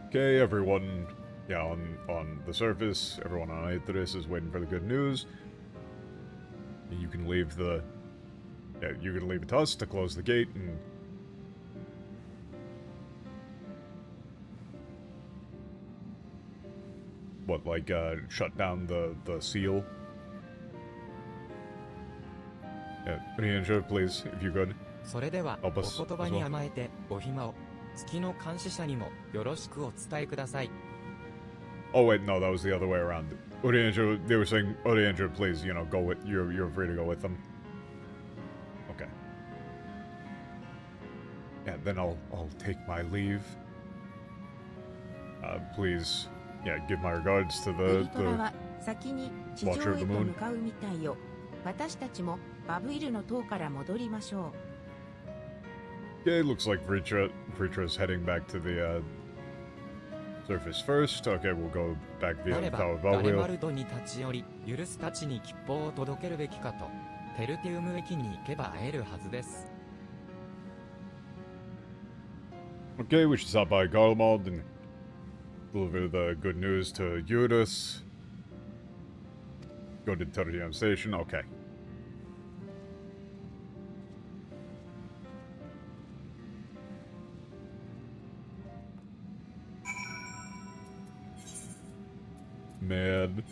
Okay, everyone, on the surface, everyone on Aetherius is waiting for the good news. You can leave it to us to close the gate and shut down the seal. Yeah, Ninja, please, if you could. それでは、お Help us 言葉に甘えて、お暇を。月の監視者にもよろしくお伝えください。 Oh wait, no, that was the other way around. Odeandra, they were saying, Odeandra, please, you know, go with, you're free to go with them. Okay. Yeah, then I'll take my leave. Please, yeah, give my regards to ベリ the トラは先に地上 Watcher へ of と the Moon. 向かうみたいよ。私たちもバブイルの塔から戻りましょう。 Okay, looks like Vritra's heading back to the, surface first. Okay, we'll go back な via れ the ば Tower of ガレマ Valwheel. ルドに立ち寄り、ユルスたちに吉報を届けるべきかと。ペルテウム駅に行けば会えるはずです。Okay, we should stop by Garlemald and deliver the good news to Eurus. Go to Interdimensional Station. Okay. Man.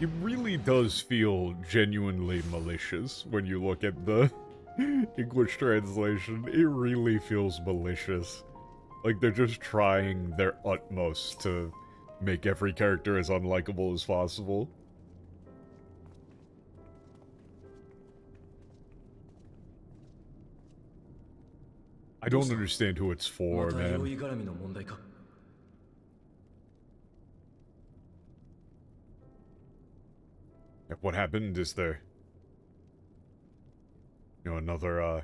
It really does feel genuinely malicious when you look at the English translation. It really feels malicious. Like they're just trying their utmost to make every character as unlikable as possible. I don't understand who it's for, また用 man. 意絡みの問題か。 What happened? Is there, you know, another,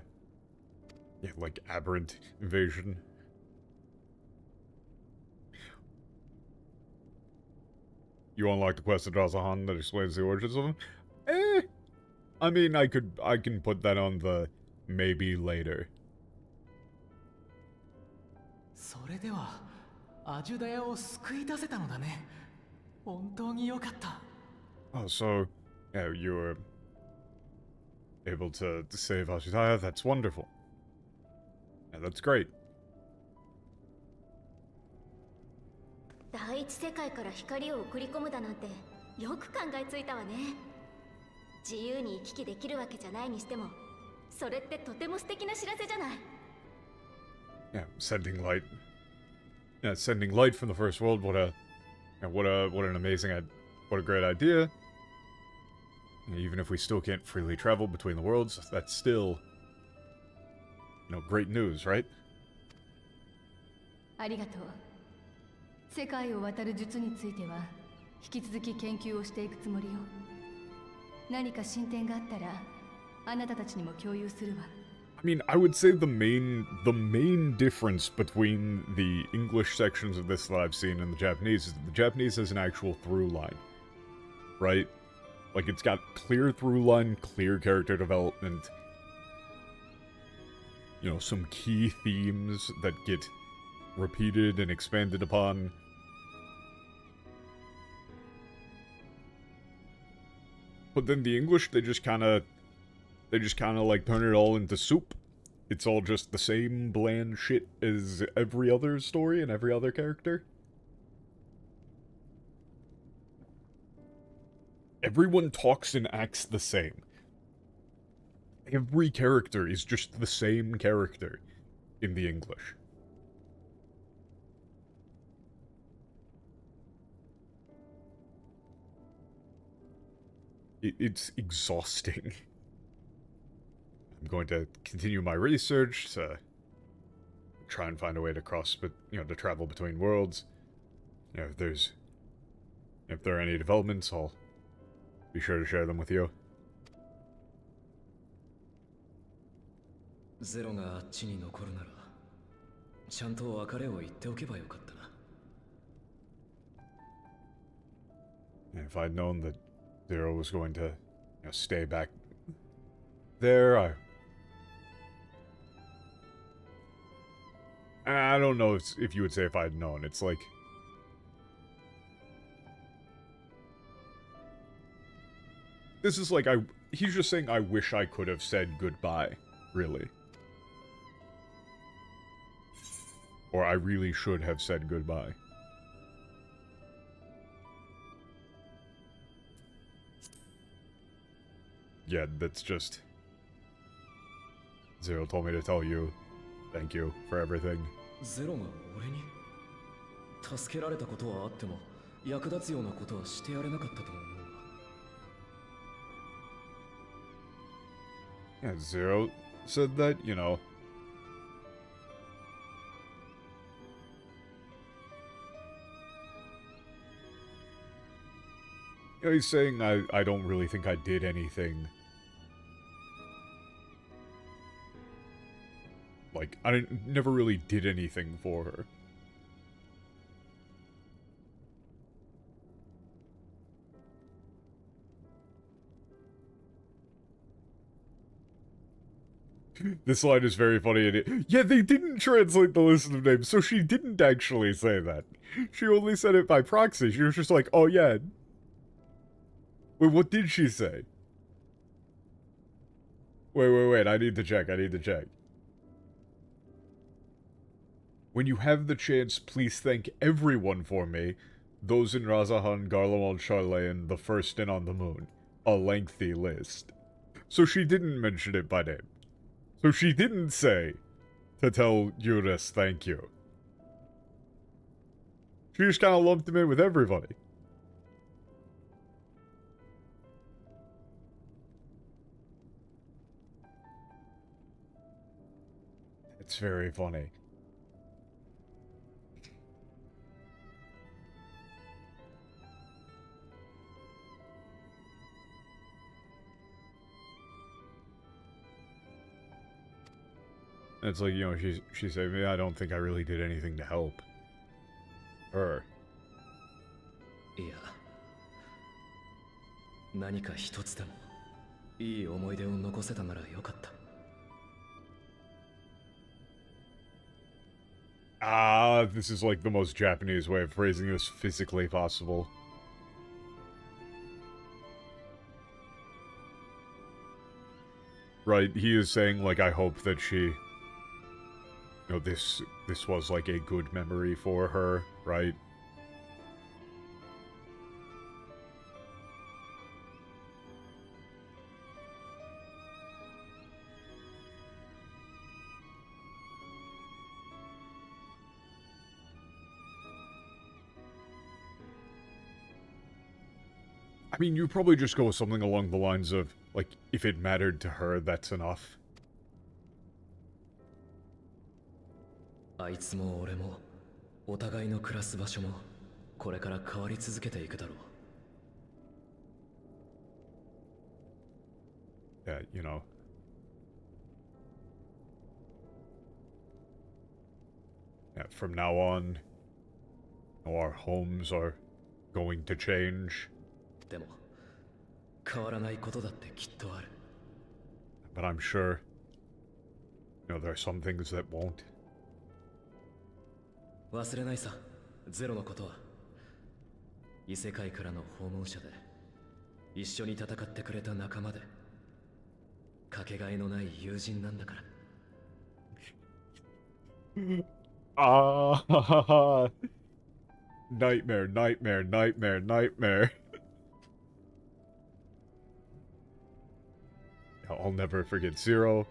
yeah, like, aberrant invasion? You unlock the quest of Drazahan that explains the origins of him? I mean, I can put that on the maybe later. それではアジュダヤを救い出せたのだね。本当に良かった。 Oh, so, yeah, you were able to save Ashitaya. That's wonderful. Yeah, that's great. 第一世界から光を送り込むだなんてよく考えついたわね。自由に行き来できるわけじゃないにしても、それってとても素敵な知らせじゃない。 Yeah, sending light. Yeah, sending light from the first world. What a, yeah, what an amazing, what a great idea. Even if we still can't freely travel between the worlds, that's still, you know, great news, right? ありがとう。世界を渡る術については引き続き研究をしていくつもりよ。何か進展があったらあなたたちにも共有するわ。 I mean, I would say the main difference between the English sections of this that I've seen and the Japanese is that the Japanese has an actual through line, right? Like, it's got clear through line, clear character development, you know, some key themes that get repeated and expanded upon. But then the English, they just kind of like turn it all into soup. It's all just the same bland shit as every other story and every other character. Everyone talks and acts the same. Every character is just the same character in the English. It's exhausting. I'm going to continue my research to try and find a way to to travel between worlds. You know, if there are any developments, I'll be sure to share them with you. ゼロがあっちに残るなら、ちゃんと別れを言っておけばよかったな。 And if I'd known that Zero was going to, stay back there, I don't know if you would say if I'd known. It's like, this is like, he's just saying I wish I could have said goodbye, really. Or I really should have said goodbye. Yeah, that's just... Zero told me to tell you, thank you for everything. ゼロが俺に助けられたことはあっても役立つようなことはしてやれなかったと思うが。 Yeah, Zero said that, you know. You know, he's saying I don't really think I did anything. Like, never really did anything for her. This line is very funny. Yeah, they didn't translate the list of names, so she didn't actually say that. She only said it by proxy. She was just like, oh yeah. Wait, what did she say? Wait, I need to check. When you have the chance, please thank everyone for me. Those in Razahan, Garlemald, Charlene, the first in on the moon. A lengthy list. So she didn't mention it by name. So she didn't say to tell Eurus thank you. She just kind of lumped him in with everybody. It's very funny. It's like, you know, she said, I don't think I really did anything to help her. いや、何か一つでもいい思い出を残せたならよかった。This is like the most Japanese way of phrasing this physically possible. Right, he is saying, like, I hope that she... You know, this was like a good memory for her, right? I mean, you probably just go with something along the lines of, like, if it mattered to her, that's enough. あいつも俺もお互いの暮らす場所もこれから変わり続けていくだろう。Yeah, you know. Yeah, from now on, our homes are going to change. でも変わらないことだってきっとある。But I'm sure, you know, there are some things that won't. 忘れないさ、ゼロのことは。異世界からの訪問者で、一緒に戦ってくれた仲間で、かけがえのない友人なんだから。Nightmare. I'll never forget Zero.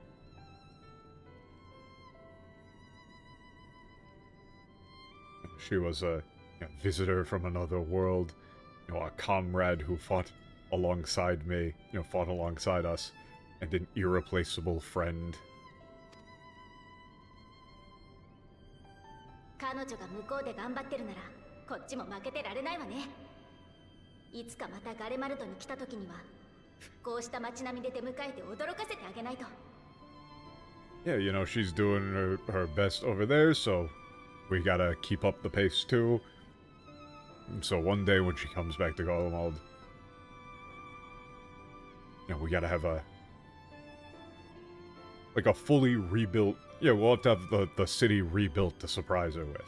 She was a visitor from another world, you know, a comrade who fought alongside me, you know, fought alongside us, and an irreplaceable friend. 彼女が向こうで頑張ってるならこっちも負けてられないわね。いつかまたガレマルトに来た時にはこうした街並みで出迎えて驚かせてあげないと。 Yeah, you know, she's doing her best over there, so we gotta keep up the pace too. So one day when she comes back to Garlemald, you know, we gotta have a fully rebuilt. Yeah, we'll have to have the city rebuilt to surprise her with.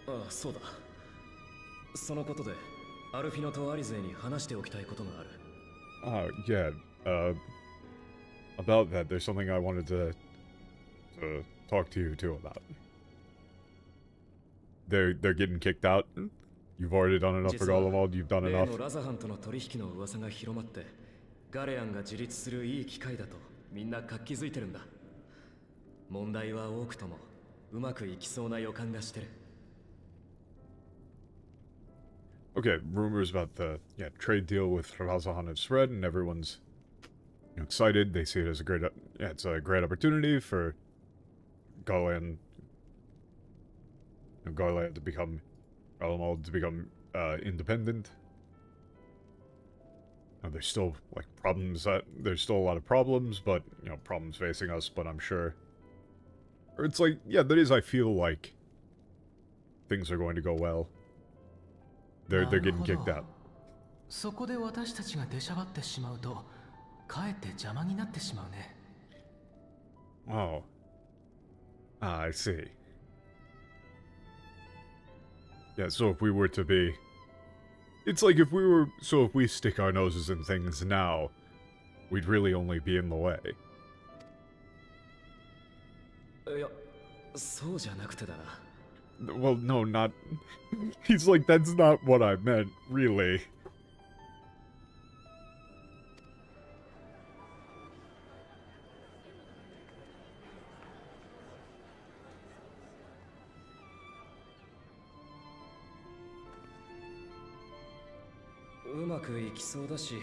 ああ、そうだ。そのことでアルフィノとアリゼに話しておきたいことがある。Yeah. About that, there's something I wanted to talk to you too about. They're getting kicked out. You've already done enough for Garlemald. You've done enough. ラザハンとの取引の噂が広まってガレアンが自立するいい機会だとみんな活気づいてるんだ。問題は多くともうまくいきそうな予感がしてる。 Okay, rumors about the trade deal with Razahan have spread, and everyone's excited. They see it as a great it's a great opportunity for Garland to become independent. There's still like problems there's still a lot of problems, but problems facing us. But I'm sure, or it's like I feel like things are going to go well. They're getting kicked out. そこで私たちが出しゃばってしまうと、かえって邪魔になってしまうね。Oh. I see. Yeah, so if we were to be... It's like if we stick our noses in things now, we'd really only be in the way. いや、そうじゃなくてだな。Well, no, not... He's like, that's not what I meant, really. "うまくいきそうだし、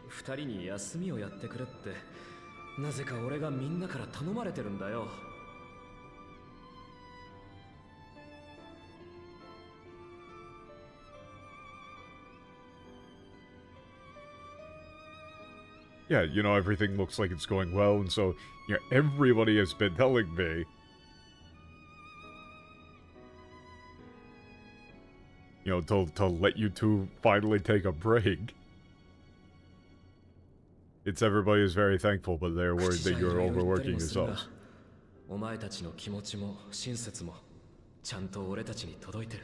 二人に休みをやってくれって、なぜか俺がみんなから頼まれてるんだよ。Yeah, everything looks like it's going well, and so, everybody has been telling me, to let you two finally take a break. Everybody is very thankful, but they're worried that you're overworking yourselves. お前たちの気持ちも親切もちゃんと俺たちに届いてる。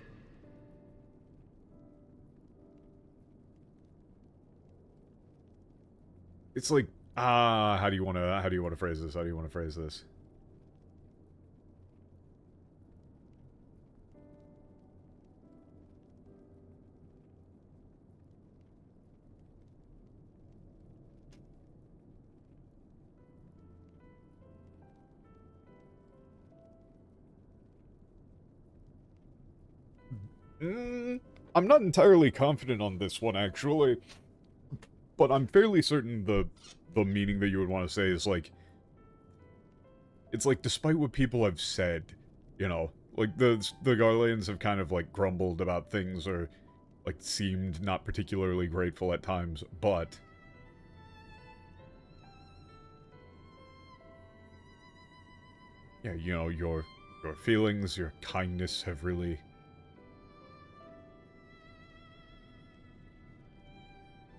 It's like, how do you want to phrase this? How do you want to phrase this? I'm not entirely confident on this one, actually. But I'm fairly certain the meaning that you would want to say is like... It's like, despite what people have said, like, the Garleans have kind of, like, grumbled about things or, like, seemed not particularly grateful at times, but... Yeah, your feelings, your kindness have really...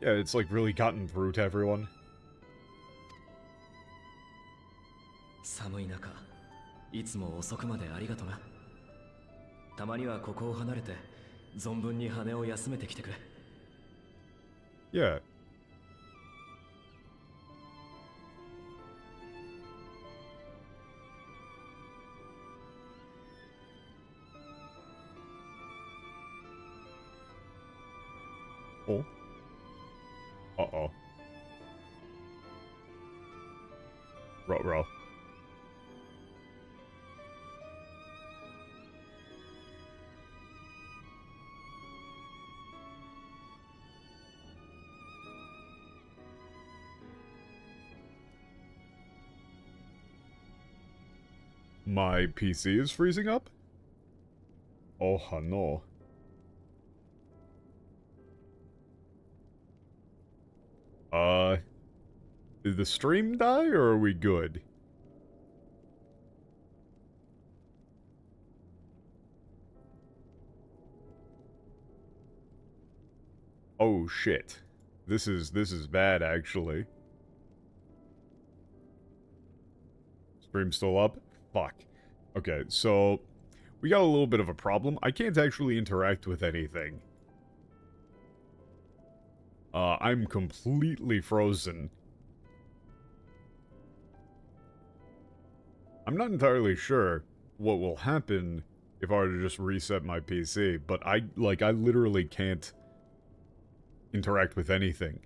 Yeah, it's like really gotten through to everyone. 寒い中、いつも遅くまでありがとな。たまにはここを離れて、存分に羽を休めてきてくれ。Yeah. Oh. Uh-oh. Ruh-roh. My PC is freezing up? Oh, no. Did the stream die, or are we good? Oh, shit. This is bad, actually. Stream's still up? Fuck. Okay, so... we got a little bit of a problem. I can't actually interact with anything. I'm completely frozen. I'm not entirely sure what will happen if I were to just reset my PC, but I literally can't interact with anything.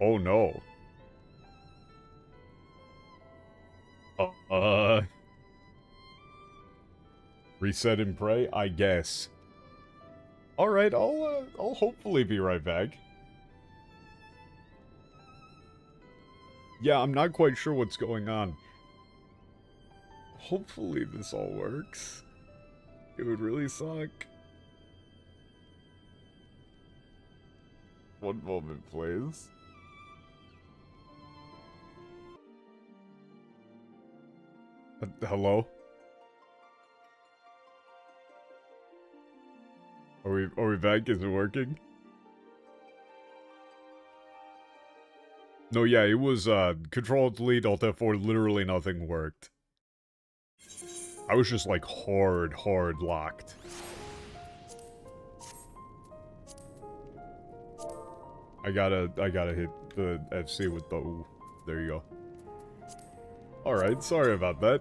Oh no. Reset and pray, I guess. Alright, I'll hopefully be right back. Yeah, I'm not quite sure what's going on. Hopefully this all works. It would really suck. One moment, please. Hello? Are we back? Is it working? No, yeah, it was, Control-Delete, Alt-F4, literally nothing worked. I was just, like, hard locked. I gotta hit the FC with the ooh. There you go. Alright, sorry about that.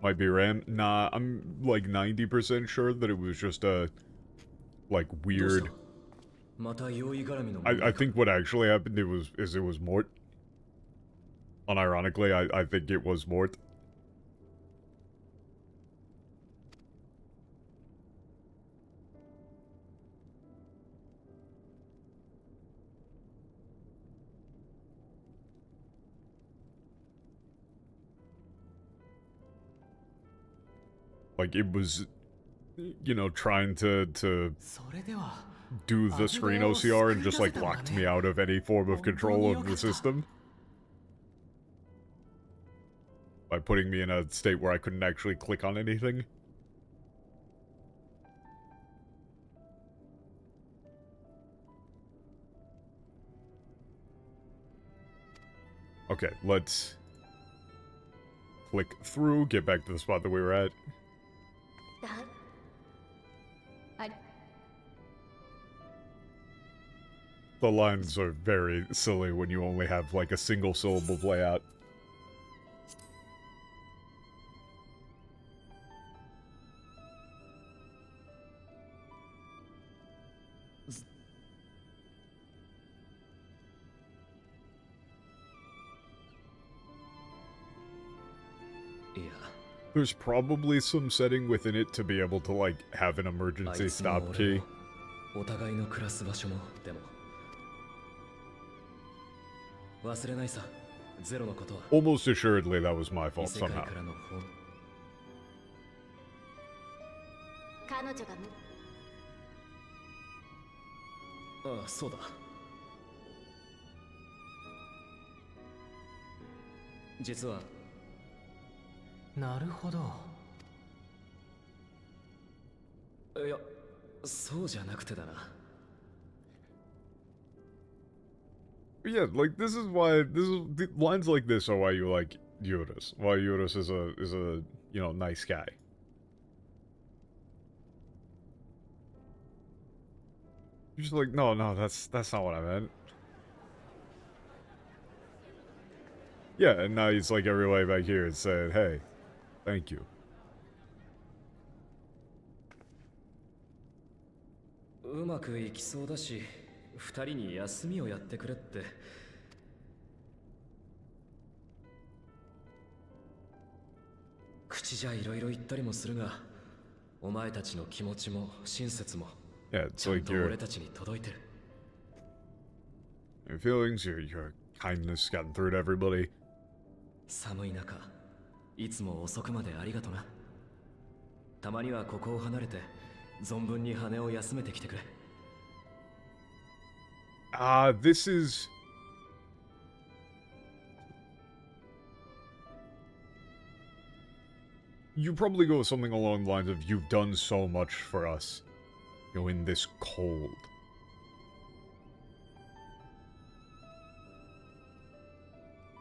Might be RAM. Nah, I'm like 90% sure that it was just a like weird. I think what actually happened it was Mort. Unironically, I think it was Mort. Like, it was, you know, trying to do the screen OCR and just, like, locked me out of any form of control of the system. By putting me in a state where I couldn't actually click on anything. Okay, let's click through, get back to the spot that we were at. The lines are very silly when you only have like a single syllable play out. There's probably some setting within it to be able to like have an emergency stop key. Almost assuredly that was my fault somehow. Yeah, like this is lines like this are why you like Eurus. Why Eurus is a you know nice guy. You're just like, no, that's not what I meant. Yeah, and now he's like every way back here and saying, hey, thank you. Yeah, it's like your feelings, your kindness gotten through to everybody. This is... You probably go with something along the lines of, you've done so much for us, you know, in this cold.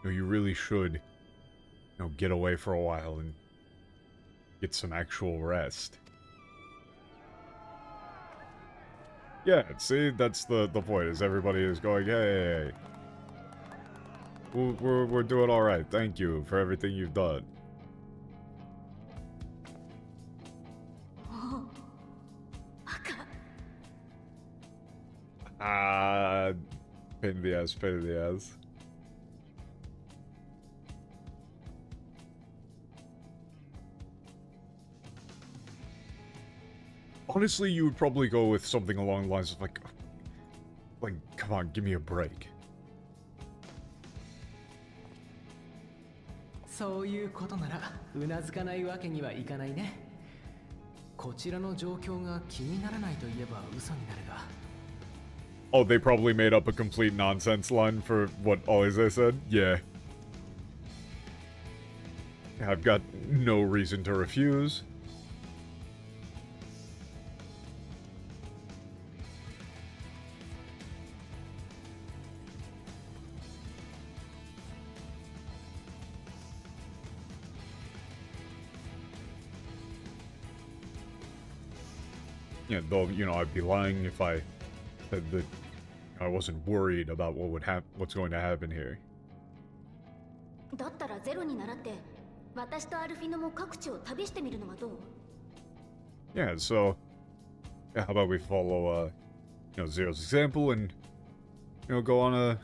You know, you really should, you know, get away for a while and get some actual rest. Yeah, see, that's the point, is everybody is going, hey, we're doing alright, thank you for everything you've done. Ah, pain in the ass, pain in the ass. Honestly, you would probably go with something along the lines of like, come on, give me a break. そういうことならうなずかないわけにはいかないね。こちらの状況が気にならないと言えば嘘になるが。Oh, they probably made up a complete nonsense line for what Alize said? Yeah. I've got no reason to refuse. Yeah, though, you know, I'd be lying if I said that I wasn't worried about what's going to happen here. だったらゼロに倣って私とアルフィノも各地を旅してみるのはどう？ Yeah, so yeah, how about we follow Zero's example and go on a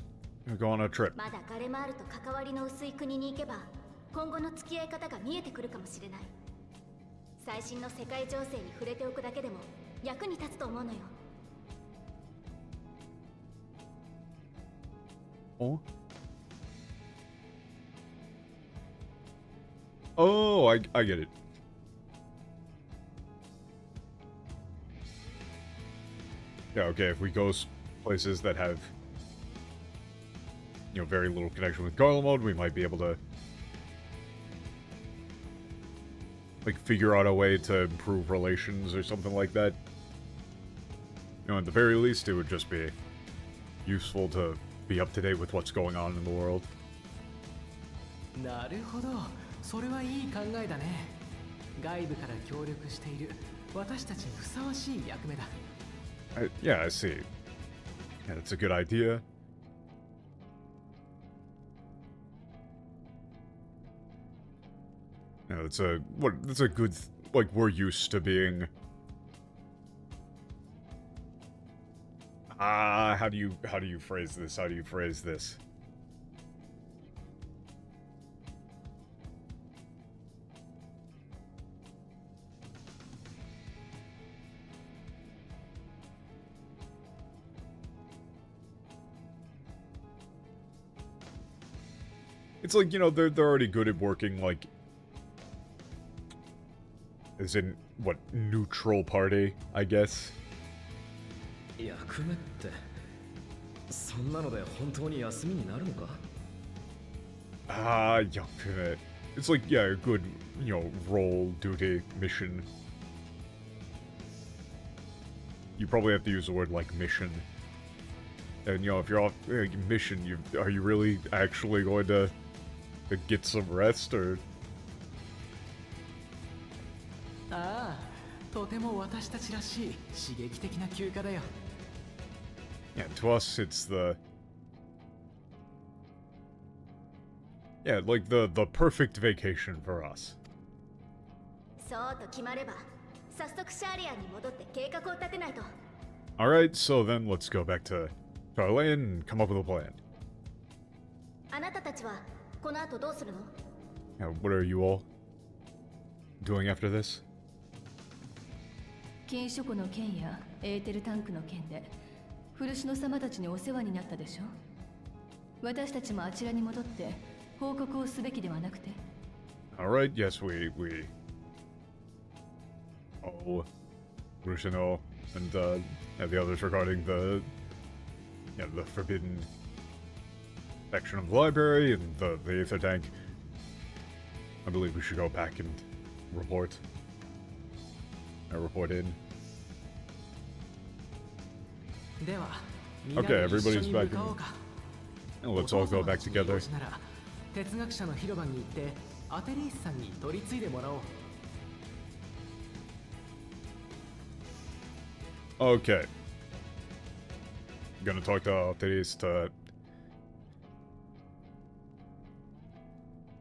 trip. まだガレマールと関わりの薄い国に行けば今後の付き合い方が見えてくるかもしれない。最新の世界情勢に触れておくだけでも役に立つと思うのよ。Oh? Oh, I get it. Yeah, okay, if we go places that have, very little connection with Garlemald, we might be able to, figure out a way to improve relations or something like that. At the very least, it would just be useful to be up to date with what's going on in the world. なるほど、それはいい考えだね。外部から協力している私たちにふさわしい役目だ。Yeah, I see. Yeah, that's a good idea. Yeah, that's a good, we're used to being. How do you phrase this? How do you phrase this? It's like, they're already good at working, as in, neutral party, I guess. 役目ってそんなので本当に休みになるのか? Yakume. It's like, yeah, a good, role, duty, mission. You probably have to use the word like mission. And, if you're off mission, are you really actually going to get some rest, or? ああ、とても私たちらしい刺激的な休暇だよ。Yeah, to us, it's the perfect vacation for us. そうと決まれば、早速シャーリアンに戻って計画を立てないと。Alright, so then let's go back to Charlene and come up with a plan. あなたたちはこの後どうするの? Yeah, what are you all doing after this? 禁書庫の件やエーテルタンクの件で古篠様たちにお世話になったでしょ。私たちもあちらに戻って報告をすべきではなくて。Alright, yes, we Rusino and the others regarding the forbidden section of the library and the ether tank. I believe we should go back and report in. Okay, everybody's back in. And let's all go back together. 哲学者の広場に行ってアテリースさんに取り次いでもらおう。Okay. Gonna talk to Alteris to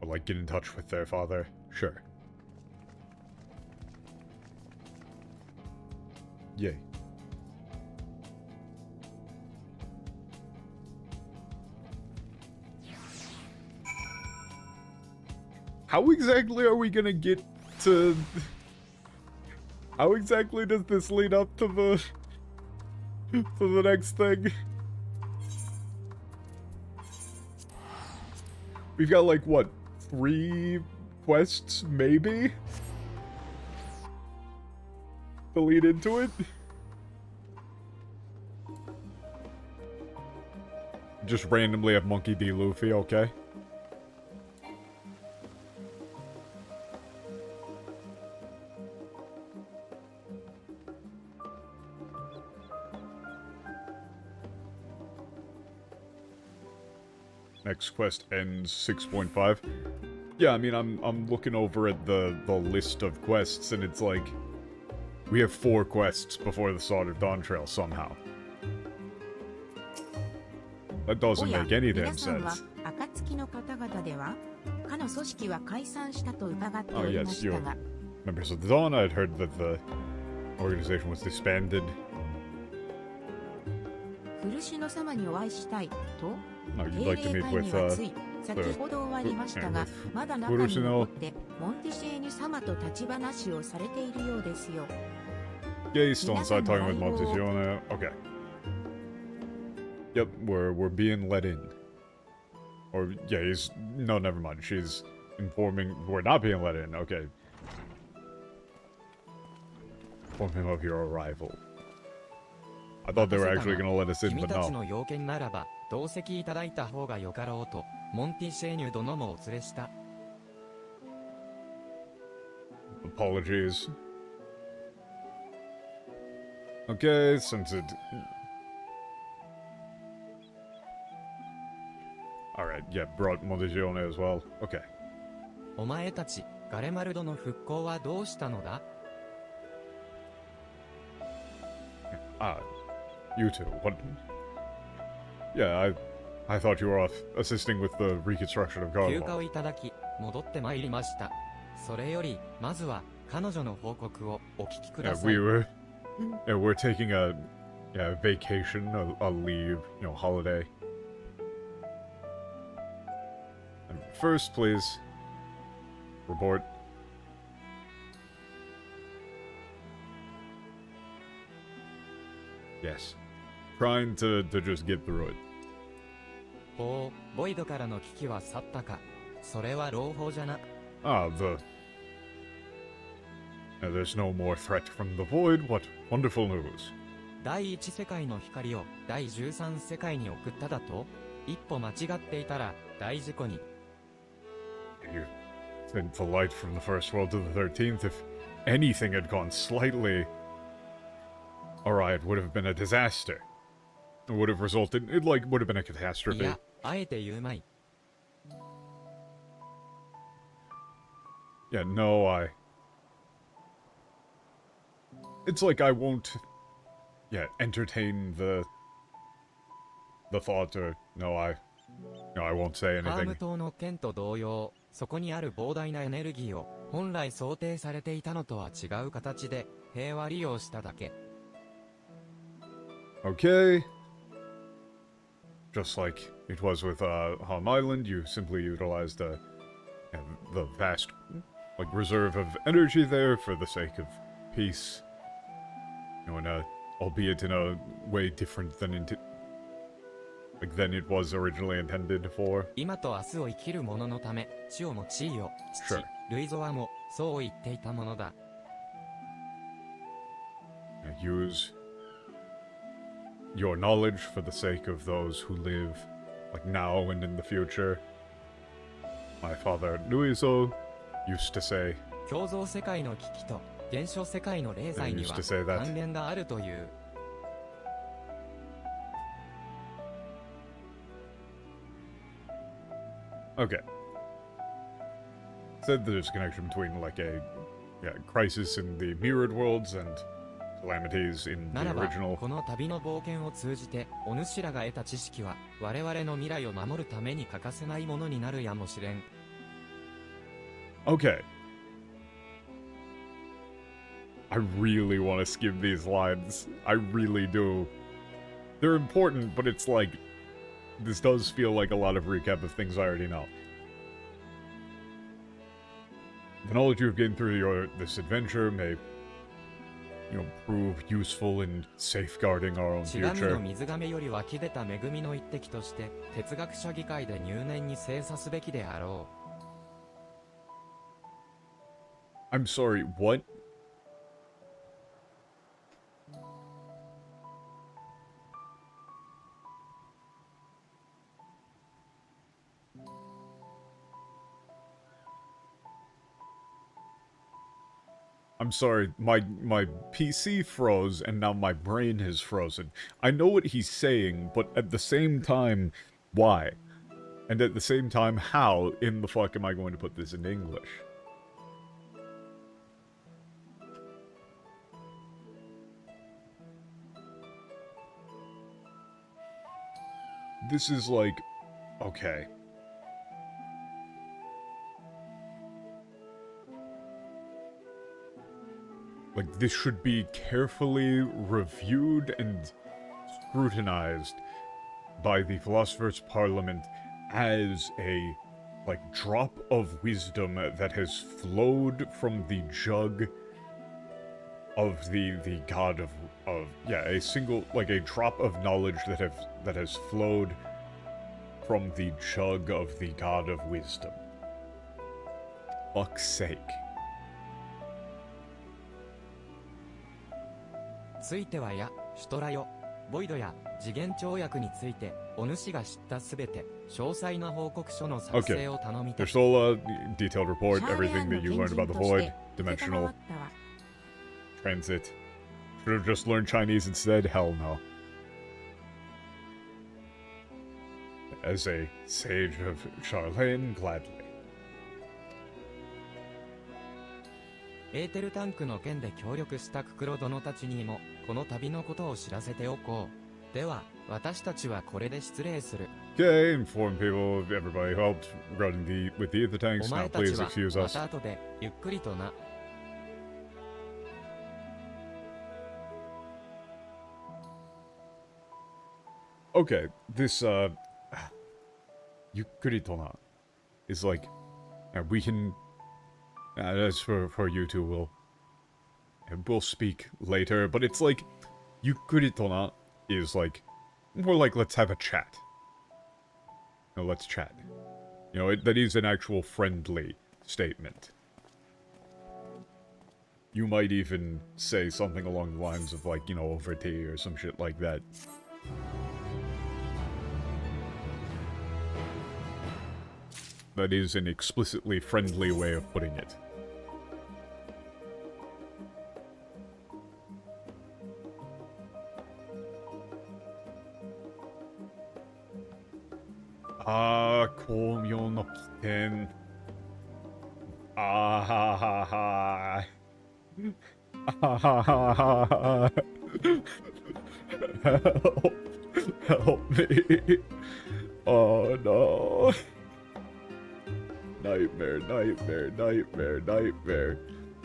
get in touch with their father. Sure. Yay. How exactly are we gonna get to... How exactly does this lead up to the... to the next thing? We've got, like, what, 3 quests, maybe? To lead into it? Just randomly have Monkey D. Luffy, okay? Next quest ends 6.5. Yeah, I mean, I'm looking over at the list of quests, and it's like... We have 4 quests before the Sword of Dawn Trail, somehow. That doesn't make any damn sense. Oh yes, you're members of the Dawn. I'd heard that the organization was disbanded. No, you'd like to meet with, Yeah, he's still inside talking with Montesione. Okay. Yep, we're being let in. Or, yeah, he's... No, never mind. She's informing... We're not being let in. Okay. Inform him of your arrival. I thought they were actually gonna let us in, but no. Apologies. Okay, since it... Alright, yeah, brought Montesione as well. Okay. You two, what? Yeah, I thought you were off assisting with the reconstruction of Garlemald. Yeah, we're taking a vacation, a leave, you know, holiday. And first, please, report. Yes. Trying to just get through it. Ah, there's no more threat from the void. What wonderful news. You sent the light from the first world to the 13th. If anything had gone slightly awry, it would have been a disaster. It would have resulted... It, like, would have been a catastrophe. Yeah, no, It's like I won't... Yeah, entertain the thought, or... No, I won't say anything. Okay. Just like it was with Hom Island, you simply utilized the vast reserve of energy there for the sake of peace. You know, albeit in a way different than than it was originally intended for. Sure. Use your knowledge for the sake of those who live, now and in the future. My father, Luiso, used to say... He used to say that. Okay. Said there's a connection between, a crisis in the mirrored worlds and calamities in the original. Okay. I really want to skim these lines. I really do. They're important, but it's like... This does feel like a lot of recap of things I already know. the knowledge you've gained through this adventure may, prove useful in safeguarding our own 血神 future. の水亀より湧き出た恵みの一滴として哲学者議会で入念に精査すべきであろ I'm sorry, what? I'm sorry, my PC froze and now my brain has frozen. I know what he's saying, but at the same time, why? And at the same time, how in the fuck am I going to put this in English? This is like... okay. Like, this should be carefully reviewed and scrutinized by the Philosopher's Parliament as a, like, drop of wisdom that has flowed from the jug of the god of yeah, a single, like, a drop of knowledge that has flowed from the jug of the god of wisdom. Fuck's sake. ついてはや、シュトラよ、ボイドや次元跳躍について、お主が知ったすべて、詳細な報告書の作成を頼みたい。There's still a detailed report, everything that you learned about the void, dimensional transit. Should have just learned Chinese instead? Hell no. As a sage of Charlene, gladly. エーテルタンクの件で協力したククロ殿たちにも、この旅のことを知らせておこう。では、私たちはこれで失礼する。Okay, inform people, everybody who helped regarding with the ether お tanks. Now 前たち please は excuse ま us. た後で、ゆっくりとな。Okay, this, Yukuritona is like, we can, as for you two, we'll speak later, but it's like, Yukuritona is like, more like, let's have a chat. No, let's chat. You know, that is an actual friendly statement. You might even say something along the lines of, like, over tea or some shit like that. That is an explicitly friendly way of putting it. Komyo no kiten. Ha ha ha. Ha ha ha. Help. Help me. Oh no. Nightmare, nightmare, nightmare, nightmare.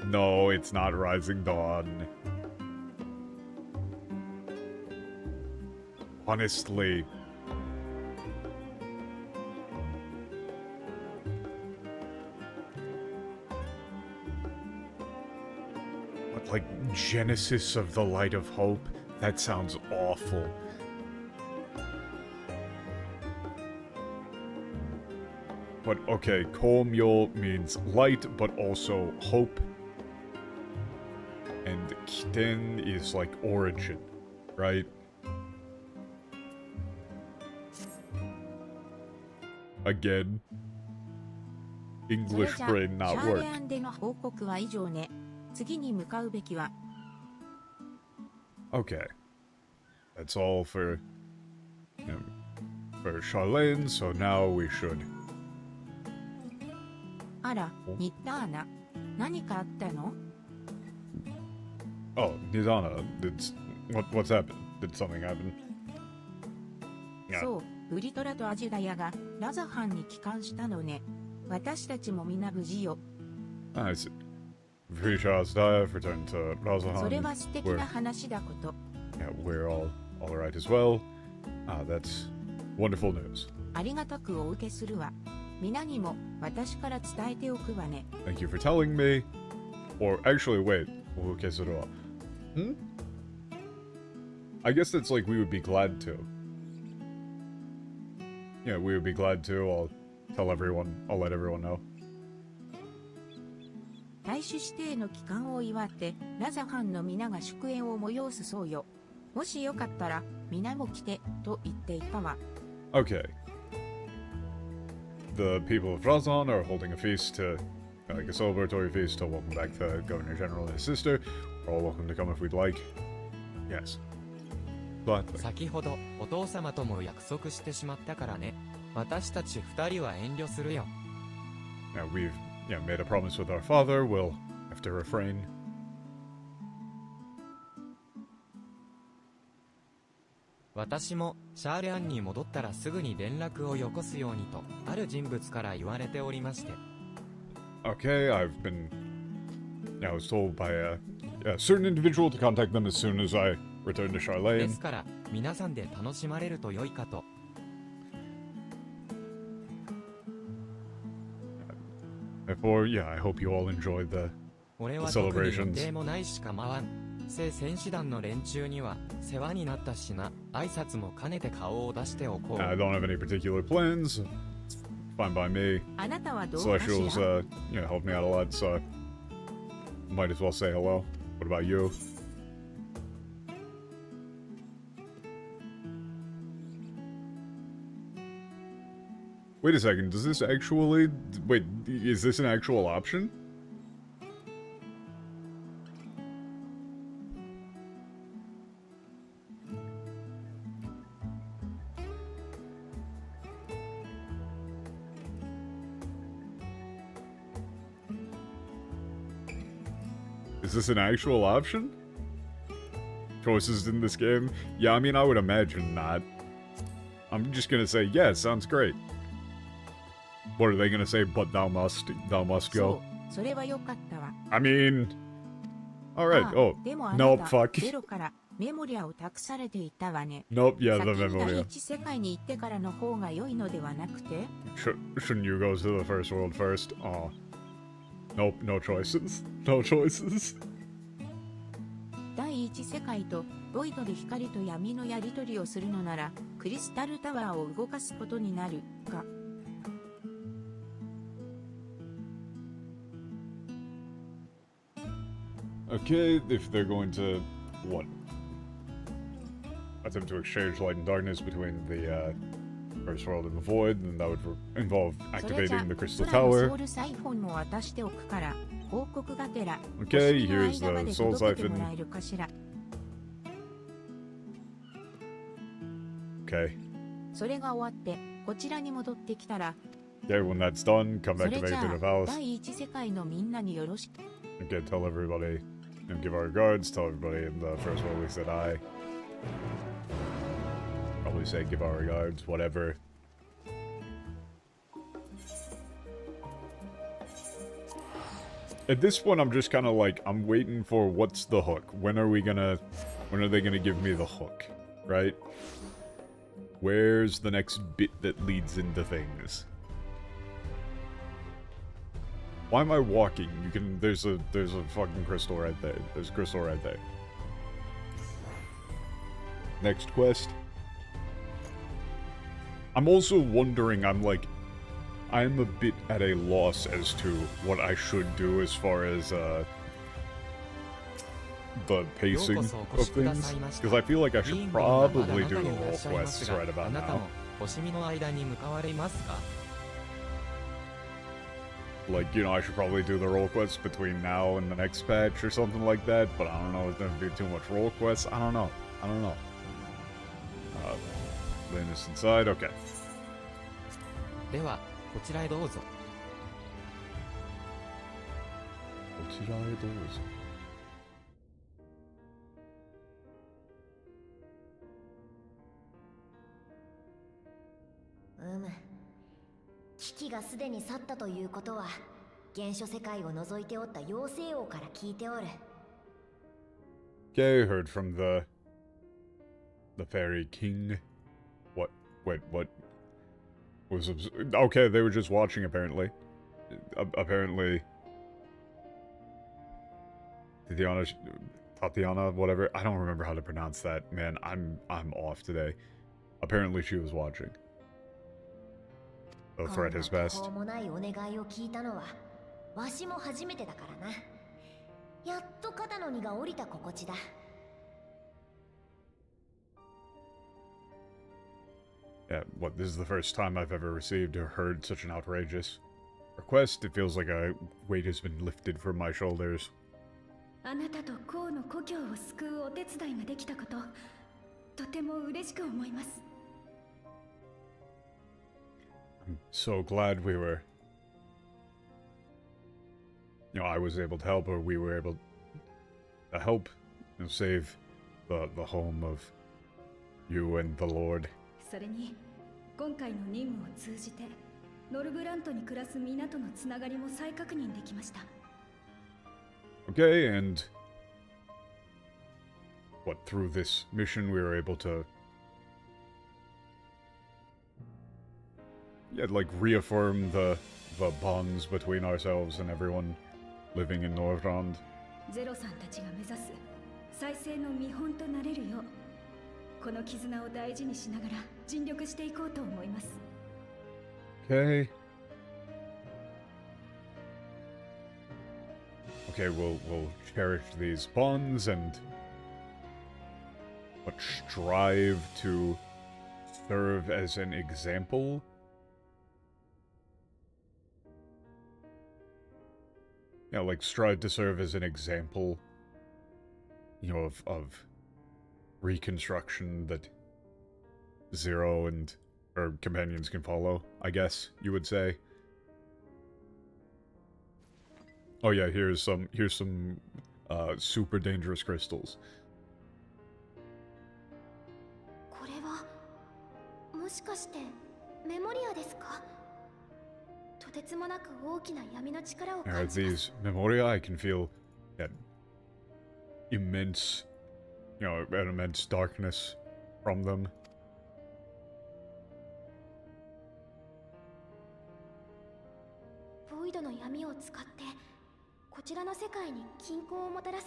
No, it's not Rising Dawn. Honestly. But like Genesis of the Light of Hope? That sounds awful. But okay, Komyo means light, but also hope. And Kiten is like origin, right? Again. English brain not work. シャーレアンでの報告は以上ね。次に向かうべきは。Okay. That's all for Charlene, so now we should. あら、ニッターナ。何かあったの？ Oh, Nidana, what's happened? Did something happen? そう、ブリトラとアジュダヤがラザハンに帰還したのね。私たちも皆無事よ。I see. Visha's dive returned to それ Razahan. は素敵な話だこと。Yeah, we're all right as well. That's wonderful news. ありがたくお受けするわ。皆にも私から伝えておくわね。 Thank you for telling me. Or actually, wait. Okay, so hmm? I guess it's like we would be glad to. Yeah, we would be glad to. I'll tell everyone. I'll let everyone know. 大使指定の帰還を祝ってラザファンの皆が祝宴を催すそうよ。もしよかったら皆も来てと言っていたわ。 Okay. The people of Razan are holding a feast to, like a celebratory feast to welcome back the Governor General and his sister. We're all welcome to come if we'd like. Yes. Gladly. 先ほどお父様とも約束してしまったからね。私たち二人は遠慮するよ。 Now we've made a promise with our father. We'll have to refrain. 私もシャーレアンに戻ったらすぐに連絡をよこすようにとある人物から言われておりまして。 Okay, I was told by a certain individual to contact them as soon as I return to で Charlene. すから皆さんで楽しまれると良いかと。 Therefore, I hope you all enjoy the 俺は The 特に celebrations. 予定もないし構わん。聖戦士団の連中には世話になったしな。挨拶も兼ねて顔を出しておこう。 I don't have any particular plans. It's fine by me. あなたはどうかし Celestials, ら？ helped me out a lot, so might as well say hello. What about you? Wait a second, does this actually... Wait, is this an actual option? Is this an actual option? Choices in this game? Yeah, I mean, I would imagine not. I'm just gonna say, yeah, sounds great. What are they gonna say? But thou must そ go. う、それはよかったわ。 I mean, all right. ああ Oh, でもあな nope, た、 fuck. ゼロからメモリアを託されていたわね。 Nope, yeah, 先 the に第 memory. 一世界に行ってからの方が良いのではなくて、 Shouldn't you go to the first world first? Aw. Nope, no choices. No choices. 第一世界とボイドで光と闇のやり取りをするのなら、クリスタルタワーを動かすことになるか。 Okay, if they're going to... what? Attempt to exchange light and darkness between the first world and the void, then that would involve それじゃ activating the crystal 空のソ tower. ウルサイフォンも渡しておくから報告がてら Okay, 星の here's 間ま the で soul 届けて siphon. もらえるかしら。 Okay. それが終わってこちらに戻ってきたら、 Okay, when that's done, come そ back れ to じゃ Vega あ Palace. 第一世界のみんなによろしく。 Okay, tell everybody and give our regards. Tell everybody in the first world we said hi. Probably say give our regards, whatever. At this point, I'm just kind of like, I'm waiting for what's the hook? When are they gonna give me the hook? Right? Where's the next bit that leads into things? Why am I walking? There's a fucking crystal right there. There's a crystal right there. Next quest. I'm also wondering, I'm a bit at a loss as to what I should do as far as, the pacing of things. Because I feel like I should probably do the role quests right あ about なた now. も星見の間に向かわれますか？ Like, I should probably do the role quests between now and the next patch or something like that, but I don't know if there's gonna be too much role quests. I don't know. Linus inside, okay. ではこちらへどうぞ。こちらへどうぞ。危機がすでに去ったということは、原初世界を除いておった妖精王から聞いておる。 Okay, heard from the fairy king. What? Wait, what? was okay. They were just watching apparently. Apparently, Tatiana, whatever. I don't remember how to pronounce that. Man, I'm off today. Apparently, she was watching. The threat is best. こんな途方もないお願いを聞いたのはわしも初めてだからな。やっと肩の荷が下りた心地だ。Yeah, what, this is the first time I've ever received or heard such an outrageous request. It feels like a weight has been lifted from my shoulders. あなたとコウの故郷を救うお手伝いができたこと、とても嬉しく思います。I'm so glad we were... I was able to help, or we were able to help save the home of you and the Lord. それに、今回の任務を通じて、ノルブラントに暮らす皆とのつながりも再確認できました。Okay, and what, through this mission we were able to like reaffirm the bonds between ourselves and everyone living in Norvrand. ゼロさんたちが目指す再生の見本となれるよう、この絆を大事にしながら尽力していこうと思います。Okay. Okay, we'll cherish these bonds and strive to serve as an example. Yeah, like strive to serve as an example, of reconstruction that Zero and her companions can follow, I guess you would say. Oh yeah, here's some super dangerous crystals. これはもしかしてメモリアですか？とてつもなく大きな闇の力を感じます。 These Memoria, I can feel that immense, an immense darkness from them. ボイドの闇を使ってこちらの世界に均衡をもたらす。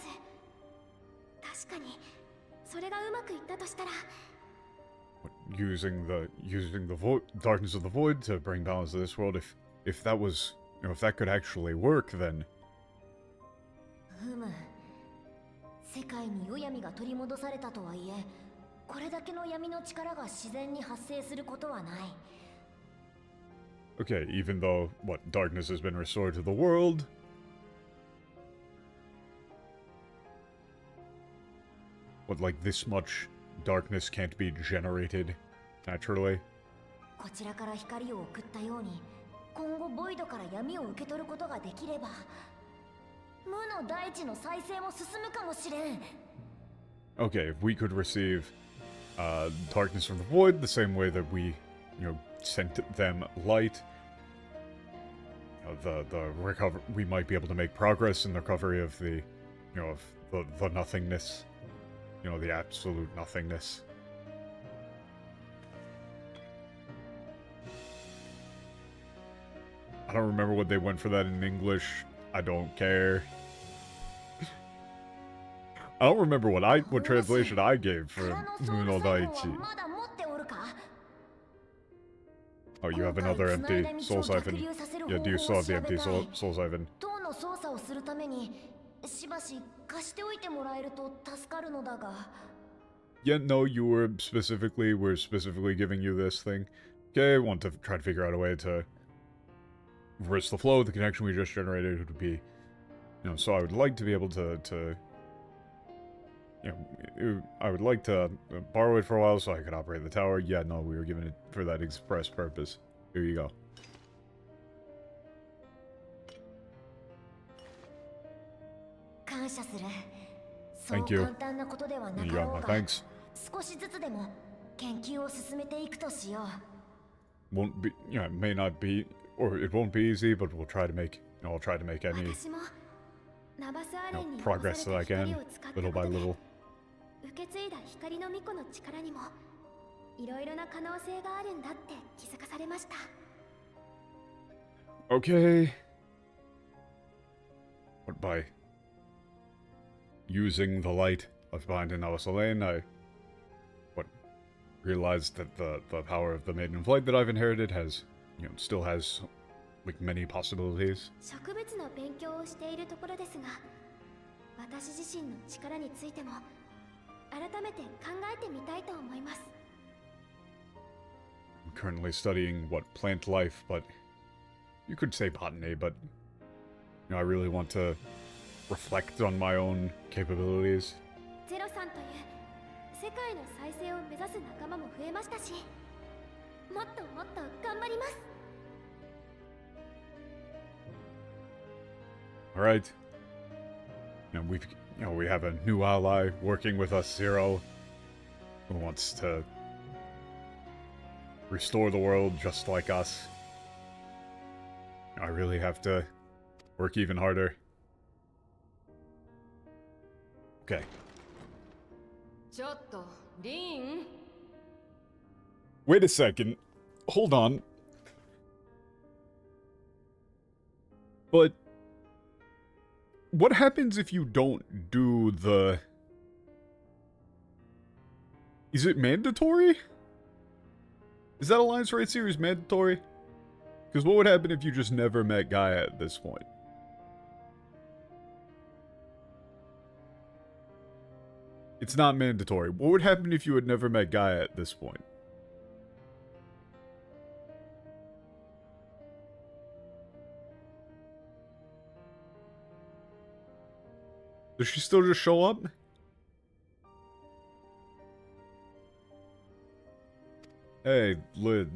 確かにそれがうまくいったとしたら、 Using the darkness of the void to bring balance to this world. If that was, if that could actually work, then ふむ。世界に夜闇が取り戻されたとはいえ、これだけの闇の力が自然に発生することはない。 okay, even though darkness has been restored to the world, like this much darkness can't be generated naturally. こちらから光を送ったように、今後ボイドから闇を受け取ることができれば、無の大地の再生も進むかもしれん。 Okay, if we could receive darkness from the void the same way that we, sent them light, the recover, we might be able to make progress in the recovery of the, of the nothingness, the absolute nothingness. I don't remember what they went for that in English. I don't care. I don't remember what translation I gave for Muno Daichi. Oh, you have another empty soul siphon. Yeah, do you still have the empty soul siphon? Yeah, no, we're specifically giving you this thing. Okay, I want to try to figure out a way to reverse the flow. The connection we just generated would be, so I would like to be able to I would like to borrow it for a while so I could operate the tower. Yeah, no, we were given it for that express purpose. Here you go. Thank you. You got my thanks. Won't be, it may not be, or it won't be easy, but we'll try to make, I'll try to make any progress that I can, little by little. いろいろな可能性があるんだって気づかされました。 Okay. But by using the light of Binding Lane, I realized that the power of the Maiden Flight that I've inherited has, still has, like, many possibilities. 植物の勉強をしているところですが、私自身の力についても改めて考えてみたいと思います。 I'm currently studying, plant life, but you could say botany, but, I really want to reflect on my own capabilities. ゼロさんという世界の再生を目指す仲間も増えましたし、もっともっと頑張ります。 Alright. We have a new ally working with us, Zero, who wants to restore the world just like us. I really have to work even harder. Okay. ちょっとリーン Wait a second. Hold on. But what happens if you don't do the... Is it mandatory? Is that Alliance Raid Series mandatory? Because what would happen if you just never met Gaia at this point? It's not mandatory. What would happen if you had never met Gaia at this point? Does she still just show up? Hey, Lid.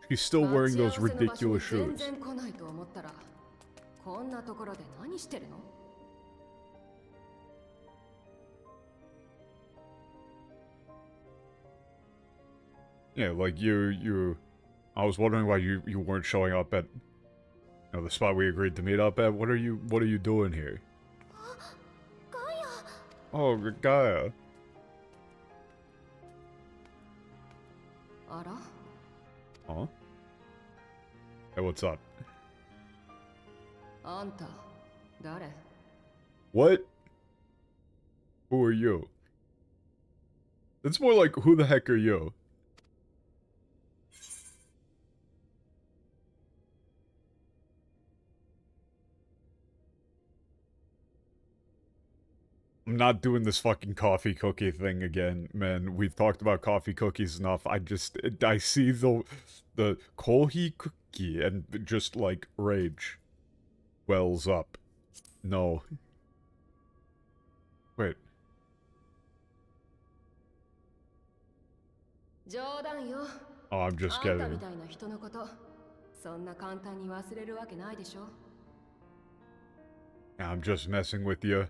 She's still wearing those ridiculous shoes. 全然来ないと思ったら、こんなところで何してるの? Yeah, like I was wondering why you weren't showing up at, the spot we agreed to meet up at. What are you doing here? Oh, Gaia. あら? Huh? Hey, what's up? あんた、誰? What? Who are you? It's more like, who the heck are you? I'm not doing this fucking coffee cookie thing again, man. We've talked about coffee cookies enough. I see the kohi cookie and just, like, rage wells up. No. Wait. 冗談よ。 Oh, I'm just あんた kidding. みたいな人のこと、そんな簡単に忘れるわけないでしょ? I'm just messing with you.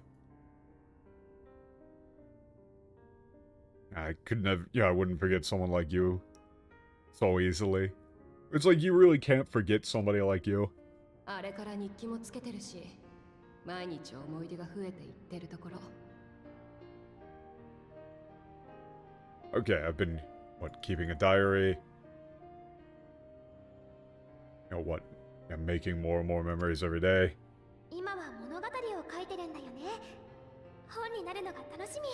I could never, I wouldn't forget someone like you so easily. It's like you really can't forget somebody like you. あれから日記もつけてるし、毎日思い出が増えていってるところ。 Okay, I've been, keeping a diary. I'm making more and more memories every day. 今は物語を書いてるんだよね。本になるのが楽しみ。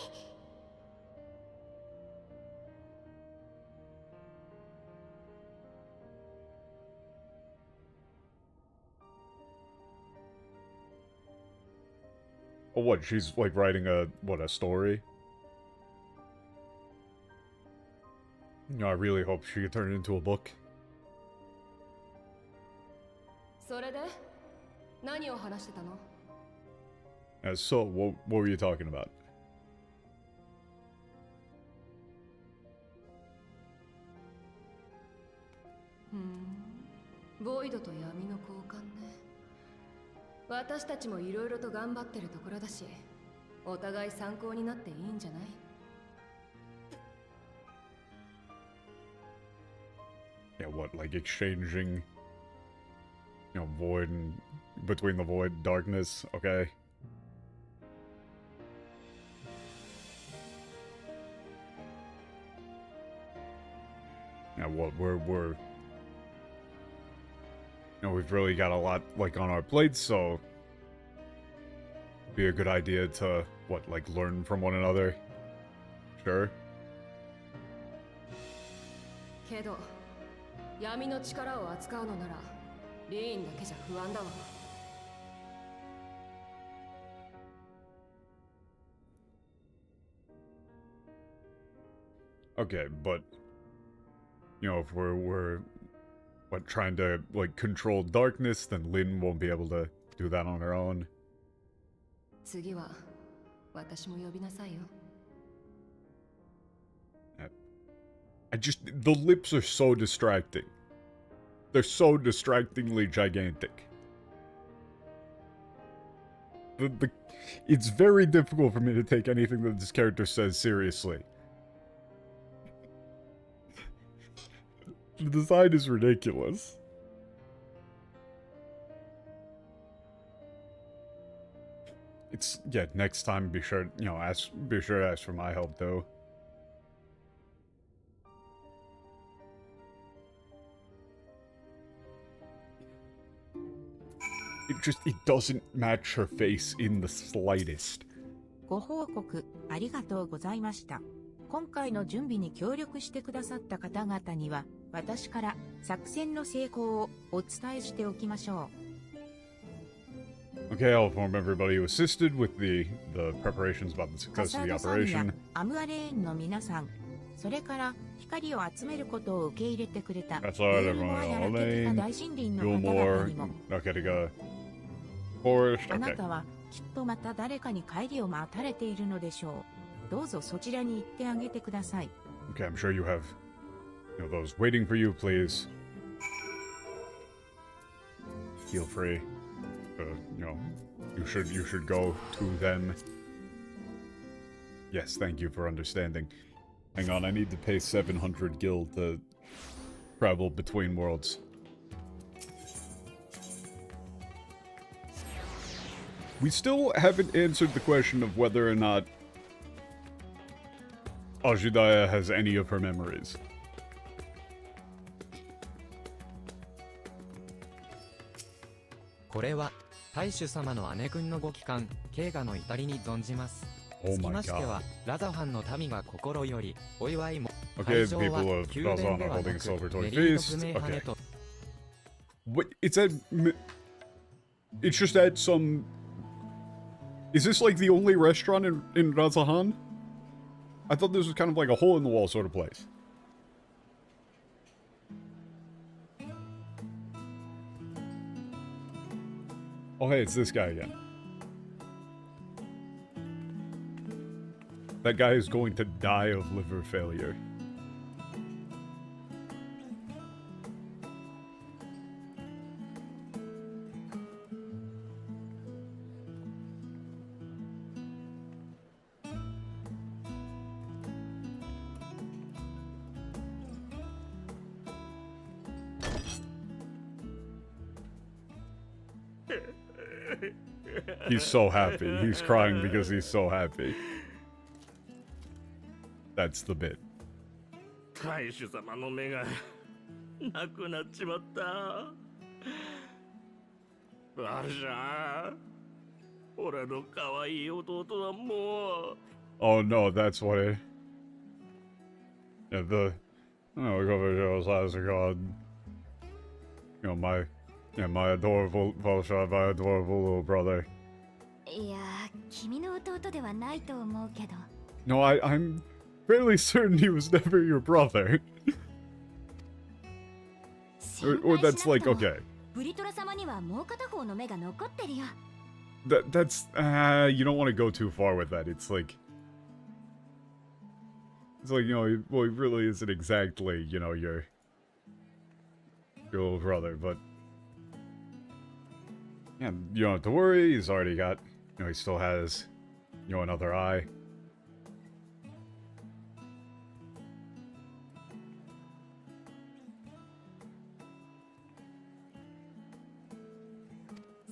Oh, what? She's, like, writing a story? I really hope she could turn it into a book. それで何を話してたの? So, what were you talking about? ボイドと闇の交換ね。私たちもいろいろと頑張ってるところだし、お互い参考になっていいんじゃない? Yeah, like exchanging, void and between the void and darkness, okay? what we're we've really got a lot like on our plates, so it'd be a good idea to like learn from one another. Sure. けど闇の力を扱うのならリーンだけじゃ不安だわ。Okay, but if we're trying to like control darkness, then Lin won't be able to do that on her own. 次は私も呼びなさいよ。The lips are so distracting. They're so distractingly gigantic. It's very difficult for me to take anything that this character says seriously. The design is ridiculous. Next time be sure to ask for my help though. It doesn't match her face in the slightest. ご報告ありがとうございました。今回の準備に協力してくださった方々には、私から作戦の成功をお伝えしておきましょう。Okay, I'll inform everybody who assisted with the preparations about the success of the operation. アムアレーンの皆さん、それから光を集めることを受け入れてくれたエールモアやラケテカ大森林の方々にも。あなたはきっとまた誰かに帰りを待たれているのでしょう。どうぞそちらに行ってあげてください。Okay, I'm sure you have, those waiting for you, please. Feel free. You should go to them. Yes, thank you for understanding. Hang on, I need to pay 700 gil to travel between worlds. We still haven't answered the question of whether or not Ajudaya has any of her memories. これは大主様の姉君のご帰還、慶賀の至りに存じます。つきましては、ラザハンの民が心よりお祝いも。Okay, the people of Razan are holding a celebratory feast. Okay. What? It's just at some. Is this like the only restaurant in Razahan? I thought this was kind of like a hole-in-the-wall sort of place. Oh hey, it's this guy again. That guy is going to die of liver failure. He's so happy. He's crying because he's so happy. That's the bit. 大主様の目がなくなっちまった。バルシャー、俺の可愛い弟はもう。Oh no, that's what it. Yeah, my adorable Valshar, my adorable little brother. いや、君の弟ではないと思うけど。No, I'm fairly certain he was never your brother. or that's like, okay. ブリトラ様にはもう片方の目が残ってるよ。That's you don't want to go too far with that. It's like, well, he really isn't exactly, your little brother, but yeah, you don't have to worry. He's already got, he still has, another eye.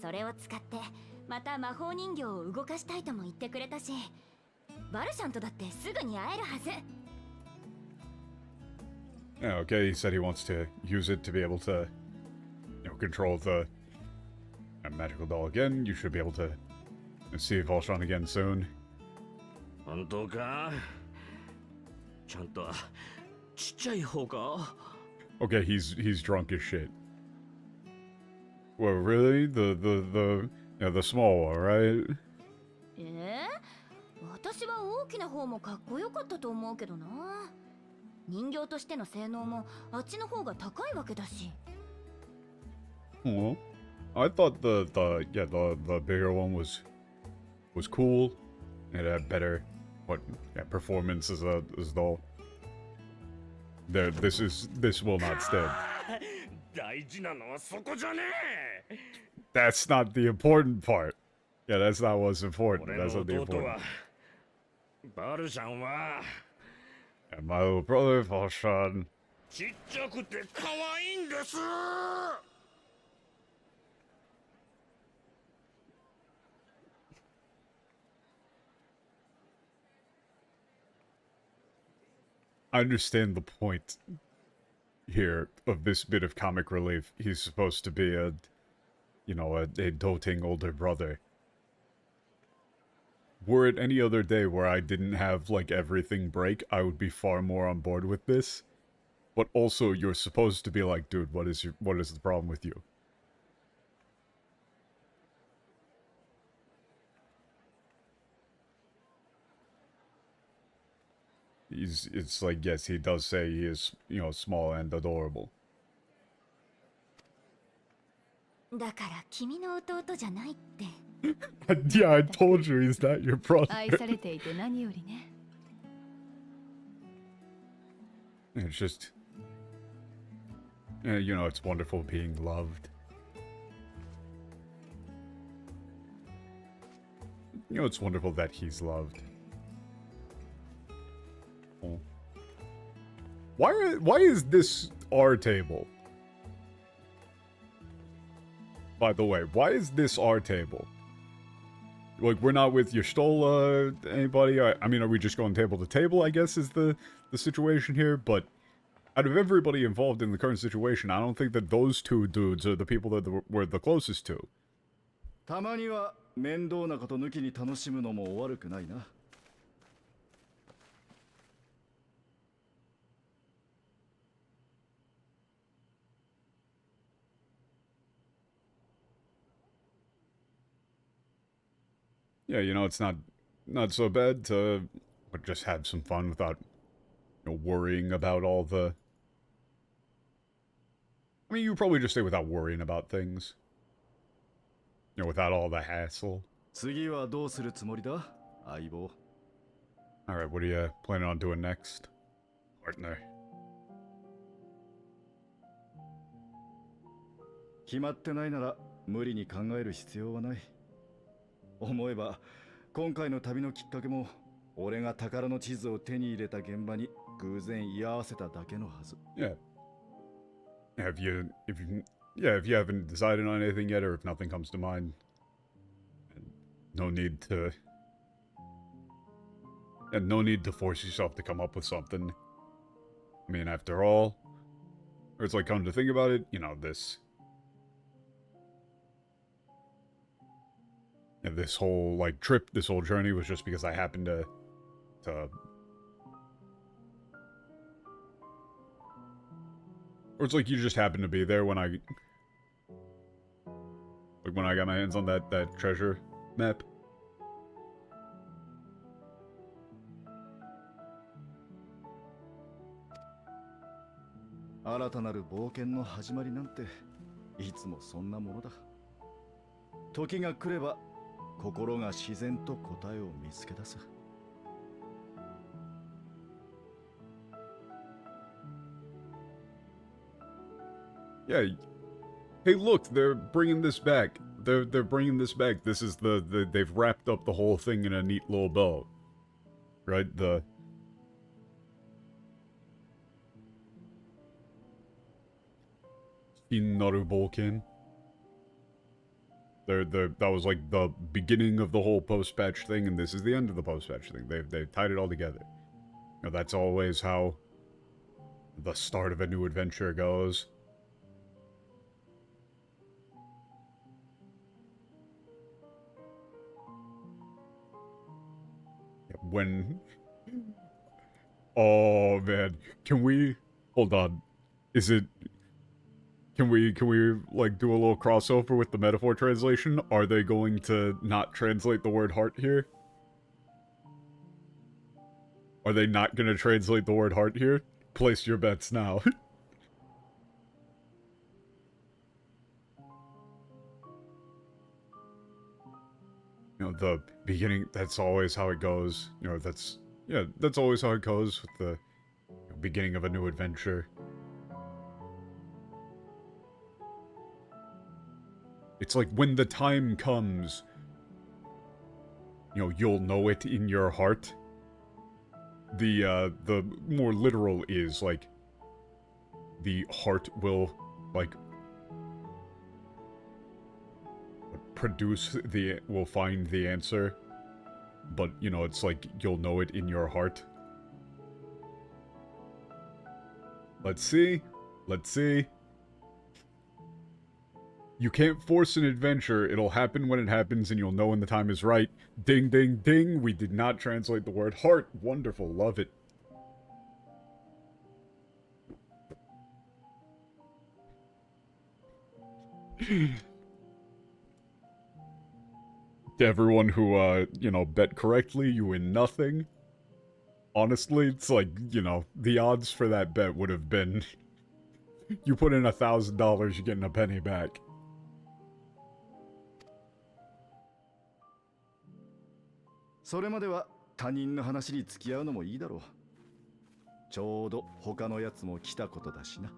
So それを使ってまた魔法人形を動かしたいとも言ってくれたし、バルシャンとだってすぐに会えるはず。Yeah, okay, he said he wants to use it to be able to, you know, control the magical doll again. You should be able to see Voltron again soon. 本当かちゃんとちっちゃい方か Okay, he's drunk as shit. Well, really? The small one, right? 私は大きな方もかっこよかったと思うけどな。人形としての性能もあっちの方が高いわけだし。Well, I thought the bigger one was cool. It had better performance as doll. This will not stand. 大事なのはそこじゃねえ That's not the important part. Yeah, that's not what's important. 俺 That's の not the 弟 important. はバルシャンは And my little brother, Voltron. ちっちゃくて可愛いんです I understand the point here of this bit of comic relief. He's supposed to be a doting older brother. Were it any other day where I didn't have, like, everything break, I would be far more on board with this. But also, you're supposed to be like, dude, what is the problem with you? It's like, yes, he does say he is, you know, small and adorable. だから君の弟じゃないって。Yeah, I told you he's not your brother. 愛されていて何よりね。It's just, you know, it's wonderful being loved. You know, it's wonderful that he's loved. Oh. Why is this our table? By the way, why is this our table? Like, we're not with Y'shtola, anybody? I mean, are we just going table to table, I guess, is the situation here? But out of everybody involved in the current situation, I don't think that those two dudes are the people that we're the closest to. たまには面倒なこと抜きに楽しむのも悪くないな。Yeah, you know, it's not so bad to just have some fun without, you know, worrying about all the... I mean, you probably just say without worrying about things. You know, without all the hassle. 次はどうするつもりだ、相棒。Alright, what are you planning on doing next, partner? 決まってないなら無理に考える必要はない。思えば今回の旅のきっかけも俺が宝の地図を手に入れた現場に偶然居合わせただけのはず。Yeah. If you haven't decided on anything yet, or if nothing comes to mind, no need to force yourself to come up with something. I mean, after all, or it's like, come to think about it, you know, this whole, like, trip, this whole journey was just because I happened to or it's like you just happened to be there when I got my hands on that treasure map. 新たなる冒険の始まりなんていつもそんなものだ。時が来れば心が自然と答えを見つけ出す。Yeah. Hey, look, they're bringing this back. They're bringing this back. This is they've wrapped up the whole thing in a neat little bow. Right? The Inaru Bolkin. That was like the beginning of the whole post-patch thing, and this is the end of the post-patch thing. They've tied it all together. You know, that's always how the start of a new adventure goes. When... Oh, man. Can we... Hold on. Is it... Can we, like, do a little crossover with the metaphor translation? Are they going to not translate the word heart here? Are they not going to translate the word heart here? Place your bets now. You know, the beginning, that's always how it goes. You know, that's... Yeah, that's always how it goes with the beginning of a new adventure. It's like when the time comes, you know, you'll know it in your heart. The more literal is, like, the heart will, like, will find the answer. But, you know, it's like, you'll know it in your heart. Let's see. Let's see. You can't force an adventure, it'll happen when it happens and you'll know when the time is right. Ding, ding, ding, we did not translate the word heart. Wonderful, love it. To everyone who, you know, bet correctly, you win nothing. Honestly, it's like, you know, the odds for that bet would have been... You put in $1,000, you're getting a penny back.それまでは他人の話に付き合うのもいいだろう。ちょうど他のやつも来たことだしな。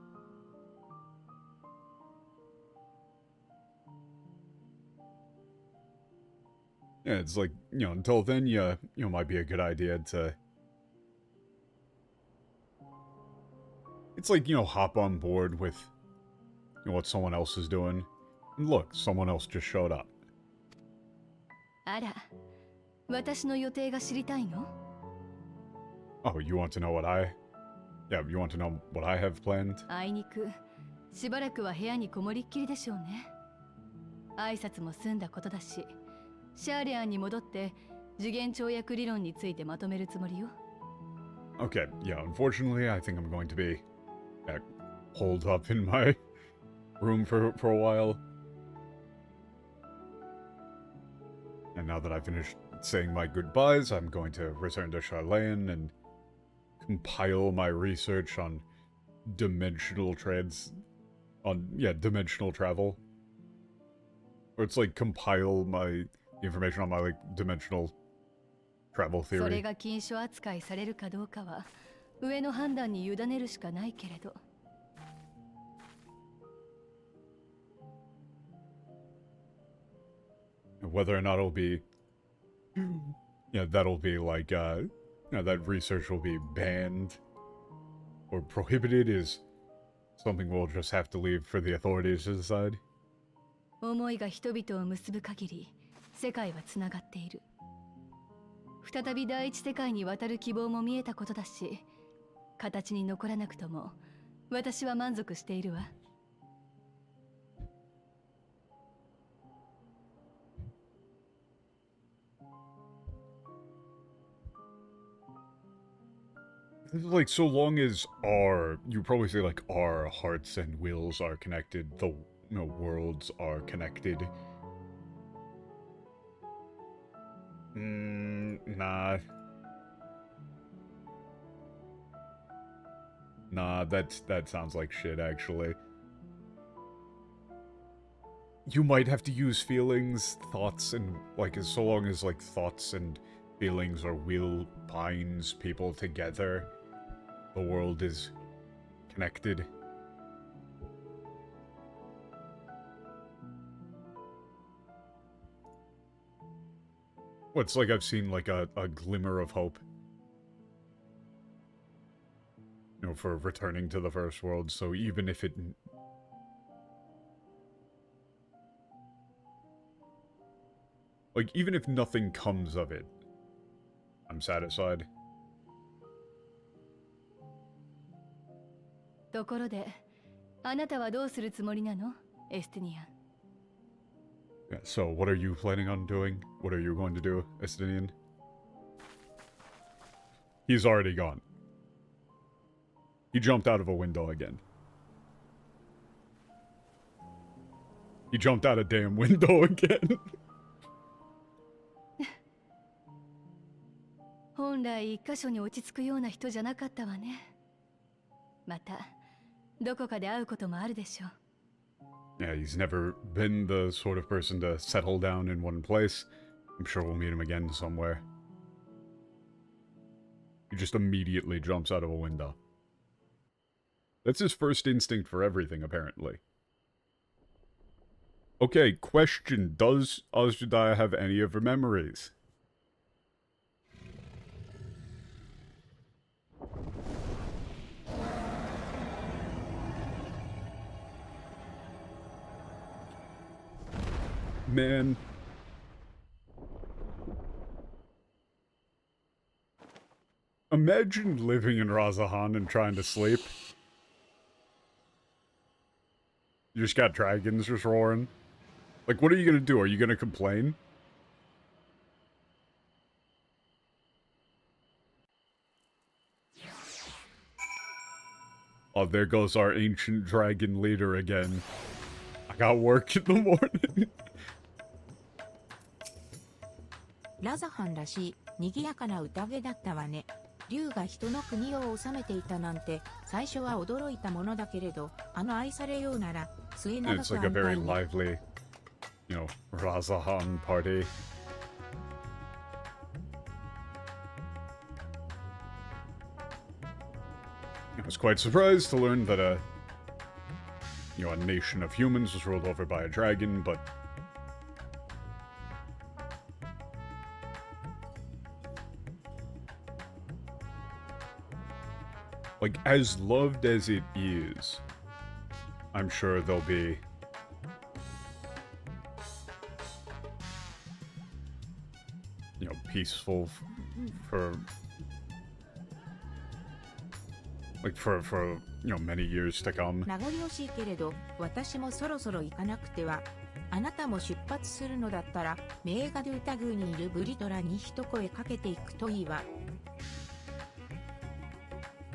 Yeah, it's like, you know, until then, you know, might be a good idea to... It's like, you know, hop on board with, you know, what someone else is doing. And look, someone else just showed up. あら、私の予定が知りたいの? Oh, you want to know what Yeah, you want to know what I have planned? あいにく、しばらくは部屋にこもりっきりでしょうね。挨拶も済んだことだし、シャーリアンに戻って次元跳躍理論についてまとめるつもりよ。Okay, yeah, unfortunately, I think I'm going to be holed up in my room for a while. And now that I finished saying my goodbyes, I'm going to return to Charlene and compile my research on dimensional travel. Or it's like compile my information on my, like, dimensional travel それ theory. が禁書扱いされるかどうかは上の判断に委ねるしかないけれど。Whether or not it'll be... Yeah, that'll be like, you know, that research will be banned or prohibited is something we'll just have to leave for the authorities to decide. 思いが人々を結ぶ限り、世界はつながっている。再び第一世界に渡る希望も見えたことだし、形に残らなくとも私は満足しているわ。Like, so long as you probably say, like, our hearts and wills are connected, the, you know, worlds are connected. Nah. Nah, that sounds like shit, actually. You might have to use feelings, thoughts, and, like, so long as, like, thoughts and feelings or will binds people together, the world is connected. Well, it's like I've seen, like, a glimmer of hope. You know, for returning to the first world, so even if it... Like, even if nothing comes of it, I'm satisfied. ところで、あなたはどうするつもりなの、エステニアン。Yeah, so what are you planning on doing? What are you going to do, Estinian? He's already gone. He jumped out of a window again. He jumped out a damn window again. 本来一箇所に落ち着くような人じゃなかったわね。またどこかで会うこともあるでしょう。Yeah, he's never been the sort of person to settle down in one place. I'm sure we'll meet him again somewhere. He just immediately jumps out of a window. That's his first instinct for everything, apparently. Okay, question. Does Azjadaya have any of her memories? Man. Imagine living in Razahan and trying to sleep. You just got dragons just roaring. Like, what are you gonna do? Are you gonna complain? Oh, there goes our ancient dragon leader again. I got work in the morning. ラザハンらしい、賑やかな宴だったわね。竜が人の国を治めていたなんて、最初は驚いたものだけれど、愛されようなら、末永 It's く like a 安 very 泰に。lively, you know, Razahan party. I was quite surprised to learn that a nation of humans was ruled over by a dragon, but like, as loved as it is, I'm sure there'll be peaceful for many years to come. 名残惜しいけれど、私もそろそろ行かなくては。あなたも出発するのだったら、メーガドゥータ宮にいるブリトラに一声かけていくといいわ。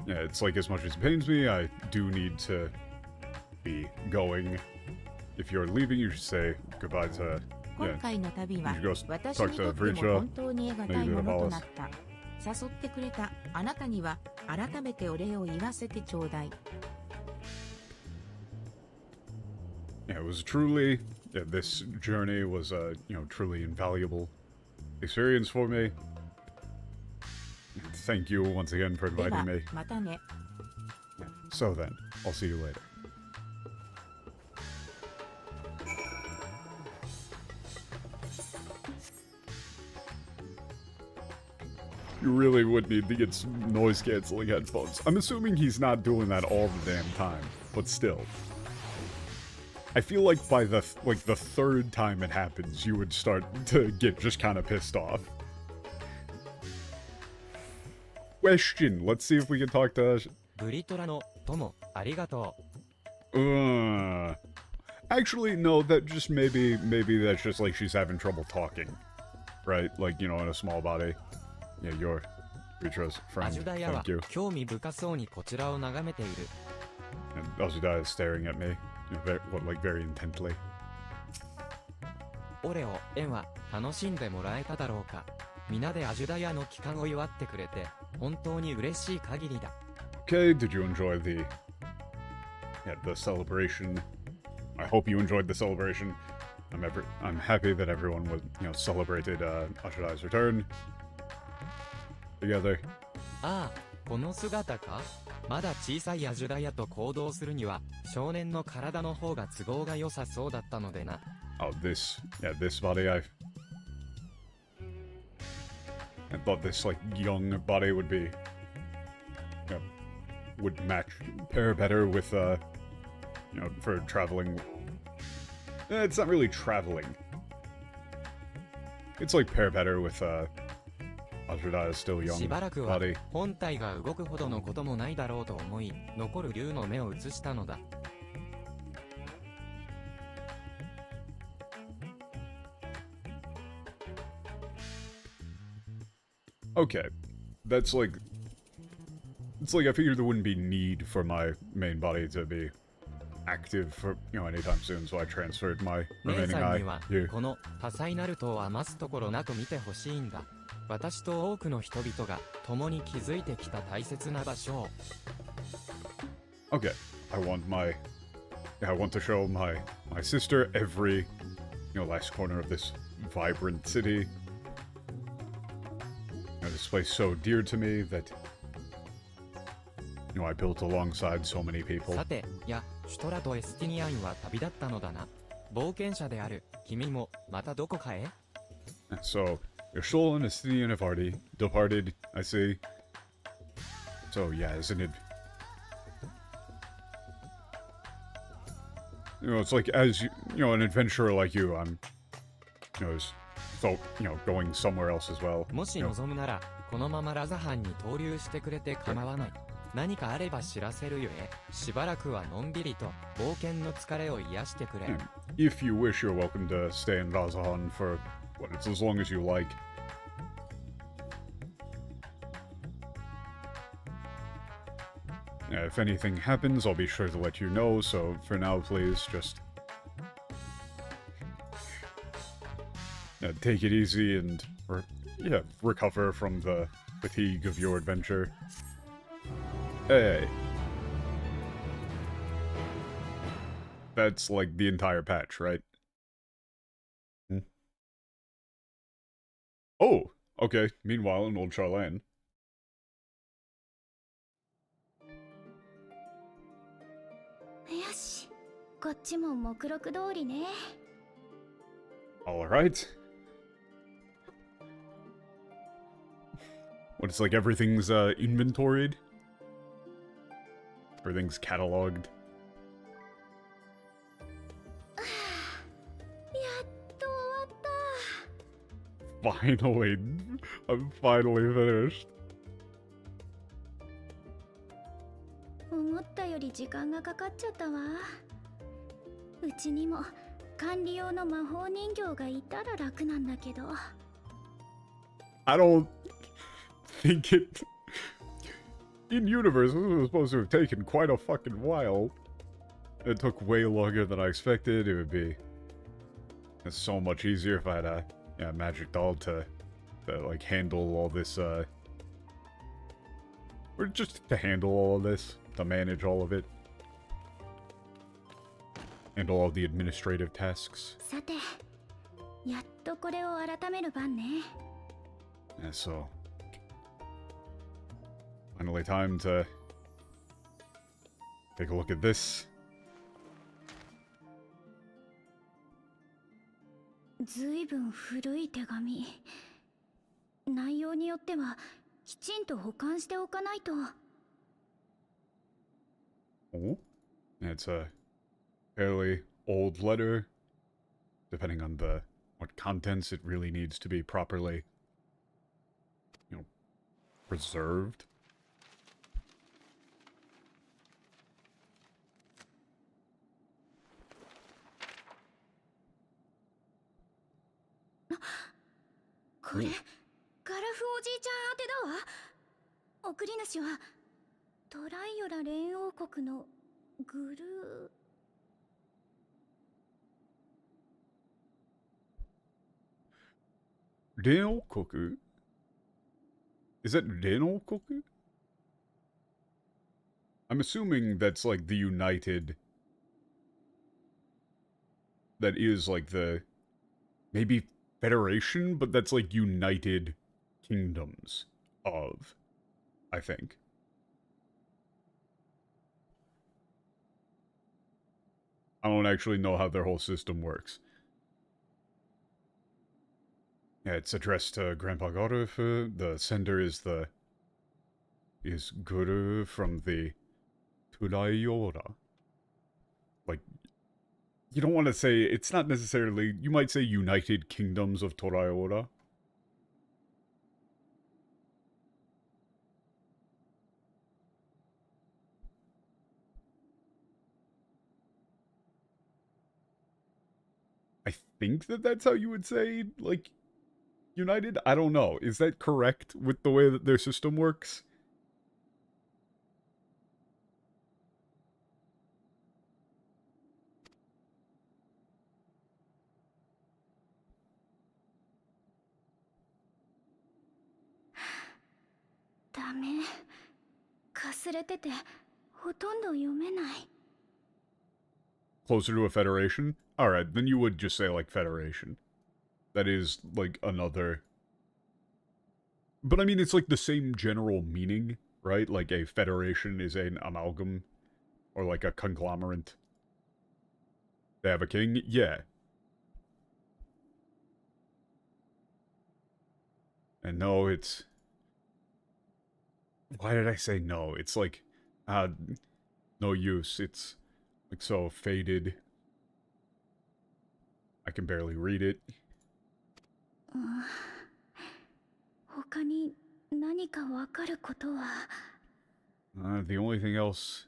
Yeah, it's like, as much as it pains me, I do need to be going. If you're leaving, you should say goodbye to... 今回の旅は you should go 私 talk に to とっても Vreecha. 本当に得難いものとなった。誘ってくれたあなたには改めてお礼を言わせてちょうだい。Yeah, it was truly... Yeah, this journey was a, truly invaluable experience for me. Thank you once again for では inviting me. またね。 So then, I'll see you later. You really would need to get some noise-canceling headphones. I'm assuming he's not doing that all the damn time, but still. I feel like by the third time it happens, you would start to get just kind of pissed off. Question. Let's see if we can talk to... ブリトラの友、ありがとう。Actually, no, that just maybe that's just like she's having trouble talking. Right? Like, in a small body. Yeah, you're Ritra's ア friend. ジュダヤは Thank you. 興味深そうにこちらを眺めている。 And Azudaya is staring at me. Very intently. オレオ、エンは楽しんでもらえただろうか。皆でアジュダヤの帰還を祝ってくれて本当に嬉しい限りだ。Okay, did you enjoy the celebration? I hope you enjoyed the celebration. I'm happy that everyone was, celebrated Azudai's return together. ああ、この姿か。まだ小さいアジュダヤと行動するには少年の体の方が都合が良さそうだったのでな。Oh, this body, I thought this, young body would be, would pair better with, for traveling. It's not really traveling. It's, pair better with, Ajida is still し young ばらくは body. 本体が動くほどのこともないだろうと思い、残る竜の目を移したのだ。Okay. That's like... It's like I figured there wouldn't be need for my main body to be active for, you know, anytime soon, so I transferred my 姉 remaining さん eye には here. この多彩なる塔を余すところなく見てほしいんだ。私と多くの人々が共に築いてきた大切な場所を。Okay. I want my... Yeah, I want to show my sister every, you know, last corner of this vibrant city. You know, this place so dear to me that, you know, I built alongside so many people. さて、シュトラとエスティニアンは旅立ったのだな。冒険者である君もまたどこかへ？ So, Yashol and Estinian have already departed, I see. So, yeah, isn't it... You know, it's like, as, you know, an adventurer like you, I'm, you know, going somewhere else as well. もし You know, 望むなら、このままラザハンに投留してくれて構わない。何かあれば知らせるゆえ、しばらくはのんびりと冒険の疲れを癒してくれ。if you wish, you're welcome to stay in Razahan for, what, it's as long as you like. Yeah, if anything happens, I'll be sure to let you know, so for now, please, just... take it easy and, recover from the fatigue of your adventure. Hey. That's like the entire patch, right? Oh, okay. Meanwhile, in Old Charlene. よし、こっちも目録通りね。Alright. What, it's like everything's inventoried? Everything's cataloged? やっと終わった。 Finally. I'm finally finished. 思ったより時間がかかっちゃったわ。うちにも管理用の魔法人形がいたら楽なんだけど。 I don't think it... In universe, this was supposed to have taken quite a fucking while. It took way longer than I expected. It would be so much easier if I had a magic doll to like handle all this, or just to handle all of this, to manage all of it. Handle all the administrative tasks. さて、やっとこれを改める番ね。 Yeah, so... Finally time to... take a look at this. ずいぶん古い手紙。内容によってはきちんと保管しておかないと。 Oh? It's a fairly old letter. Depending on what contents, it really needs to be properly, you know, preserved. Oh. これ、ガラフおじいちゃん宛てだわ。送り主はトライオラ連王国のグルー。Renokoku? Is that Renokoku? I'm assuming that's like the United... That is like the... Maybe Federation, but that's like United Kingdoms of... I think. I don't actually know how their whole system works. Yeah, it's addressed to Grandpa Guru. The sender is Guru from the Turayora. Like, you don't want to say, it's not necessarily, you might say United Kingdoms of Torayora. think that that's how you would say, like, United? I don't know. Is that correct with the way that their system works? Closer to a federation? Alright, then you would just say, like, federation. That is, like, another... But I mean, it's like the same general meaning, right? Like a federation is an amalgam, or like a conglomerate. They have a king? Yeah. And no, it's... Why did I say no? It's like, no use. It's, like, so faded. I can barely read it. The only thing else...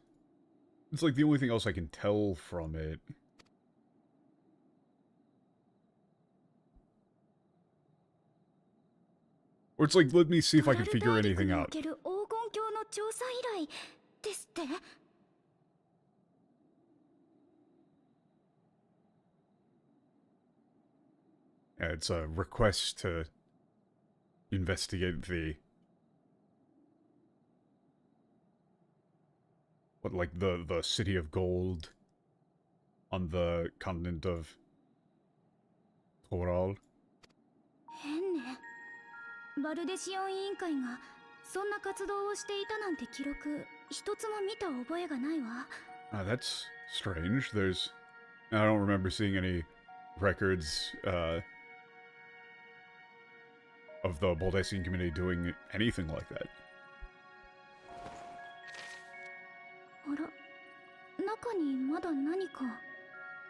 It's like the only thing else I can tell from it. Or it's like, let me see if I can figure anything out. Yeah, it's a request to investigate the... What, like, the City of Gold on the continent of Toral. That's strange. There's... I don't remember seeing any records, of the Baldessian community doing anything like that.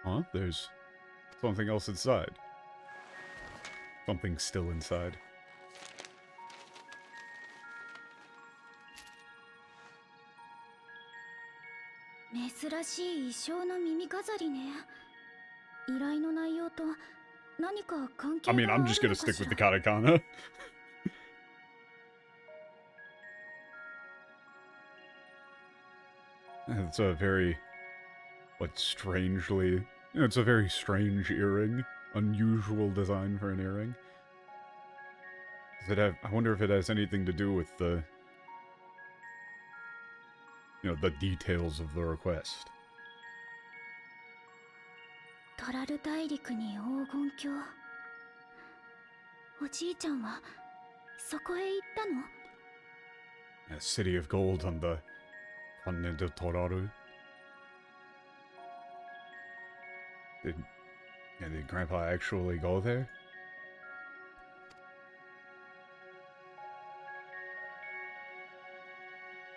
Huh? There's something else inside. Something still inside. I mean, I'm just gonna stick with the katakana. It's a very... What, strangely... It's a very strange earring. Unusual design for an earring. Does it have... I wonder if it has anything to do with the... You know, the details of the request. A city of gold on the continent of Toraru. Did Grandpa actually go there?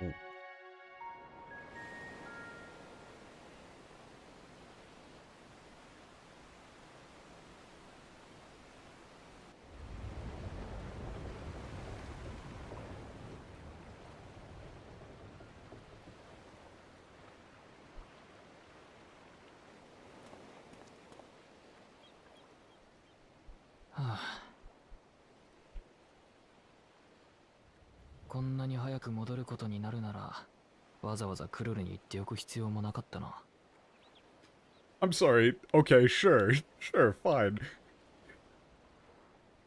Ooh. I'm sorry. Okay, sure. Sure, fine.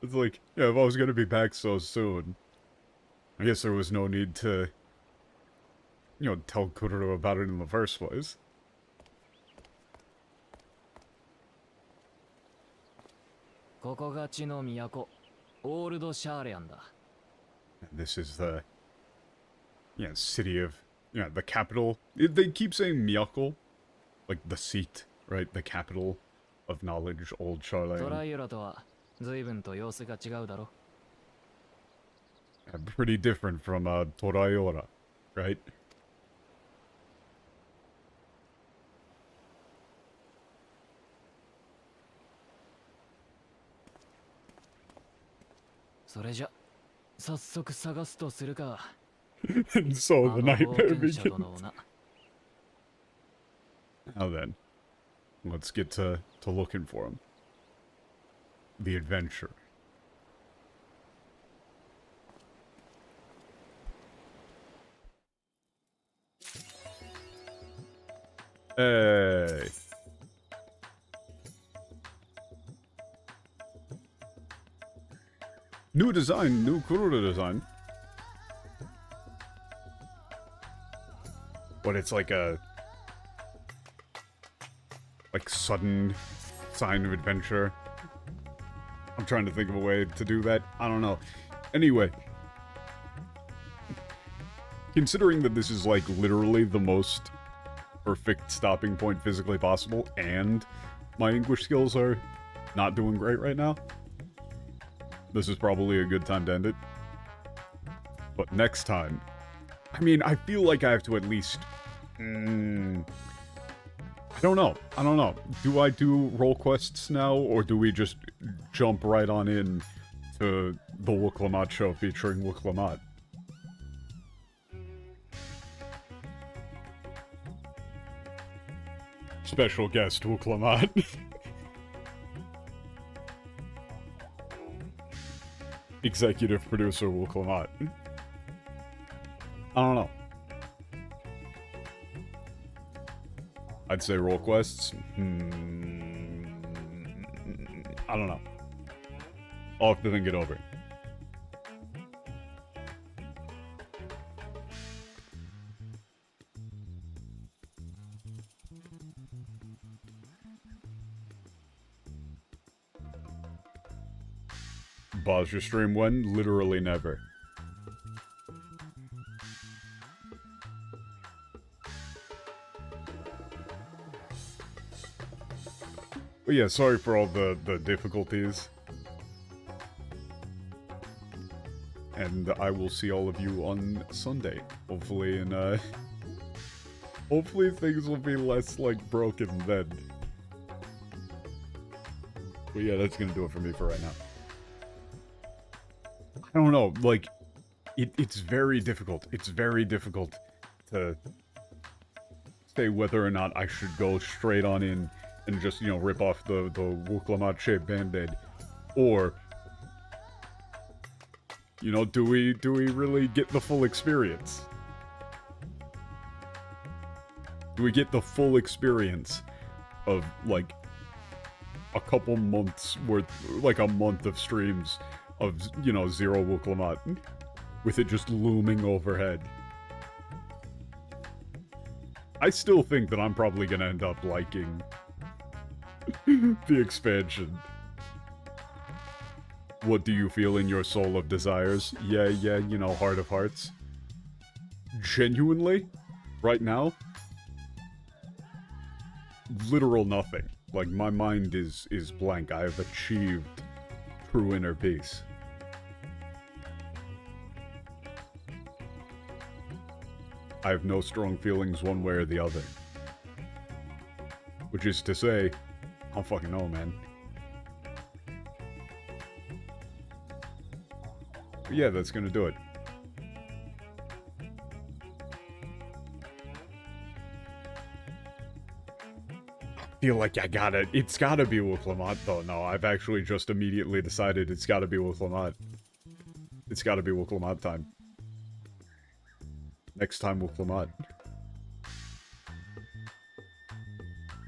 It's like, yeah, if I was gonna be back so soon, I guess there was no need to, you know, tell Kururu about it in the first place. This is the, yeah, city of, yeah, the capital. They keep saying Miyako, like the seat, right? The capital of knowledge, Old Charlene. Pretty different from Torayora, right? And so the nightmare begins. Now then, let's get to looking for him. the adventure. Hey. New design, new Kuruda design. But it's like a... like sudden sign of adventure. I'm trying to think of a way to do that. I don't know. Anyway. Considering that this is like literally the most perfect stopping point physically possible, and my English skills are not doing great right now, this is probably a good time to end it. But next time, I mean, I feel like I have to at least... I don't know. Do I do role quests now, or do we just jump right on in to the Wooklamat show featuring Wooklamat? Special guest Wooklamat. Executive producer Wooklamat. I don't know. I'd say role quests. I don't know. I'll have to think it over. Pause your stream when? Literally never. But yeah, sorry for all the difficulties. And I will see all of you on Sunday. Hopefully, and hopefully things will be less, like, broken then. But yeah, that's gonna do it for me for right now. I don't know, like, it's very difficult. It's very difficult to say whether or not I should go straight on in and just, you know, rip off the Wooklamat shaped band-aid. Or, you know, do we really get the full experience? Do we get the full experience of, like, a couple months worth, like a month of streams of, you know, zero Wooklamat, with it just looming overhead? I still think that I'm probably gonna end up liking the expansion. What do you feel in your soul of desires? Yeah, you know, heart of hearts. Genuinely, right now, literal nothing. Like, my mind is blank. I have achieved true inner peace. I have no strong feelings one way or the other. Which is to say, I don't fucking know, man. But yeah, that's gonna do it. I feel like it's gotta be Wooklamat though. No, I've actually just immediately decided it's gotta be Wooklamat. It's gotta be Wooklamat time. Next time Wooklamat.